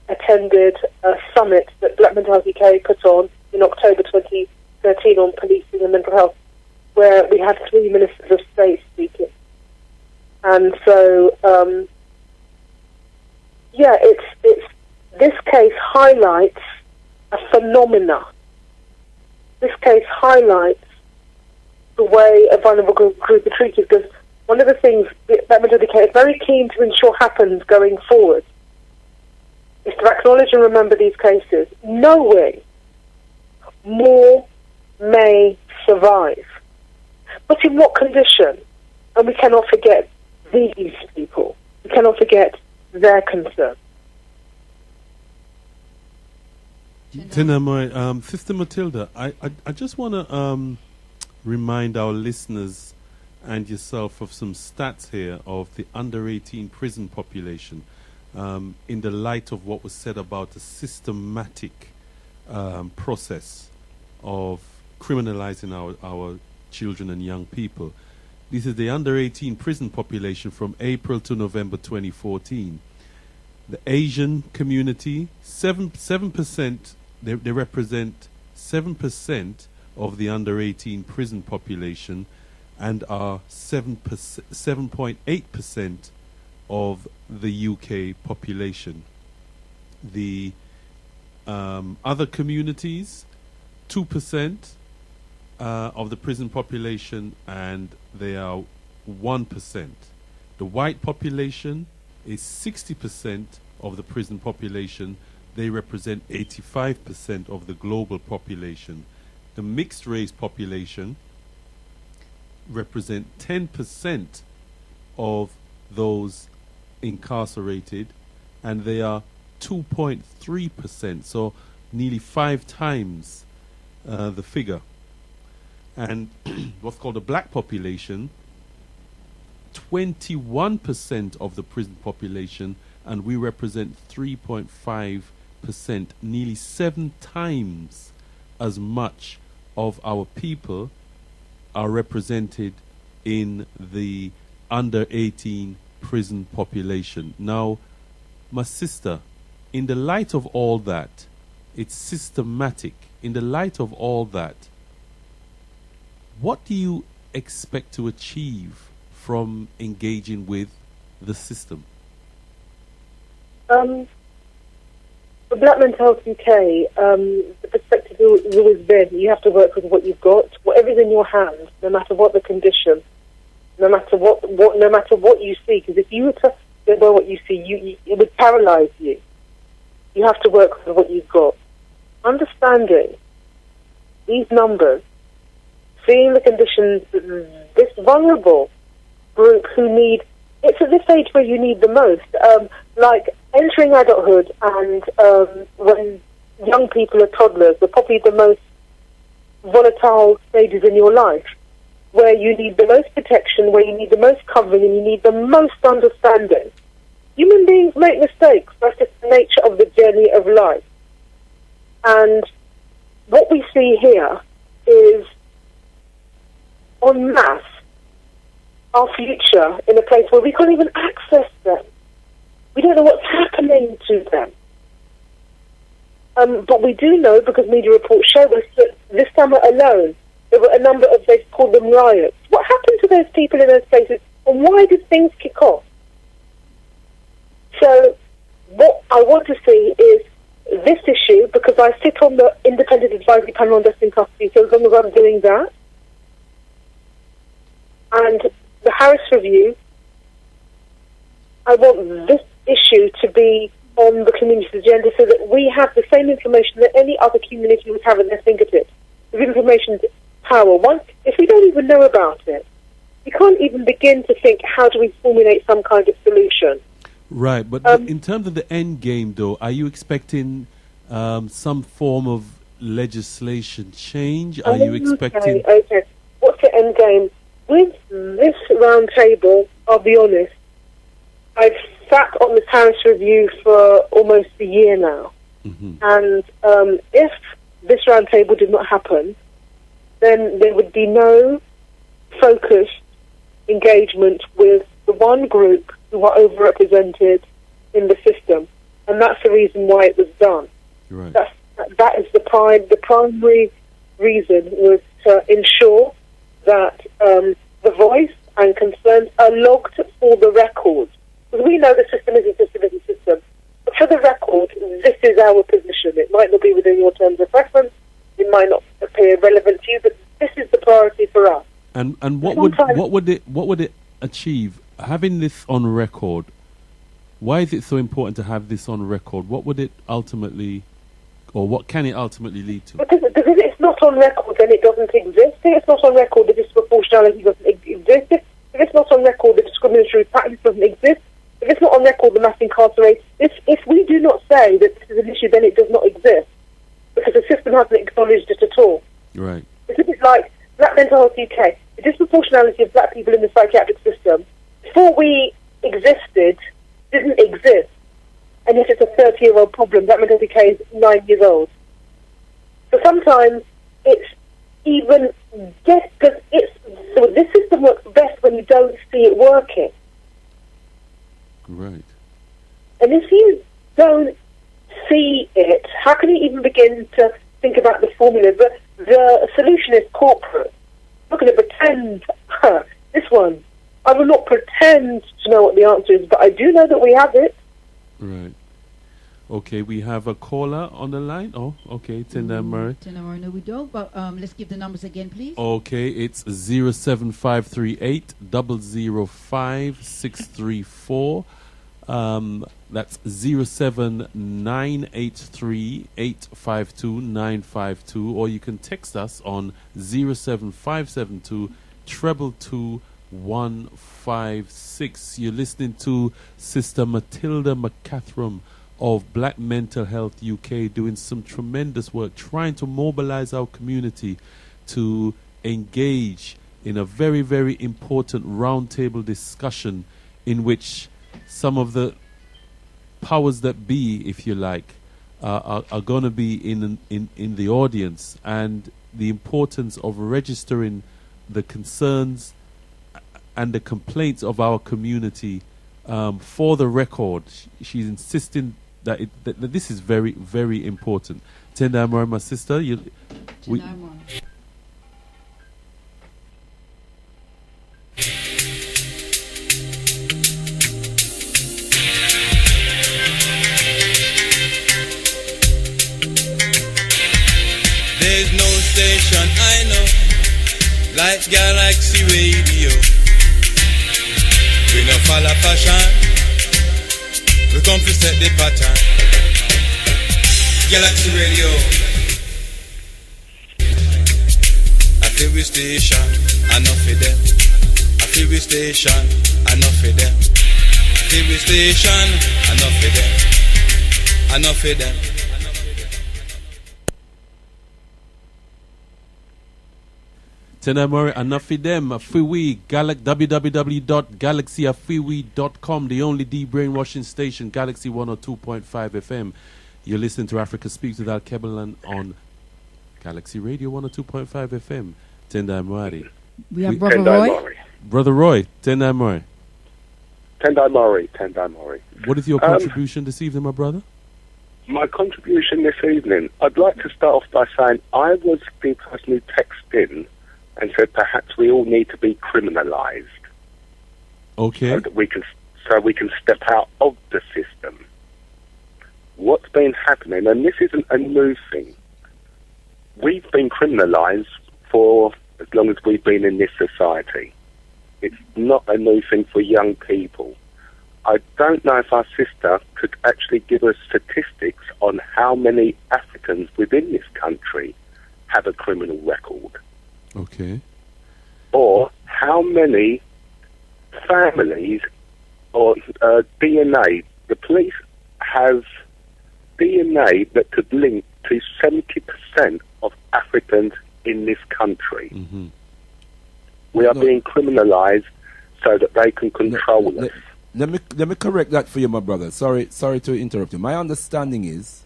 attended a summit that Black Mental Health UK put on in October 2013 on policing and mental health, where we had 3 ministers of state speaking. And so, this case highlights a phenomena. This case highlights the way a vulnerable group are treated, because one of the things that Mental Health UK is very keen to ensure happens going forward is to acknowledge and remember these cases, knowing more may survive. But in what condition? And we cannot forget these people. We cannot forget their concern. Tinamai, Sister Matilda, I just want to remind our listeners and yourself of some stats here of the under-18 prison population in the light of what was said about a systematic process of criminalizing our children and young people. This is the under-18 prison population from April to November 2014. The Asian community, 7%, they represent 7% of the under-18 prison population and are 7.8% of the UK population. The other communities, 2%, of the prison population, and they are 1%. The white population is 60% of the prison population. They represent 85% of the global population. The mixed race population represent 10% of those incarcerated, and they are 2.3%, so nearly 5 times the figure. And what's called the black population, 21% of the prison population, and we represent 3.5%, nearly 7 times as much of our people are represented in the under 18 prison population. Now, my sister, in the light of all that, it's systematic. In the light of all that, what do you expect to achieve from engaging with the system? For Black Mentality UK, the perspective has always been you have to work with what you've got, whatever's in your hand, no matter what the condition, no matter what you see. Because if you were to go by what you see, it would paralyse you. You have to work with what you've got. Understanding these numbers, seeing the conditions that this vulnerable group who need, it's at this age where you need the most, like entering adulthood and when young people are toddlers, are probably the most volatile stages in your life, where you need the most protection, where you need the most covering, and you need the most understanding. Human beings make mistakes. That's just the nature of the journey of life. And what we see here is, en masse, our future in a place where we can't even access them. We don't know what's happening to them. But we do know, because media reports show us, that this summer alone, there were a number of, they called them riots. What happened to those people in those places, and why did things kick off? So what I want to see is this issue, because I sit on the Independent Advisory Panel on Death in Custody, so as long as I'm doing that, and the Harris Review, I want this issue to be on the community's agenda so that we have the same information that any other community would have at their fingertips. The information is power. Once, if we don't even know about it, we can't even begin to think, how do we formulate some kind of solution? Right, but in terms of the end game, though, are you expecting some form of legislation change? Are you expecting... Okay. What's the end game? With this round table, I'll be honest, I've sat on the Harris Review for almost a year now. Mm-hmm. And if this round table did not happen, then there would be no focused engagement with the one group who are overrepresented in the system. And that's the reason why it was done. Right. That is the primary reason, was to ensure that the voice and concerns are logged for the record. Because we know the system is a system is a system. But for the record, this is our position. It might not be within your terms of reference. It might not appear relevant to you, but this is the priority for us. And what would it achieve? Having this on record, why is it so important to have this on record? What would it ultimately, or what can it ultimately lead to? Because if it's not on record, then it doesn't exist. If it's not on record, the disproportionality doesn't exist. If it's not on record, the discriminatory practice doesn't exist. If it's not on record, the mass incarceration. If we do not say that this is an issue, then it does not exist, because the system hasn't acknowledged it at all. Right. It's a bit like Black Mentality UK. The disproportionality of black people in the psychiatric system, before we existed, didn't exist. And yet it's a 30-year-old problem. Black Mentality UK is 9 years old. So sometimes it's even just because so this system works best when you don't see it working. Right. And if you don't see it, how can you even begin to think about the formula? But the solution is corporate. I'm not going to pretend this one. I will not pretend to know what the answer is, but I do know that we have it. Right. Okay, we have a caller on the line. Oh, okay, Tendai Murray. Tendai Murray, no, we don't. But let's give the numbers again, please. Okay, it's 07538 005 634. That's 07983 852 952. Or you can text us on 07572 222 156. You're listening to Sister Matilda McCathram of Black Mental Health UK, doing some tremendous work, trying to mobilize our community to engage in a very, very important roundtable discussion in which some of the powers that be, if you like, are going to be in the audience, and the importance of registering the concerns and the complaints of our community for the record. She's insisting that this is very, very important. Tendai Murray, my sister. There's no station I know like Galaxy Radio. We no follow fashion, we come to set the pattern. Galaxy Radio, I feel we station, enough for them. I feel we station, enough for them. I feel we station, enough for them. Enough for them. Tendai Murray, enough for them. Afiwi, www.galaxyafiwi.com, the only de-brainwashing station, Galaxy 102.5 FM. You're listening to Africa Speaks with Alkebu-Lan on Galaxy Radio 102.5 FM. Tendai Murray. We have Brother Roy. Brother Roy, Tendai Murray. Tendai Murray. What is your contribution this evening, my brother? My contribution this evening, I'd like to start off by saying I was the person who texted in and said perhaps we all need to be criminalised. Okay. So we can step out of the system. What's been happening, and this isn't a new thing, we've been criminalised for as long as we've been in this society. It's not a new thing for young people. I don't know if our sister could actually give us statistics on how many Africans within this country have a criminal record. Okay. Or how many families or DNA. The police have DNA that could link to 70% of Africans in this country. Mm-hmm. We are being criminalised so that they can control us. Let me correct that for you, my brother. Sorry to interrupt you. My understanding is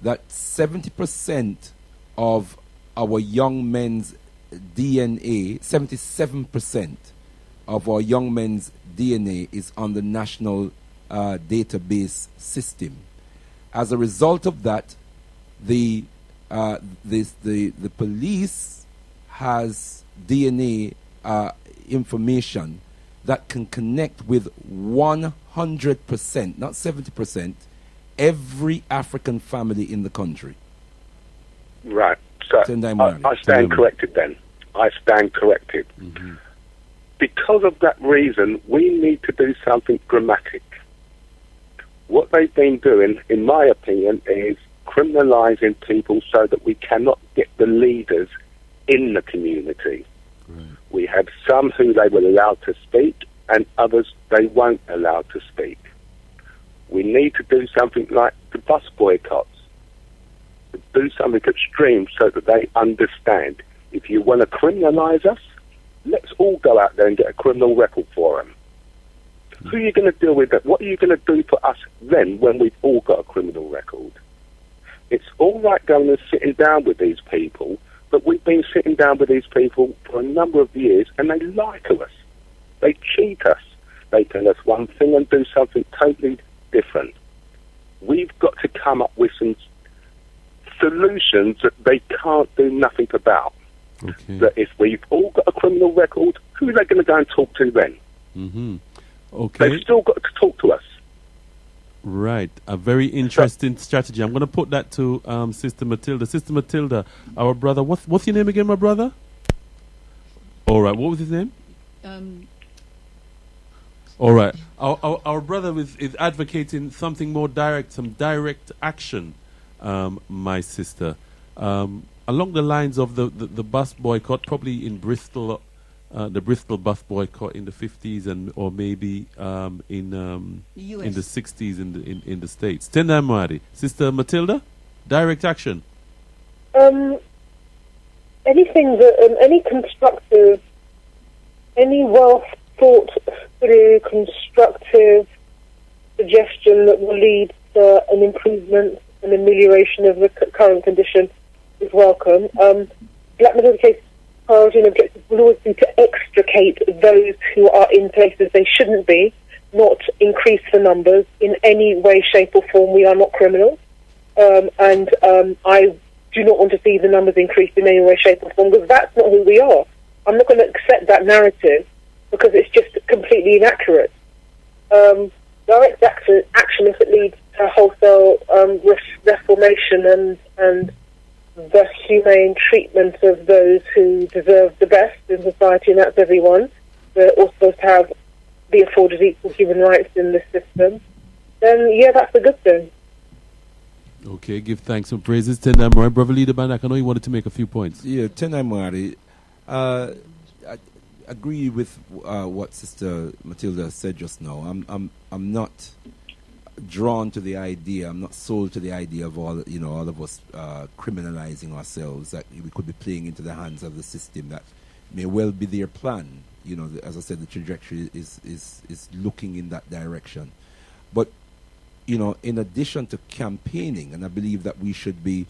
that 70% of our young men's DNA, 77% of our young men's DNA is on the national database system. As a result of that, the police has DNA information that can connect with 100%, not 70%, every African family in the country. Right. So I stand corrected then. I stand corrected. Mm-hmm. Because of that reason, we need to do something dramatic. What they've been doing, in my opinion, is criminalising people so that we cannot get the leaders in the community. Right. We have some who they will allow to speak and others they won't allow to speak. We need to do something like the bus boycotts. Do something extreme so that they understand. If you want to criminalise us, let's all go out there and get a criminal record for them. Who are you going to deal with? That? What are you going to do for us then when we've all got a criminal record? It's all right going and sitting down with these people, but we've been sitting down with these people for a number of years and they lie to us. They cheat us. They tell us one thing and do something totally different. We've got to come up with some solutions that they can't do nothing about. Okay. That if we've all got a criminal record, who are they going to go and talk to then? Mm-hmm. Okay. They've still got to talk to us. Right, a very interesting strategy. I'm going to put that to Sister Matilda. Sister Matilda, our brother, what's your name again, my brother? All right, what was his name? All right, our brother is advocating something more direct, some direct action, my sister, along the lines of the bus boycott, probably in Bristol. The Bristol bus boycott in the 50s or maybe in the 60s in the States. Tenda Mwari. Sister Matilda, direct action. Anything that, any constructive, any well thought through constructive suggestion that will lead to an improvement and amelioration of the current condition is welcome. Black Middle case priority and objective will always be to extricate those who are in places they shouldn't be, not increase the numbers in any way, shape or form. We are not criminals. I do not want to see the numbers increase in any way, shape or form, because that's not who we are. I'm not going to accept that narrative because it's just completely inaccurate. Direct action, if it leads to wholesale reformation and the humane treatment of those who deserve the best in society, and that's everyone. They're all supposed to be afforded equal human rights in this system. Then, yeah, that's a good thing. Okay, give thanks and praises. Tendai Mwari. Brother Leader Bandak, I know you wanted to make a few points. Yeah, Tendai Mwari. I agree with what Sister Matilda said just now. I'm not drawn to the idea. I'm not sold to the idea of all of us criminalizing ourselves. That we could be playing into the hands of the system. That may well be their plan. As I said, the trajectory is looking in that direction. But in addition to campaigning, and I believe that we should be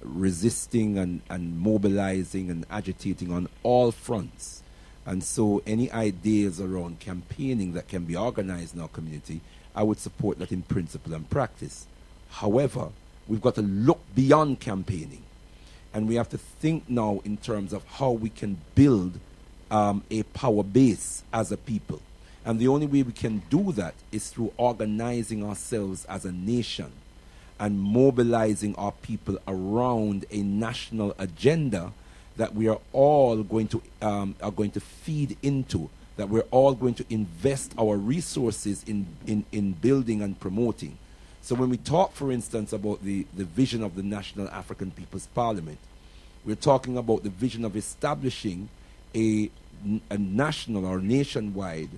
resisting and mobilizing and agitating on all fronts. And so any ideas around campaigning that can be organized in our community, I would support that in principle and practice. However, we've got to look beyond campaigning. And we have to think now in terms of how we can build a power base as a people. And the only way we can do that is through organizing ourselves as a nation and mobilizing our people around a national agenda that we are all going to feed into, that we're all going to invest our resources in building and promoting. So when we talk, for instance, about the vision of the National African People's Parliament, we're talking about the vision of establishing a national or nationwide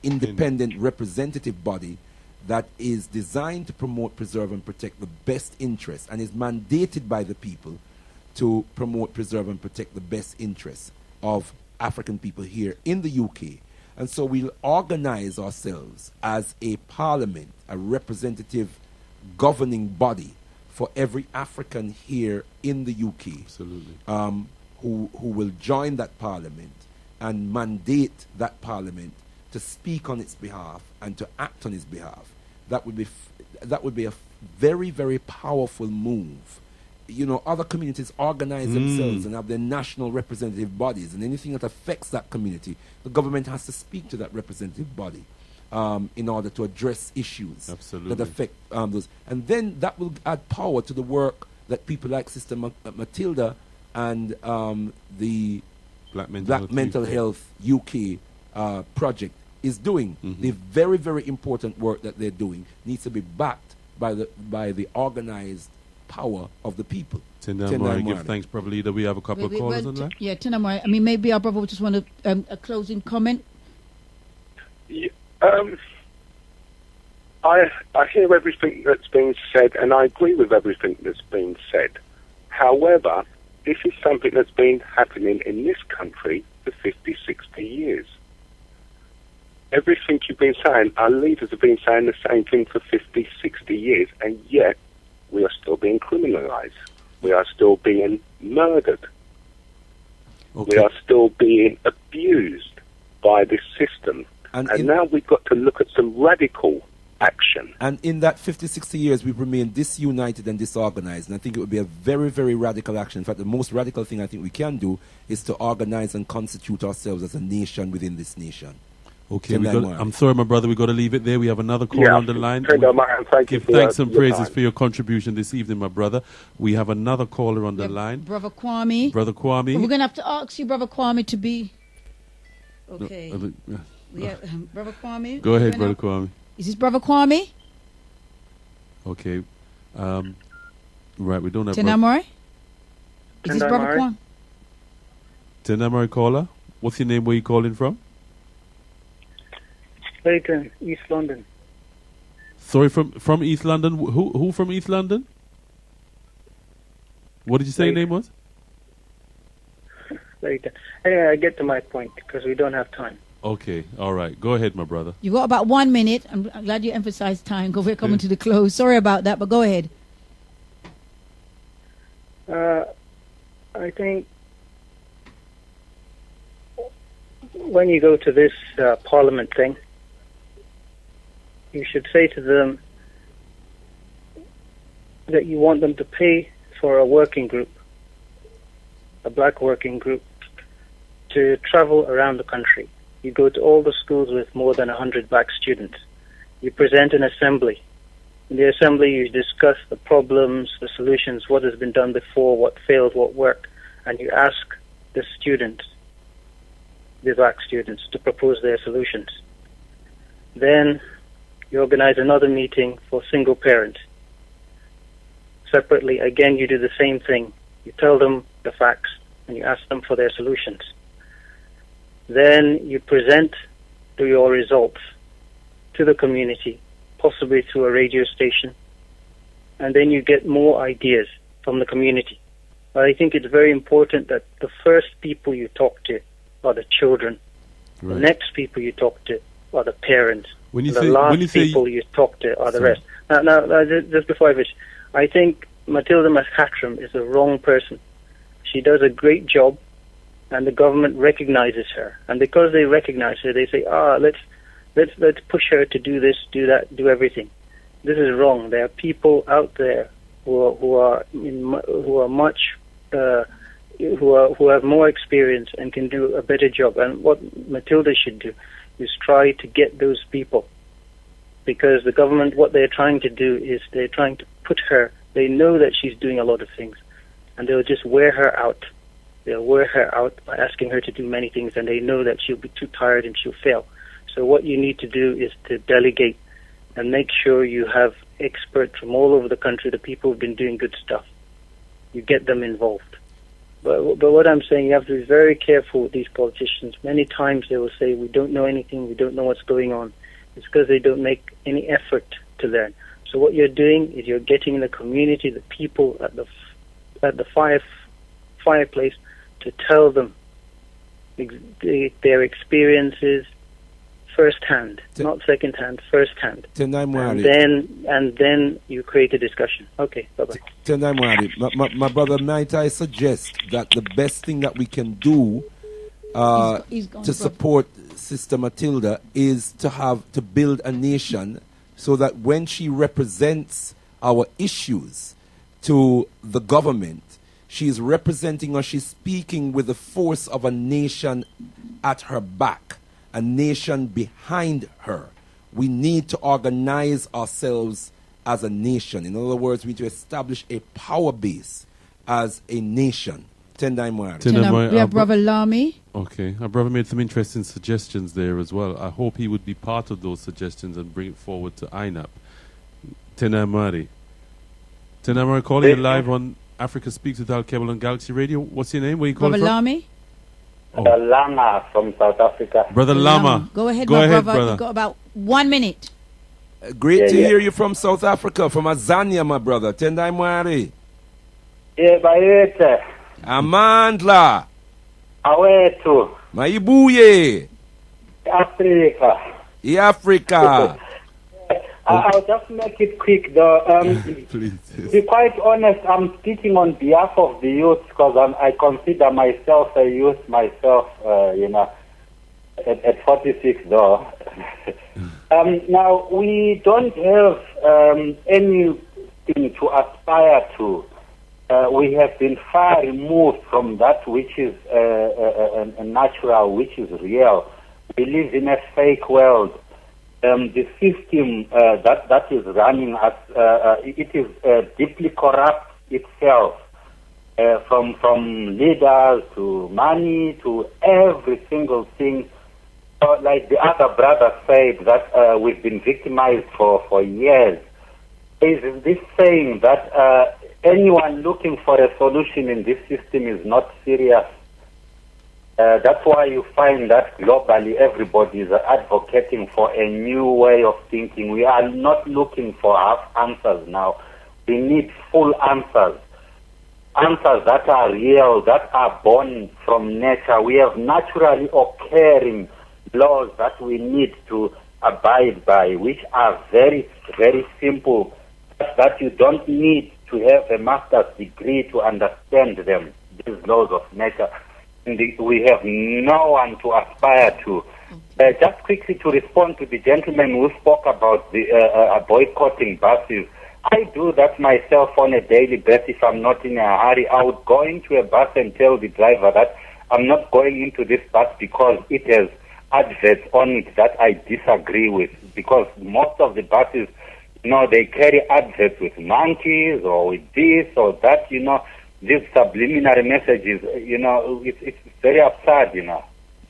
independent representative body that is designed to promote, preserve, and protect the best interests, and is mandated by the people to promote, preserve, and protect the best interests of African people here in the UK. And so we'll organize ourselves as a parliament, a representative governing body for every African here in the UK. Absolutely. Who will join that parliament and mandate that parliament to speak on its behalf and to act on its behalf. That would be a very, very powerful move. Other communities organize themselves and have their national representative bodies, and anything that affects that community, the government has to speak to that representative body in order to address issues that affect those. And then that will add power to the work that people like Sister Matilda and the Black Mental Health UK project is doing. The very, very important work that they're doing needs to be backed by the organized power of the people. Tendai, give thanks, Brother Leader. We have a couple of callers on that. Yeah, Tendai, I mean, maybe our brother would just want a closing comment. Yeah, I hear everything that's being said, and I agree with everything that's being said. However, this is something that's been happening in this country for 50, 60 years. Everything you've been saying, our leaders have been saying the same thing for 50, 60 years, and yet we are still being criminalized. We are still being murdered. Okay. We are still being abused by this system. And now we've got to look at some radical action. And in that 50, 60 years, we've remained disunited and disorganized. And I think it would be a very, very radical action. In fact, the most radical thing I think we can do is to organize and constitute ourselves as a nation within this nation. Okay, I'm sorry, my brother. We got to leave it there. We have another caller on the line. Give thanks and praises for your contribution this evening, my brother. We have another caller on the line. Brother Kwame. Brother Kwame. We're going to have to ask you, Brother Kwame, to be... Okay. Brother Kwame. Go ahead, Brother Kwame. Is this Brother Kwame? Okay. Right, we don't have... Tenamori? Is this Brother Kwame? Tenamori caller. What's your name? Where you calling from? Leighton, East London. Sorry, from East London. Who from East London? What did you say your name was? Leighton. Anyway, I get to my point because we don't have time. Okay, all right. Go ahead, my brother. You got about 1 minute. I'm glad you emphasized time because we're coming to the close. Sorry about that, but go ahead. I think when you go to this Parliament thing, you should say to them that you want them to pay for a working group, a black working group, to travel around the country. You go to all the schools with more than 100 black students. You present an assembly. In the assembly, you discuss the problems, the solutions, what has been done before, what failed, what worked, and you ask the students, the black students, to propose their solutions. Then you organize another meeting for single parents. Separately, again, you do the same thing. You tell them the facts and you ask them for their solutions. Then you present your results to the community, possibly through a radio station, and then you get more ideas from the community. But I think it's very important that the first people you talk to are the children. Right. The next people you talk to are the parents. The last people you talk to are the rest. Now, just before I finish, I think Matilda Mascatram is the wrong person. She does a great job, and the government recognizes her. And because they recognize her, they say, let's push her to do this, do that, do everything. This is wrong. There are people out there who have more experience and can do a better job. And what Matilda should do is try to get those people, because the government, what they're trying to do is they're trying to put her. They know that she's doing a lot of things, and they'll just wear her out. They'll wear her out by asking her to do many things, and they know that she'll be too tired and she'll fail. So what you need to do is to delegate and make sure you have experts from all over the country, the people who've been doing good stuff. You get them involved. But what I'm saying, you have to be very careful with these politicians. Many times they will say, we don't know anything, we don't know what's going on. It's because they don't make any effort to learn. So what you're doing is you're getting the community, the people at the fireplace, to tell them their experiences first-hand, not second-hand, first-hand. And then you create a discussion. Okay, bye-bye. Tendai Mwari, my brother, might I suggest that the best thing that we can do to support Sister Matilda is to build a nation so that when she represents our issues to the government, she's representing or she's speaking with the force of a nation at her back, a nation behind her. We need to organize ourselves as a nation. In other words, we need to establish a power base as a nation. Tendai Mwari. We have Brother Lamy. Okay, our brother made some interesting suggestions there as well. I hope he would be part of those suggestions and bring it forward to INAP. Tendai Mwari. Tendai Mwari, calling you live on Africa Speaks with Alkebu-Lan Galaxy Radio. What's your name? Where you calling Brother from? Lamy. Brother Lama from South Africa. Brother Lama. Go ahead, my brother. You've got about 1 minute. Great to hear you from South Africa, from Azania, my brother. Tendai Mwari. Yeah, bayete. Amandla. Awetu. Maibuye. Africa. Africa. I'll just make it quick, though. Please. To be quite honest, I'm speaking on behalf of the youth because I consider myself a youth myself, at 46, though. Now, we don't have anything to aspire to. We have been far removed from that which is a natural, which is real. We live in a fake world. The system that is running us, it is deeply corrupt itself, from leaders to money to every single thing. Like the other brother said, that we've been victimized for years. Is this saying that anyone looking for a solution in this system is not serious? That's why you find that globally everybody is advocating for a new way of thinking. We are not looking for half answers now. We need full answers. Answers that are real, that are born from nature. We have naturally occurring laws that we need to abide by, which are very, very simple, that you don't need to have a master's degree to understand them, these laws of nature. We have no one to aspire to. Just quickly to respond to the gentleman who spoke about the boycotting buses. I do that myself on a daily basis if I'm not in a hurry. I would go into a bus and tell the driver that I'm not going into this bus because it has adverts on it that I disagree with. Because most of the buses, they carry adverts with monkeys or with this or that, these subliminary messages, it's very absurd,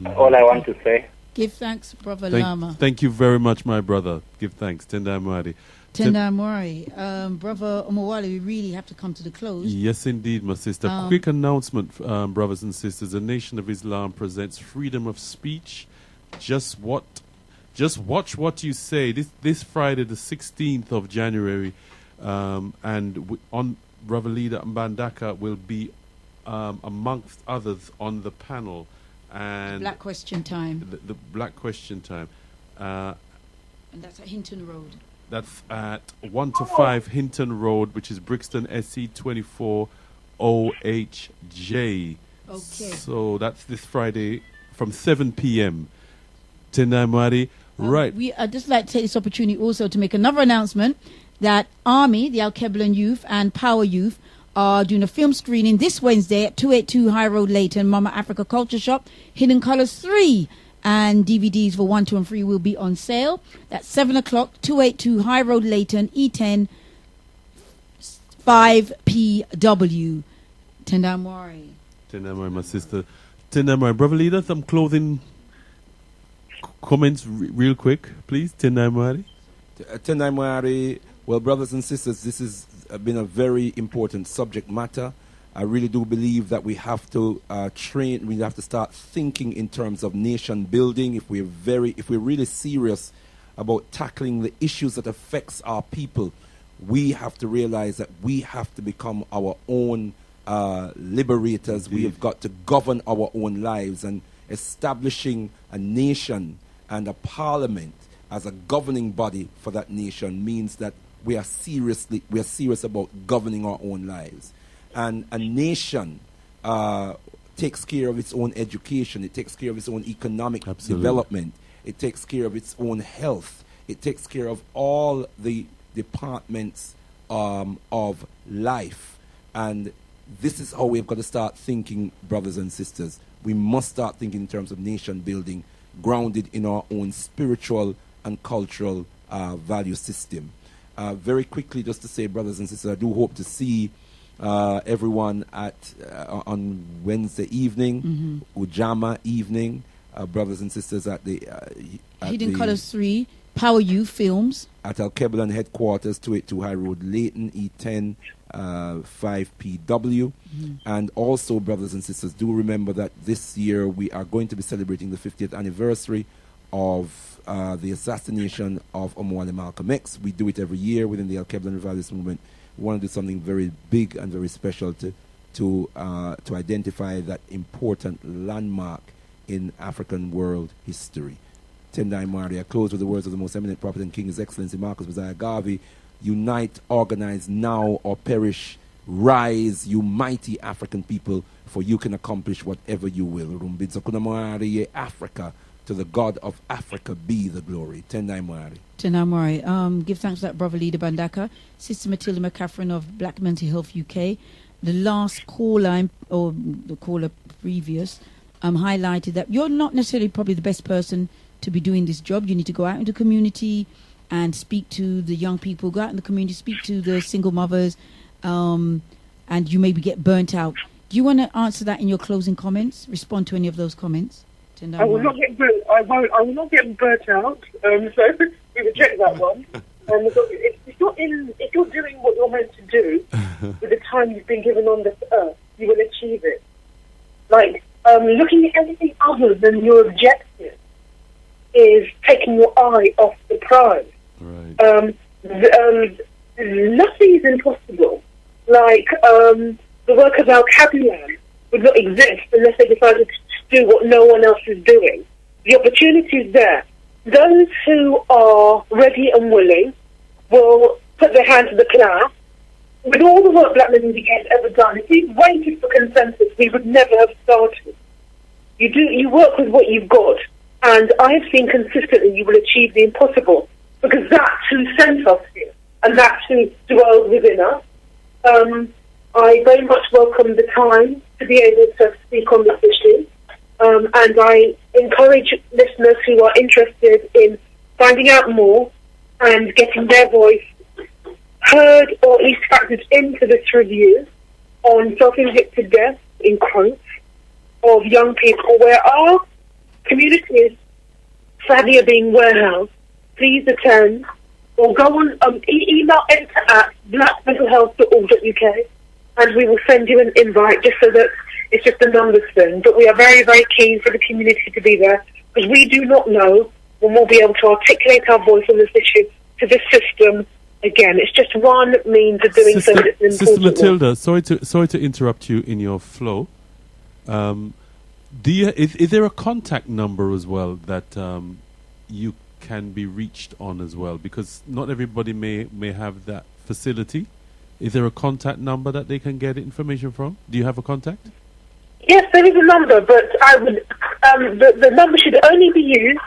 That's all I want to say. Give thanks, Brother Lama. Thank you very much, my brother. Give thanks. Tendai Mwari. Tendai Mwari. Brother Omowale, we really have to come to the close. Yes, indeed, my sister. Quick announcement, brothers and sisters. The Nation of Islam presents freedom of speech. Just watch what you say. This Friday, the 16th of January, and on Brother Leader Mbandaka will be amongst others on the panel. And Black Question Time. The Black Question Time. And that's at Hinton Road. That's at 1 to 5 Hinton Road, which is Brixton SE 24 OHJ. Okay. So that's this Friday from 7 p.m. Tendai Mwari. Right. I'd just like to take this opportunity also to make another announcement that Army, the Alkebu-Lan Youth, and Power Youth are doing a film screening this Wednesday at 282 High Road, Leighton, Mama Africa Culture Shop, Hidden Colours 3. And DVDs for 1, 2, and 3 will be on sale. That's 7 o'clock, 282 High Road, Leighton, E10, 5PW. Tendai Mwari. Tendai Mwari, my sister. Tendai Mwari. Brother Leader, some closing comments real quick, please. Tendai Mwari. Tendai Mwari. Well, brothers and sisters, this has been a very important subject matter. I really do believe that we have to train. We have to start thinking in terms of nation building. If we're really serious about tackling the issues that affects our people, we have to realize that we have to become our own liberators. We have got to govern our own lives, and establishing a nation and a parliament as a governing body for that nation means that we are serious about governing our own lives. And a nation takes care of its own education. It takes care of its own economic development. It takes care of its own health. It takes care of all the departments of life. And this is how we've got to start thinking, brothers and sisters. We must start thinking in terms of nation building, grounded in our own spiritual and cultural value system. Very quickly, just to say, brothers and sisters, I do hope to see everyone on Wednesday evening, Ujama evening, brothers and sisters at the Hidden Colours 3, Power Youth Films at Alkebu-Lan headquarters, 282 High Road, Leighton, E10, 5PW. And also, brothers and sisters, do remember that this year we are going to be celebrating the 50th anniversary of the assassination of Omowale Malcolm X. We do it every year within the Alkebu-Lan Revivalist Movement. We want to do something very big and very special to identify that important landmark in African world history. Tendai Mwari. I close with the words of the most eminent prophet and king, His Excellency Marcus Messiah Garvey. Unite, organize now or perish. Rise, you mighty African people, for you can accomplish whatever you will. Rumbidza kuna Mwari Africa. To the God of Africa be the glory. Tendai Mwari. Tendai Mwari. Give thanks to that Brother Leader Bandaka, Sister Matilda McCaffrey of Black Mental Health UK. The last caller, or the caller previous, highlighted that you're not necessarily probably the best person to be doing this job. You need to go out into the community and speak to the young people, go out in the community, speak to the single mothers, and you maybe get burnt out. Do you want to answer that in your closing comments? Respond to any of those comments? I will not get burnt. I will not get burnt out. So we reject that one. If you're doing what you're meant to do with the time you've been given on this earth, you will achieve it. Like looking at anything other than your objective is taking your eye off the prize. Right. Nothing is impossible. Like the work of Alkebu-Lan would not exist unless they decided to do what no one else is doing. The opportunity is there. Those who are ready and willing will put their hand to the plough. With all the work Black Men has ever done, if we waited for consensus, we would never have started. You work with what you've got, and I have seen consistently you will achieve the impossible, because that's who sent us here, and that's who dwells within us. I very much welcome the time to be able to speak on this issue. And I encourage listeners who are interested in finding out more and getting their voice heard or at least factored into this review on self-inflicted death, in quotes, of young people where our communities sadly are being warehoused. Please attend or go on email enter at blackmentalhealth.org.uk and we will send you an invite just so that it's just a numbers thing. But we are very, very keen for the community to be there because we do not know when we'll be able to articulate our voice on this issue to this system again. It's just one means of doing so. Sister Matilda, sorry to interrupt you in your flow. Is there a contact number as well that you can be reached on as well? Because not everybody may have that facility. Is there a contact number that they can get information from? Do you have a contact? Yes, there is a number, but I would the number should only be used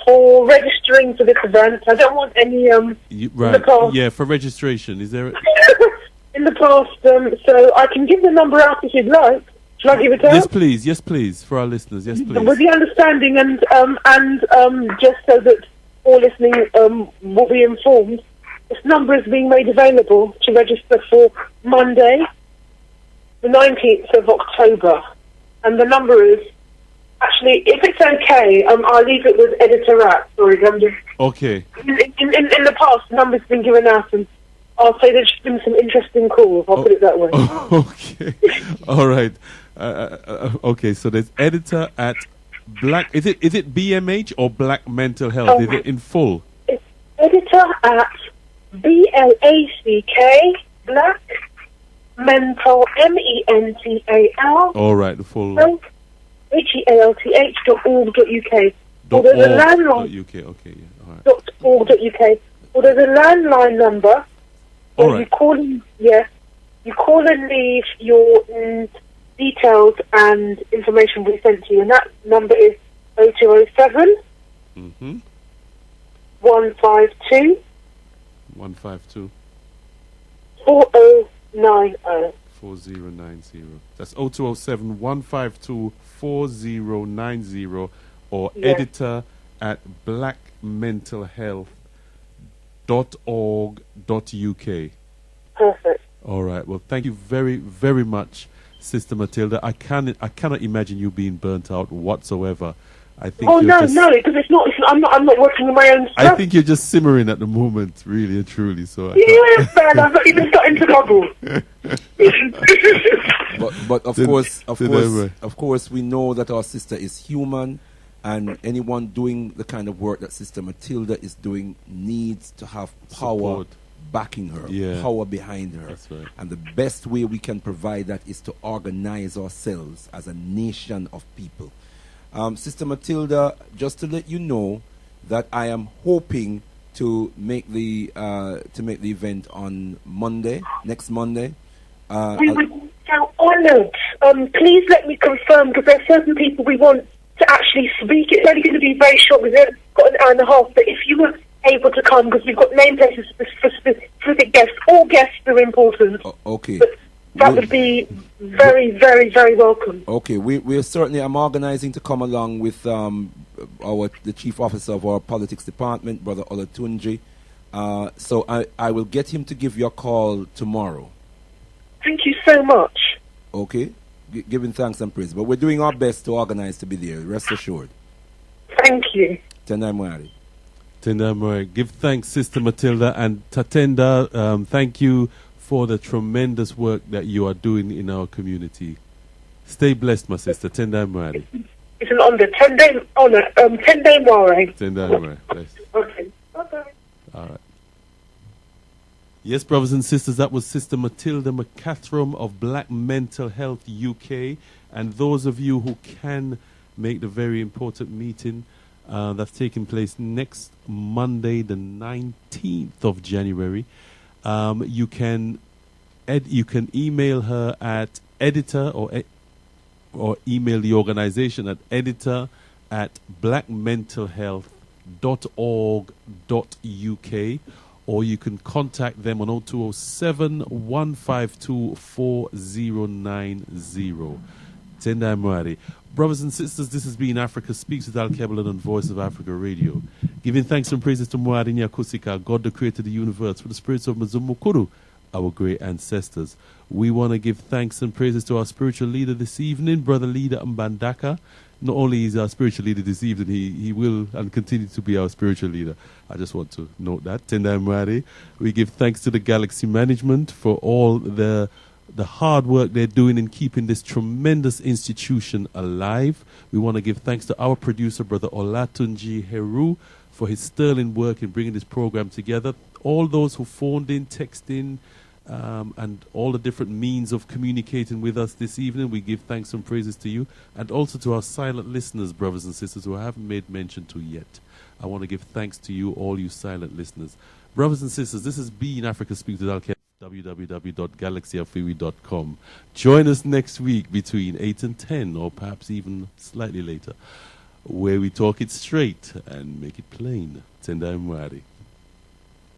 for registering for this event. I don't want any right. In the past. Yeah, for registration. Is there in the past, so I can give the number out if you'd like. Shall I give it out? Yes, please, for our listeners. Yes, please. With the understanding and just so that all listening will be informed, this number is being made available to register for Monday, the 19th of October. And the number is, actually, if it's okay, I'll leave it with Editor at. Sorry, I'm just... Okay. In the past, the number's been given out, and I'll say there's been some interesting calls. I'll put it that way. Okay. All right. Okay, so there's Editor at Black... Is it BMH or Black Mental Health? Is it in full? It's Editor at BLACK, Black Mental, MENTAL. All right, the full... HEALTH.org.uk. Or there's a landline... .uk, okay, yeah, all right. .org.uk. Or there's a landline number. All right. You call and leave your details and information we sent to you, and that number is 0207 152 152 4090. 4090. That's 0207 152 4090 or editor at blackmentalhealth.org.uk. Perfect. All right. Well, thank you very, very much, Sister Matilda. I cannot imagine you being burnt out whatsoever. I think. Oh no, because it's not. I'm not working on my own stuff. I think you're just simmering at the moment, really and truly. So yes, man, I've not even got into trouble. but of course, we know that our sister is human, and anyone doing the kind of work that Sister Matilda is doing needs to have power Support. Backing her, Yeah. power behind her. That's right. And the best way we can provide that is to organize ourselves as a nation of people. Sister Matilda, just to let you know that I am hoping to make the event on Monday, next Monday. We would be so honoured. Please let me confirm, because there are certain people we want to actually speak. It's only going to be very short. We've got an hour and a half. But if you were able to come, because we've got name places for specific guests, all guests are important. Okay. But That would be very, very, very welcome. Okay, we're certainly, I'm organizing to come along with the chief officer of our politics department, Brother Olatunji. So I will get him to give you a call tomorrow. Thank you so much. Okay, giving thanks and praise. But we're doing our best to organize to be there, rest assured. Thank you. Tendai Mwari. Tendai Mwari. Give thanks, Sister Matilda, and Tatenda, thank you for the tremendous work that you are doing in our community. Stay blessed, my sister. Tendai Mwari. It's an honor. 10-day honor. 10-day Mwari. Tendai Mwari. Bless. Okay. Bye-bye. All right. Yes, brothers and sisters, that was Sister Matilda McCathram of Black Mental Health UK. And those of you who can make the very important meeting that's taking place next Monday, the 19th of January, you can email her at editor or email the organization at editor@blackmentalhealth.org.uk, or you can contact them on 0207 152 4090. Tendai Mwari. Brothers and sisters, this has been Africa Speaks with Alkebu-Lan on Voice of Africa Radio. Giving thanks and praises to Mwari Nyakusika, God the creator of the universe, for the spirits of Mzumukuru, our great ancestors. We want to give thanks and praises to our spiritual leader this evening, Brother Leader Mbandaka. Not only is our spiritual leader this evening, he will and continue to be our spiritual leader. I just want to note that. Tendai Mwari. We give thanks to the Galaxy Management for all the hard work they're doing in keeping this tremendous institution alive. We want to give thanks to our producer, Brother Olatunji Heru, for his sterling work in bringing this program together. All those who phoned in, texted in, and all the different means of communicating with us this evening, we give thanks and praises to you. And also to our silent listeners, brothers and sisters, who I haven't made mention to yet. I want to give thanks to you, all you silent listeners. Brothers and sisters, this has been Africa Speaks with Alkebu, www.galaxyafiwi.com. Join us next week between 8 and 10, or perhaps even slightly later, where we talk it straight and make it plain. Tendai Mwari.